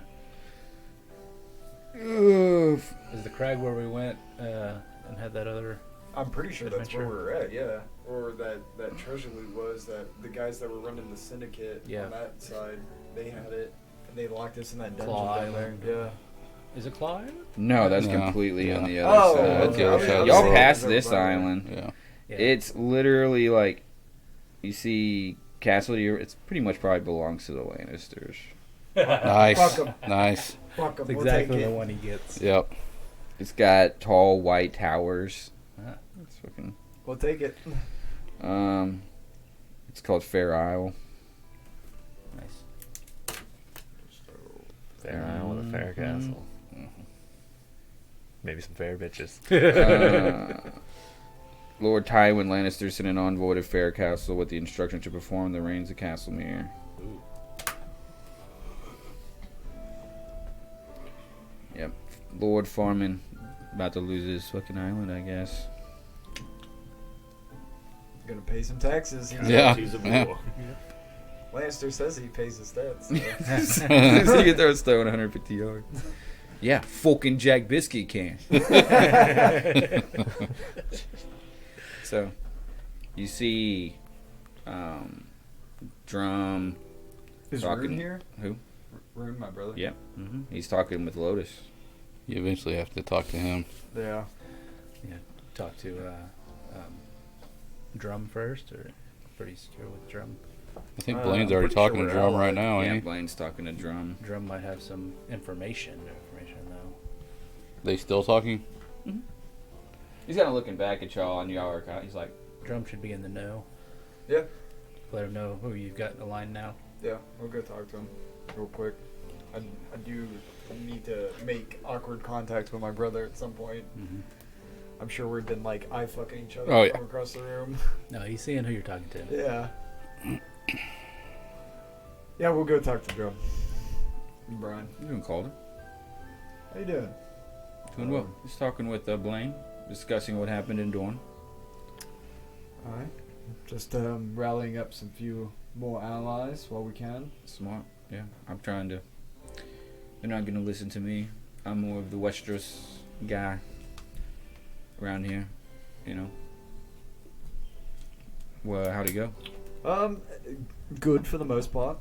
Ugh. Is the crag where we went and had that other... I'm pretty sure that's where Adventure. we're at, yeah. Or that treasure loot was that the guys that were running the syndicate Yeah. on that side, they had it, and they locked us in that dungeon Claw down there. Island. Yeah. Is it Claw Island? No, that's No. completely on the Oh, other side. that's the other side of the Y'all world. passed this island. Yeah. Yeah. It's literally like, you see Castle, it's pretty much probably belongs to the Lannisters. Nice. Fuck 'em. Nice. Fuck 'em, That's we'll exactly take the it. one he gets. Yep. It's got tall white towers. Ah. It's fucking, We'll take it. it's called Fair Isle. Nice. Fair Isle with a fair Mhm. castle. Maybe some fair bitches. Lord Tywin Lannister sent an envoy to Fair Castle with the instruction to perform the reigns of Castlemere. Ooh. Yep. Lord Farman about to lose his fucking island, I guess. Gonna pay some taxes. Yeah. Choose a Yeah. bull. Lannister says he pays his debts. So. So you throw a stone 150 yards. Yeah, fucking Jack Biscuit can. So, you see, Drum. Is Talking- Rune here? Who? Rune, my brother. Yep. He's talking with Lotus. You eventually have to talk to him. Yeah. Talk to Drum first, or pretty secure with Drum? I think Blaine's already pretty talking sure to we're Drum allied. right now, Yeah, ain't he? Blaine's talking to Drum. Drum might have some information though. They still talking? He's kind of looking back at y'all, and y'all are kind of, he's like, Drum should be in the know. Yeah. Let him know who you've got in the line now. Yeah, we'll go talk to him real quick. I do need to make awkward contact with my brother at some point. I'm sure we've been like eye fucking each other Oh, yeah. from across the room. No, he's seeing who you're talking to. Yeah. Yeah, we'll go talk to Drum. And Brian. You doing, Calder? How you doing? Doing well. Just talking with Blaine, discussing what happened in Dawn. Alright. Just rallying up some few more allies while we can. Smart. Yeah, I'm trying to. They're not gonna listen to me. I'm more of the Westeros guy around here, you know. Well, how'd it go? Good for the most part.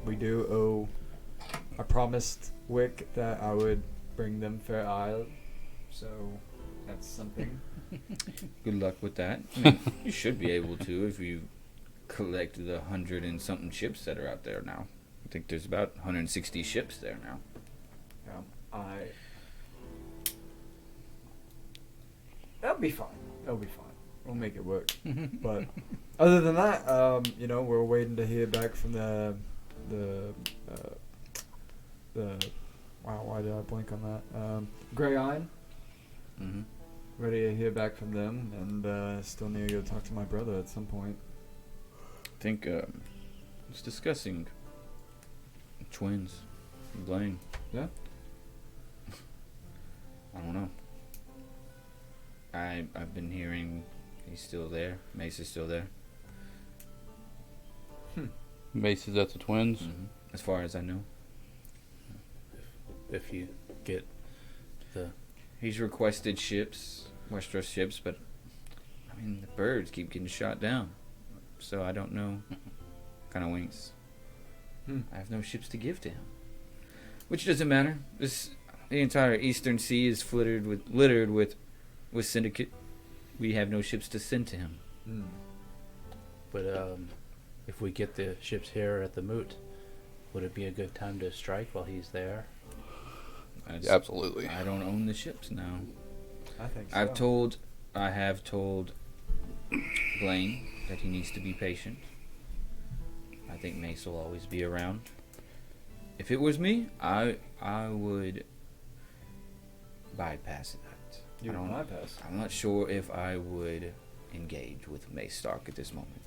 We do owe. I promised Wick that I would bring them Fair Isle, so that's something. Good luck with that. I mean, you should be able to if you collect the 100 and something ships that are out there now. I think there's about 160 ships there now. Yeah, that'll be fine. That'll be fine. We'll make it work. But other than that, you know, we're waiting to hear back from the wow, why did I blank on that? Grey Iron. Mm-hmm. Ready to hear back from them, and still need to go talk to my brother at some point. I think I was discussing twins, Blaine. Yeah. I don't know. I've been hearing he's still there. Mace is still there. Mace is at the Twins. Mm-hmm. As far as I know. If you get the He's requested ships, Westeros ships, but I mean the birds keep getting shot down. So I don't know. Kind of winks. I have no ships to give to him. Which doesn't matter. The entire Eastern Sea is littered with syndicate. We have no ships to send to him. But if we get the ships here at the moot, would it be a good time to strike while he's there? Absolutely. I don't own the ships now. I think so. I have told Blaine that he needs to be patient. I think Mace will always be around. If it was me, I would bypass that. You I don't bypass. I'm not sure if I would engage with Mace Stark at this moment.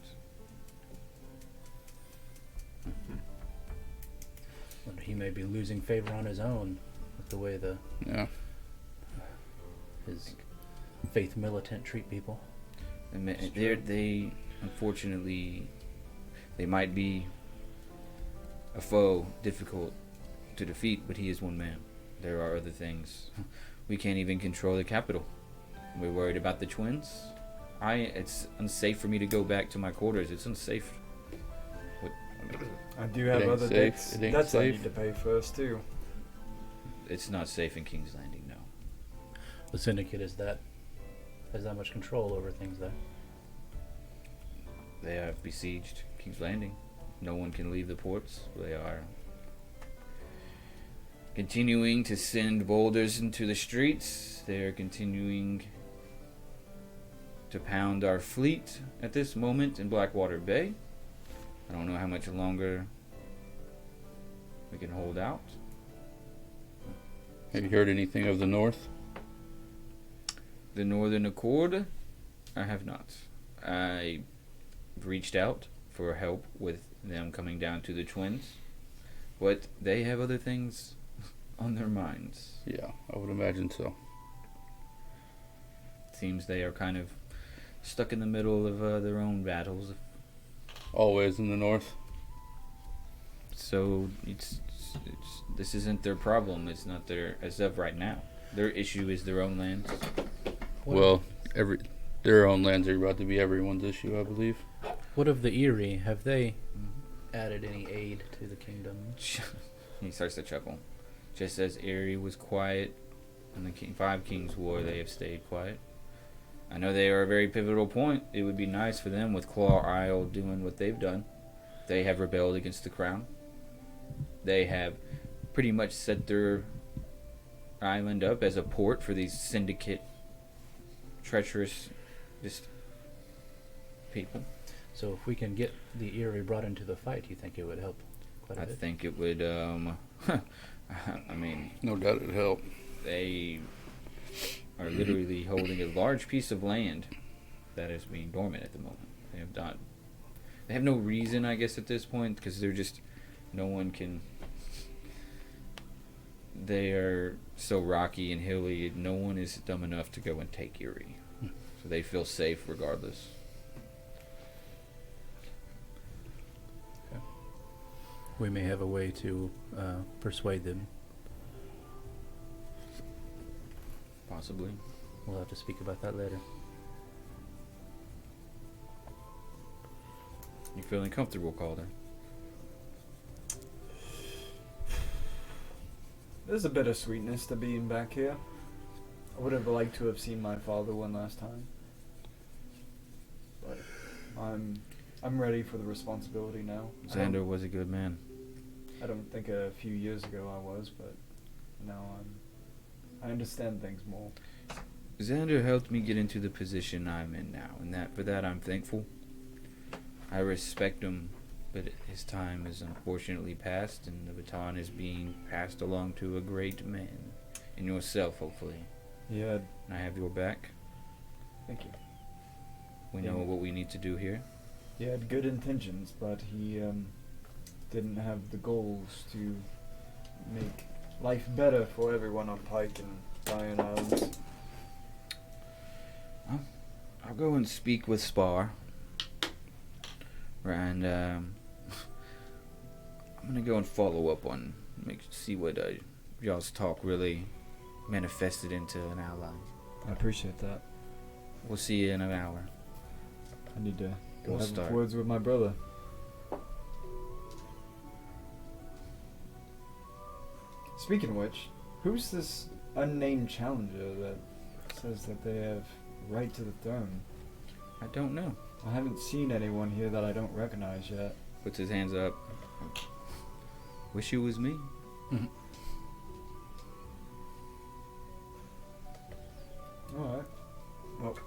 Well, he may be losing favor on his own with the way Yeah. his faith militant treat people. They unfortunately, they might be a foe difficult to defeat, but he is one man. There are other things. We can't even control the capital. We're worried about the twins. It's unsafe for me to go back to my quarters. It's unsafe. I do have ain't other safe. debts. It ain't That's I safe. need to pay first too. It's not safe in King's Landing, no. The syndicate has that much control over things there. They have besieged King's Landing. No one can leave the ports. They are continuing to send boulders into the streets. They are continuing to pound our fleet at this moment in Blackwater Bay. I don't know how much longer we can hold out. Have you heard anything of the North? The Northern Accord? I have not. I reached out for help with them coming down to the Twins, but they have other things on their minds. Yeah, I would imagine so. Seems they are kind of stuck in the middle of their own battles. Always in the North. So this isn't their problem. It's not their, as of right now. Their issue is their own lands. Well, their own lands are about to be everyone's issue, I believe. What of the Eyrie? Have they added any aid to the kingdom? He starts to chuckle. Just as Erie was quiet in the Five Kings War, they have stayed quiet. I know they are a very pivotal point. It would be nice for them with Claw Isle doing what they've done. They have rebelled against the crown. They have pretty much set their island up as a port for these syndicate, treacherous, just people. So if we can get the Eyrie brought into the fight, you think it would help quite a I bit? think it would, I mean, No doubt it'd help. they are literally holding a large piece of land that is being dormant at the moment. They have no reason, I guess, at this point, because they're just, no one can, they are so rocky and hilly, no one is dumb enough to go and take Erie. So they feel safe regardless. We may have a way to persuade them. Possibly. We'll have to speak about that later. You feeling comfortable, Calder? There's a bit of sweetness to being back here. I would have liked to have seen my father one last time. But I'm ready for the responsibility now. Xander was a good man. I don't think a few years ago I was, but now I understand things more. Xander helped me get into the position I'm in now, and for that I'm thankful. I respect him, but his time is unfortunately past, and the baton is being passed along to a great man, and yourself, hopefully. Yeah, And I have your back. thank you. We Yeah. know what we need to do here. He had good intentions, but he didn't have the goals to make life better for everyone on Pike and Lion Islands. I'll go and speak with Spar. And I'm gonna go and follow up on, see what y'all's talk really manifested into an ally. I appreciate that. We'll see you in an hour. I need to go We'll have start. words with my brother. Speaking of which, who's this unnamed challenger that says that they have right to the throne? I don't know. I haven't seen anyone here that I don't recognize yet. Puts his hands up. Wish it was me. Alright. Well,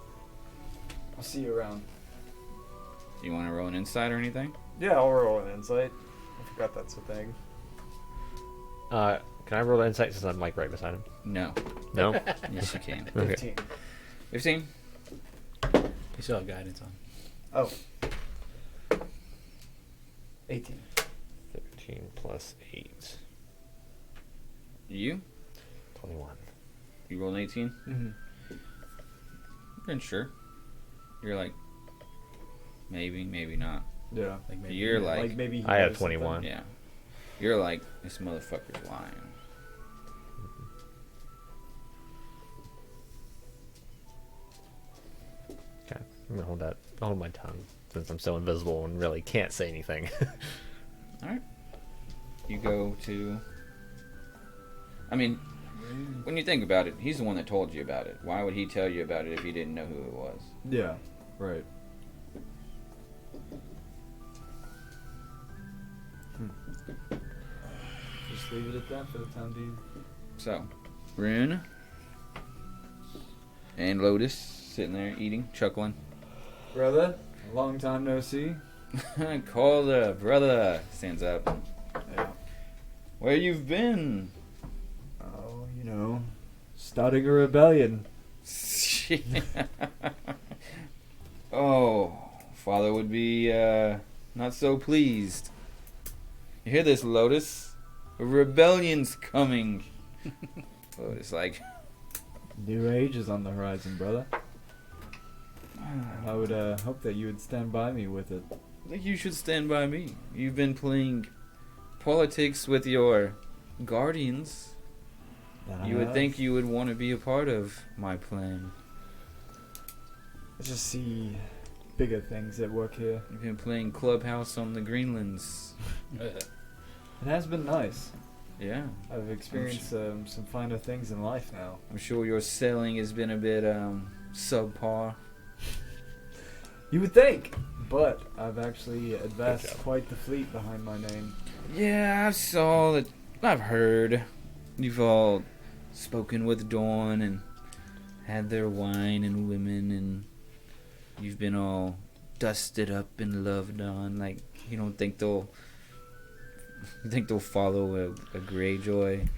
I'll see you around. Do you want to roll an insight or anything? Yeah, I'll roll an insight. I forgot that's a thing. Can I roll the insight since I'm like right beside him? No. No. Yes, you can. Okay. 15. 15? You still have guidance on. Oh. 18. 13 plus 8. You? 21. You rolled an 18? Mm-hmm. You're unsure. You're like, maybe, maybe not. Yeah. Like maybe You're like, maybe he I have knows 21. something. yeah. You're like, this motherfucker's lying. Okay. I'm gonna hold my tongue since I'm so invisible and really can't say anything. Alright. You go to... I mean, when you think about it, he's the one that told you about it. Why would he tell you about it if he didn't know who it was? Yeah, right. Just leave it at that for the time being. So, Rune and Lotus sitting there eating, chuckling. Brother, a long time no see. Calder, brother, stands up. Yeah. Where you've been? Oh, starting a rebellion. Oh, father would be not so pleased. You hear this, Lotus? A rebellion's coming. Lotus like, New age is on the horizon, brother. I would hope that you would stand by me with it. I think you should stand by me. You've been playing politics with your guardians. That You I would have. think you would want to be a part of my plan. I just see bigger things at work here. You've been playing Clubhouse on the Greenlands. It has been nice. Yeah. I've experienced some finer things in life now. I'm sure your sailing has been a bit subpar. You would think, but I've actually Good advanced job. quite the fleet behind my name. Yeah, I saw that. I've heard. You've all spoken with Dawn and had their wine and women, and you've been all dusted up and loved on. Like, you don't think they'll follow a Greyjoy?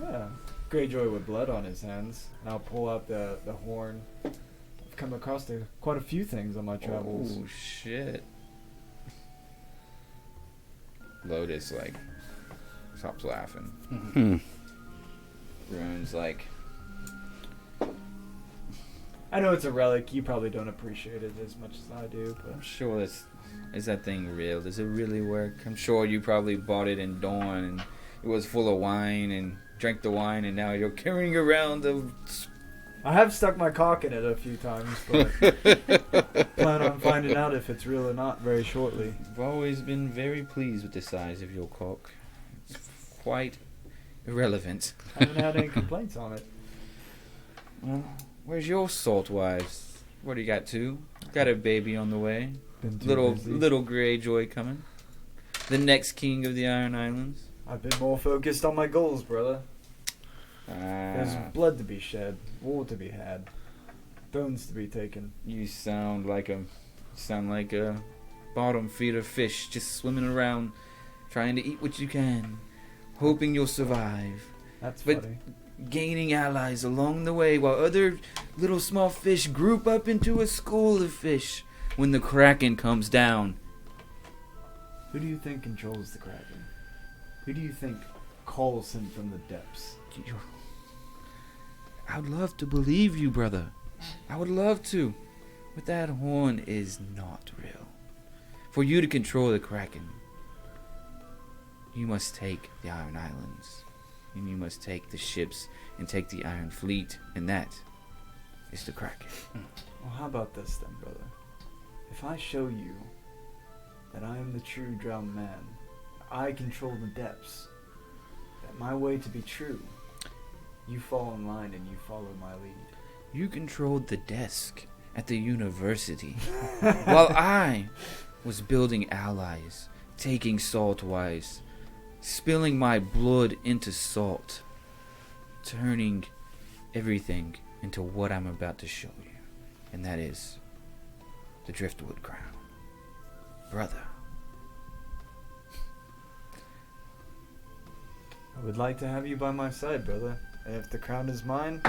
Yeah, Greyjoy with blood on his hands, and I'll pull out the horn. I've come across quite a few things on my travels. Oh shit. Lotus like stops laughing. Hmm. Rune's like, I know it's a relic. You probably don't appreciate it as much as I do, but I'm sure is that thing real? Does it really work? I'm sure you probably bought it in Dawn and it was full of wine and drank the wine and now you're carrying around the... I have stuck my cock in it a few times, but plan on finding out if it's real or not very shortly. I've always been very pleased with the size of your cock. It's quite irrelevant. I haven't had any complaints on it. Well, where's your salt wives? What do you got, two? Got a baby on the way. Been too Little busy. Greyjoy coming. The next king of the Iron Islands. I've been more focused on my goals, brother. There's blood to be shed, war to be had, thrones to be taken. You sound like a bottom feeder fish just swimming around, trying to eat what you can, hoping you'll survive, That's But- funny. gaining allies along the way while other little small fish group up into a school of fish when the Kraken comes down. Who do you think controls the Kraken? Who do you think calls him from the depths? I would love to believe you, brother. I would love to. But that horn is not real. For you to control the Kraken, you must take the Iron Islands. And you must take the ships and take the Iron Fleet. And that is the Kraken. Well, how about this then, brother? If I show you that I am the true drowned man, I control the depths, that my way to be true, you fall in line and you follow my lead. You controlled the desk at the university, while I was building allies, taking salt wise, spilling my blood into salt, turning everything into what I'm about to show you, and that is the Driftwood crown. Brother, I would like to have you by my side, brother. And if the crown is mine,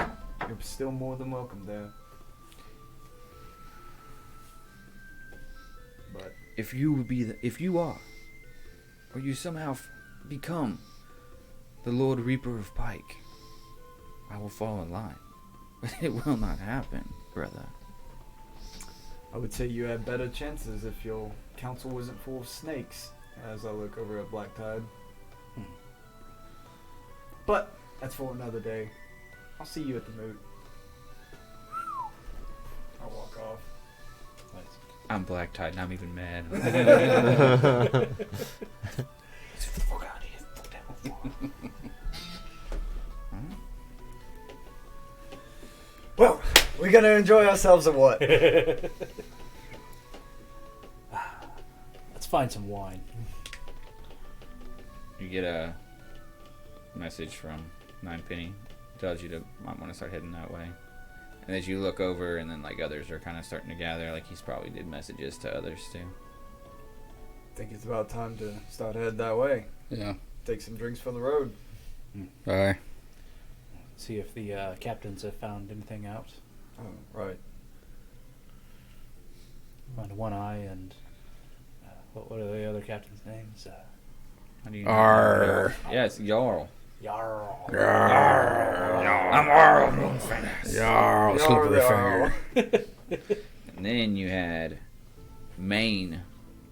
you're still more than welcome there. But if you are, or you somehow become the Lord Reaper of Pike, I will fall in line. But it will not happen, brother. I would say you had better chances if your council wasn't full of snakes, as I look over at Black Tide. But that's for another day. I'll see you at the moot. I'll walk off. I'm Black Tide and I'm even mad. Well, we gonna enjoy ourselves or what? Let's find some wine. You get a message from Ninepenny. Tells you to might want to start heading that way. And as you look over, and then like others are kind of starting to gather, like he's probably did messages to others too. Think it's about time to start heading that way. Yeah. Take some drinks for the road. Aye. See if the captains have found anything out. Oh, right. Find One Eye and what are the other captains' names? How do you Arr. Yeah, it's Jarl. Jarl. I'm Jarl. Yarl, slippery finger. And then you had Maine.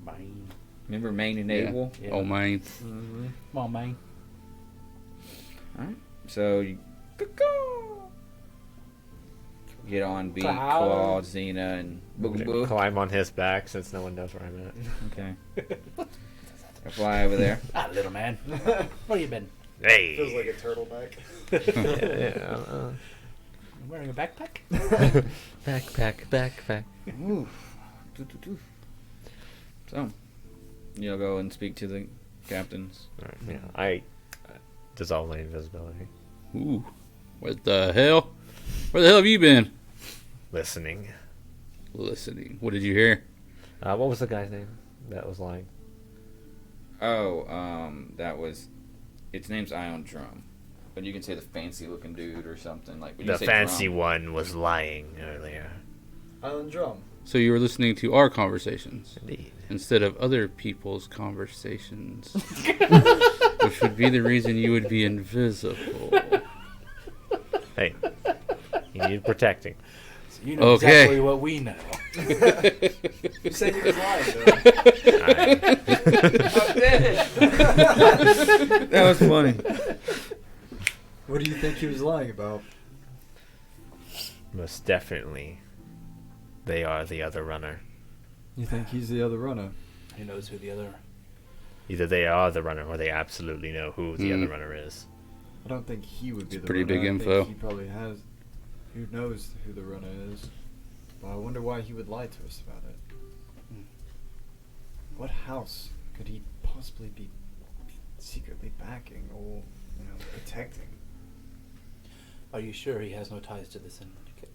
Mine. Remember Maine and Yeah. Abel? Yeah. Oh, man. Come on, man. Alright. So you get on beat, Cloud. Claude, Xena, and Boogaboo. Climb on his back since no one knows where I'm at. Okay. I fly over there. Little man. Where you been? Hey! Feels like a turtleneck. yeah. You wearing a backpack? Backpack. Ooh. Doo-doo-doo. So, you'll go and speak to the captains. Alright, yeah. I dissolve my invisibility. Ooh. What the hell? Where the hell have you been? Listening. Listening. What did you hear? What was the guy's name that was lying? Oh, that was... Its name's Ion Drum. But you can say the fancy-looking dude or something. Like when you The say fancy drum. one was lying earlier. Island Drum. So you were listening to our conversations Indeed. instead of other people's conversations, which would be the reason you would be invisible. Hey, you need protecting. So you know Okay. exactly what we know. You said he was lying, though. That was funny. What do you think he was lying about? Most definitely, they are the other runner. You think he's the other runner? Who knows who the other... Either they are the runner, or they absolutely know who the other runner is. I don't think he would be It's the pretty runner. big I info. think he probably has. Who knows who the runner is? But I wonder why he would lie to us about it. What house could he possibly be secretly backing or, protecting? Are you sure he has no ties to the syndicate?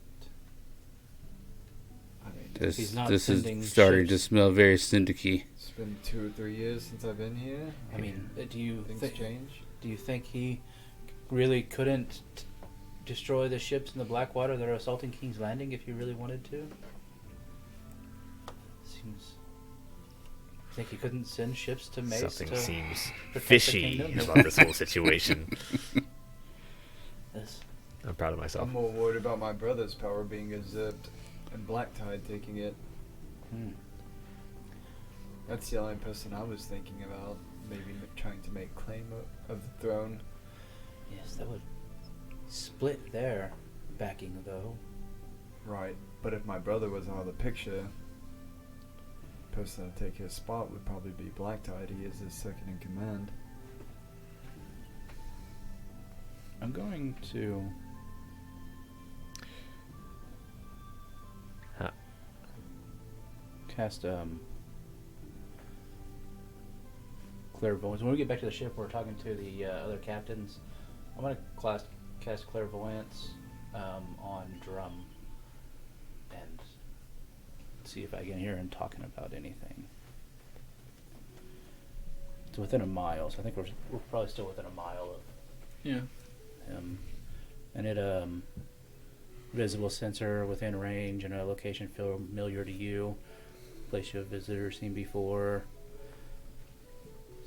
I mean, This He's not this sending is starting to ships. smell very syndicy. it's been 2 or 3 years since I've been here. I mean, do you Things think... change. Do you think he really couldn't destroy the ships in the Blackwater that are assaulting King's Landing if he really wanted to? Seems. Think he couldn't send ships to Mace Something to seems protect the fishy kingdom? about this whole situation. Yes. I'm proud of myself. I'm more worried about my brother's power being usurped and Black Tide taking it. Hmm. That's the only person I was thinking about. Maybe trying to make claim of the throne. Yes, that would split their backing, though. Right, but if my brother was out of the picture, the person to take his spot would probably be Black Tide. He is his second in command. I'm going to... Huh. cast, clairvoyance. When we get back to the ship, we're talking to the other captains. I'm going to cast clairvoyance on Drum and see if I can hear him talking about anything. It's within a mile, so I think we're probably still within a mile of him. And it visible sensor within range and a location familiar to you. Place you have visitor seen before.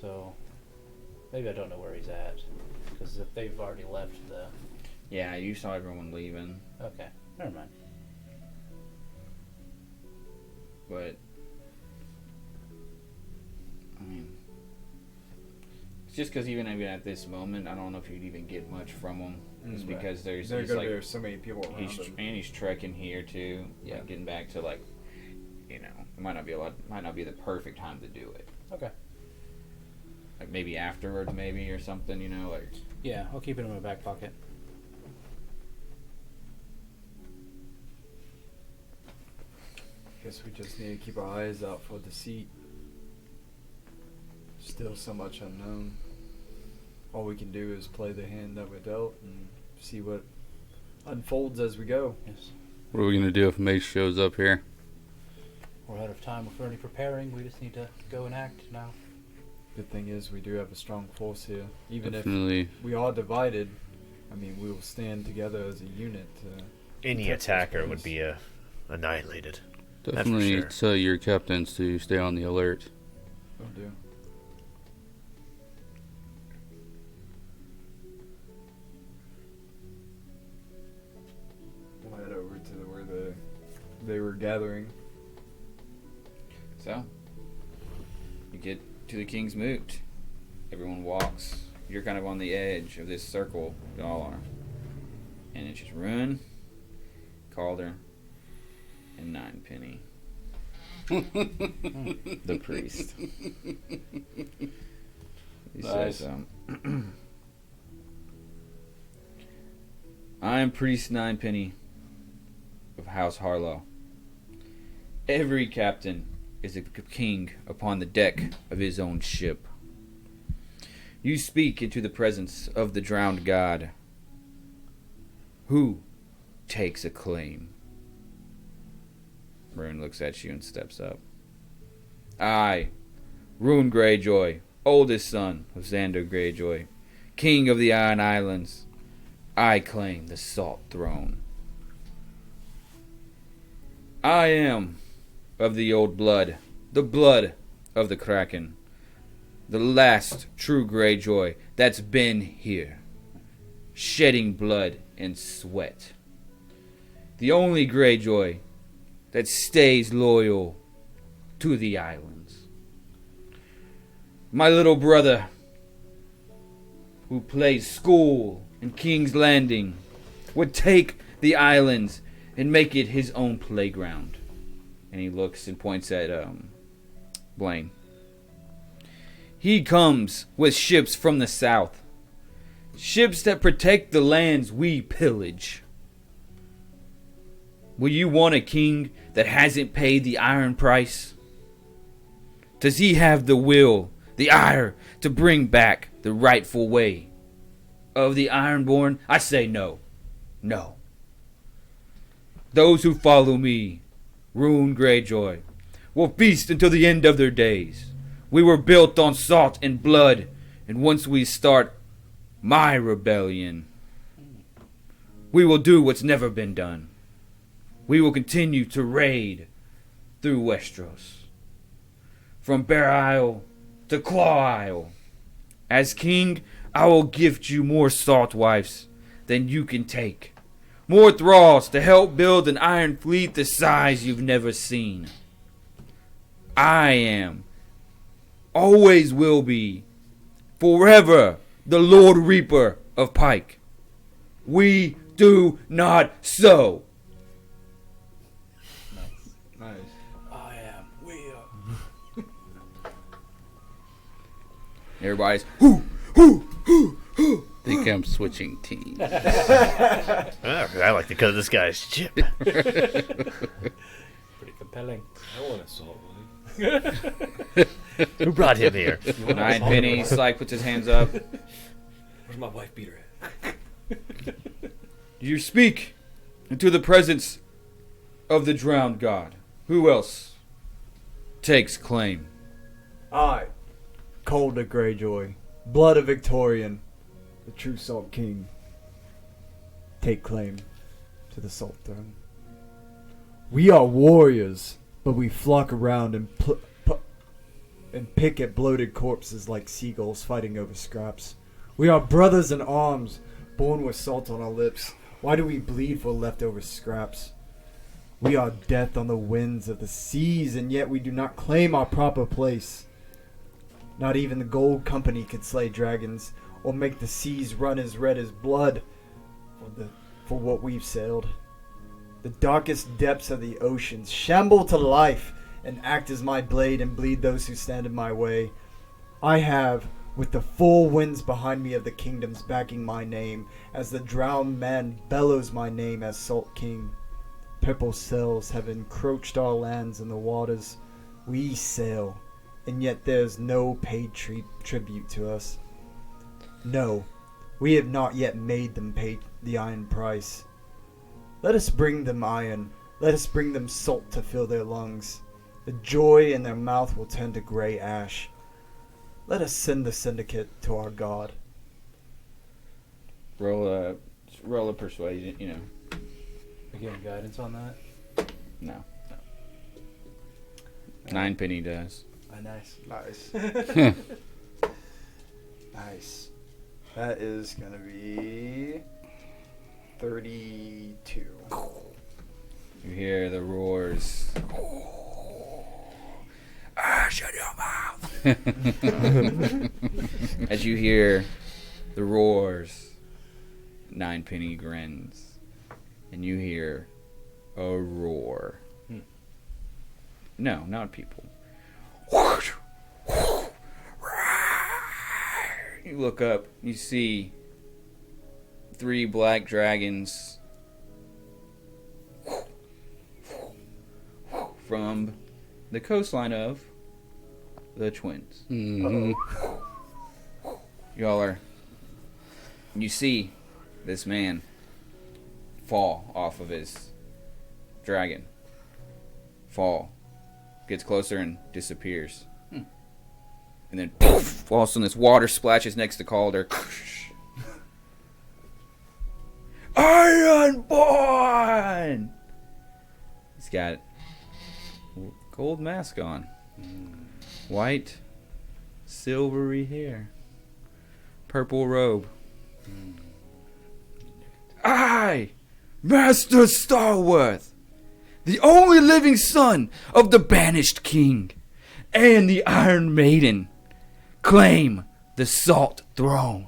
So maybe I don't know where he's at because if they've already left the... Yeah, you saw everyone leaving, Okay, never mind. but I mean, it's just because even at this moment, I don't know if you'd even get much from him. It's Right. because there's There's he's gonna like be so many people around he's him. and he's trekking here too. Yeah. Like getting back to it might not be the perfect time to do it. Okay. Like maybe afterwards, maybe or something. Like Yeah, I'll keep it in my back pocket. Guess we just need to keep our eyes out for deceit. Still so much unknown. All we can do is play the hand that we're dealt and see what unfolds as we go. Yes. What are we gonna do if Mace shows up here? We're out of time. If we're already preparing, we just need to go and act now. Good thing is we do have a strong force here. Even Definitely. if we are divided, I mean, we will stand together as a unit. Any Protect this attacker place. would be annihilated. Definitely sure. tell your captains to stay on the alert. Will do. We'll head over to where they were gathering. so. You get to the kingsmoot. Everyone walks. You're kind of on the edge of this circle. Y'all are, and it's just Ruin, Calder, and Ninepenny. The priest. He Nice. says, I am Priest Ninepenny of House Harlow. Every captain is a king upon the deck of his own ship. You speak into the presence of the drowned god. Who takes a claim? Rune looks at you and steps up. I, Rune Greyjoy, oldest son of Xander Greyjoy, king of the Iron Islands, I claim the Salt Throne. I am of the old blood, the blood of the Kraken, the last true Greyjoy that's been here, shedding blood and sweat. The only Greyjoy that stays loyal to the islands. My little brother, who plays school in King's Landing, would take the islands and make it his own playground. And he looks and points at Blaine. He comes with ships from the south, ships that protect the lands we pillage. Will you want a king that hasn't paid the iron price? Does he have the will, the ire, to bring back the rightful way of the Ironborn? I say no. No. Those who follow me, Rune Greyjoy, will feast until the end of their days. We were built on salt and blood, and once we start my rebellion, we will do what's never been done. We will continue to raid through Westeros, from Bear Isle to Claw Isle. As king, I will gift you more salt wives than you can take, more thralls to help build an iron fleet the size you've never seen. I am, always will be, forever the Lord Reaper of Pike. We do not sow. Nice. I am. We are. Everybody's hoo, hoo, hoo, hoo. Think I'm switching teams. I like the cut of this guy's chip. Pretty compelling. I want a salt buddy. Who brought him here? Nine pennies, like puts his hands up. Where's my wife beater at? You speak into the presence of the drowned god. Who else takes claim? I, Calder Greyjoy, blood of Victorian, the true Salt King, take claim to the Salt Throne. We are warriors, but we flock around and pick at bloated corpses like seagulls fighting over scraps. We are brothers in arms, born with salt on our lips. Why do we bleed for leftover scraps? We are death on the winds of the seas, and yet we do not claim our proper place. Not even the gold company could slay dragons, or make the seas run as red as blood for what we've sailed. The darkest depths of the oceans shamble to life and act as my blade and bleed those who stand in my way. I have, with the full winds behind me of the kingdoms backing my name, as the drowned man bellows my name as Salt King. Purple sails have encroached our lands and the waters. We sail, and yet there's no paid tribute to us. No, we have not yet made them pay the iron price. Let us bring them iron. Let us bring them salt to fill their lungs. The joy in their mouth will turn to gray ash. Let us send the syndicate to our god. Roll a persuasion, you know. Again, guidance on that? No. 9 penny does. Nice. Nice. Nice. That is gonna be 32. You hear the roars. Shut your mouth. As you hear the roars, 9 penny grins, and you hear a roar. No, not people. You look up, you see 3 black dragons from the coastline of the Twins. Mhm. Y'all are. You see this man fall off of his dragon. Fall. Gets closer and disappears. And then poof, all of a sudden this water splashes next to Calder. Ironborn! He's got a gold mask on. White, silvery hair. Purple robe. I, Master Starworth, the only living son of the banished king and the Iron Maiden, claim the Salt Throne.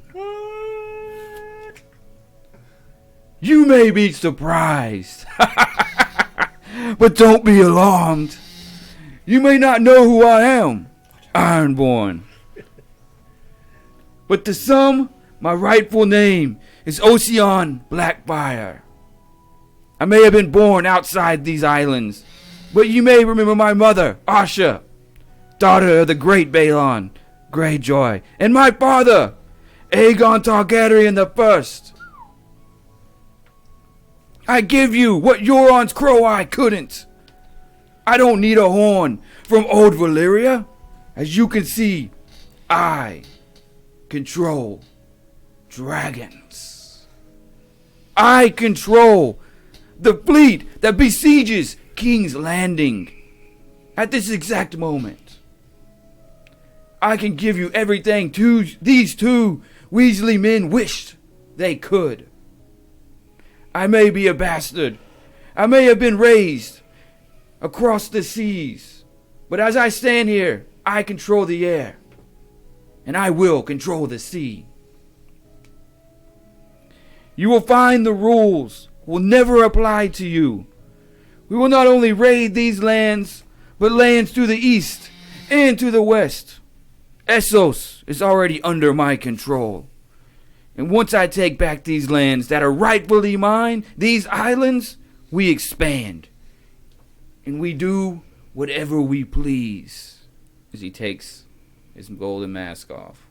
You may be surprised, but don't be alarmed. You may not know who I am, Ironborn. But to some, my rightful name is Ocean Blackfire. I may have been born outside these islands, but you may remember my mother, Asha, daughter of the great Balon, Greyjoy, and my father, Aegon Targaryen the First. I give you what Euron's Crow-Eye couldn't. I don't need a horn from old Valyria. As you can see, I control dragons. I control the fleet that besieges King's Landing at this exact moment. I can give you everything these two Weasley men wished they could. I may be a bastard. I may have been raised across the seas. But as I stand here, I control the air. And I will control the sea. You will find the rules will never apply to you. We will not only raid these lands, but lands to the east and to the west. Essos is already under my control. And once I take back these lands that are rightfully mine, these islands, we expand. And we do whatever we please. As he takes his golden mask off.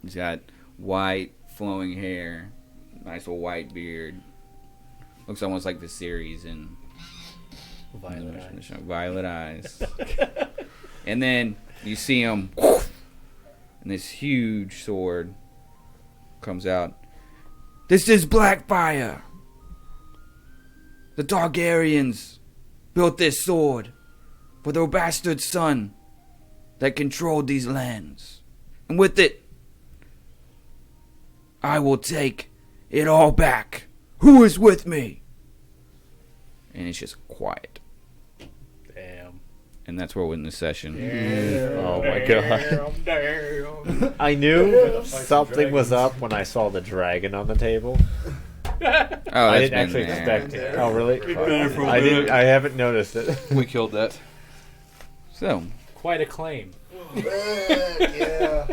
He's got white, flowing hair, nice little white beard. Looks almost like the series in Violet Eyes. And then you see him, and this huge sword comes out. This is Blackfire. The Targaryens built this sword for their bastard son that controlled these lands. And with it, I will take it all back. Who is with me? And it's just quiet. Damn. And that's where we're in the session. Oh my god. Damn. I knew something was up when I saw the dragon on the table. Oh, I that's didn't actually been expect there. it. Oh really? Been there for a minute. I haven't noticed it. We killed that. So, Quite a claim. Yeah.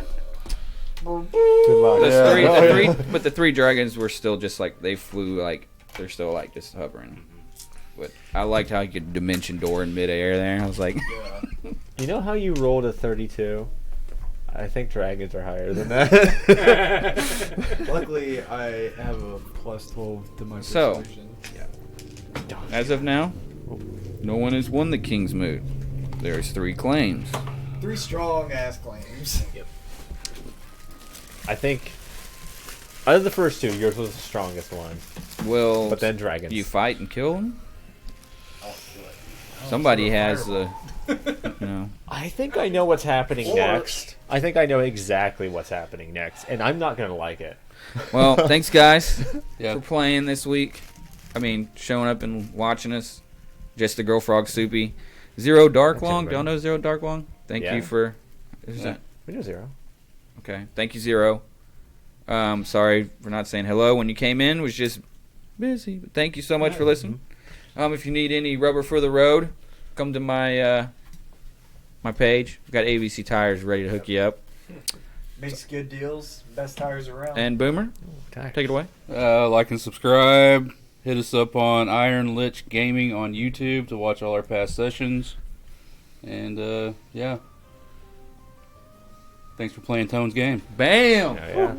Good luck. the three dragons were still just like, they flew like, they're still like just hovering. But I liked how you could dimension door in midair there. I was like, You know how you rolled a 32? I think dragons are higher than that. Luckily, I have a plus 12 to my So. persuasion. as of now, no one has won the kingsmoot. There's 3 claims. 3 strong ass claims. I think out of the first 2, yours was the strongest one. Well, But then dragons. you fight and kill them? Somebody has the, I think I know what's happening next. I think I know exactly what's happening next, and I'm not gonna like it. Well, thanks guys Yeah. for playing this week. I mean, showing up and watching us. Just the Girl Frog Soupy. Zero Dark Long. Y'all know Zero Dark Long? Thank Yeah. you for. Who's that? We know 0. Okay. Thank you, Zero. Sorry for not saying hello when you came in. Was just busy. But thank you so much for listening. If you need any rubber for the road, come to my my page. I've got ABC tires ready to hook you up. Makes good deals. Best tires around. And Boomer, take it away. Like and subscribe. Hit us up on Iron Lich Gaming on YouTube to watch all our past sessions. And yeah. Thanks for playing Tone's game. Bam! Yeah.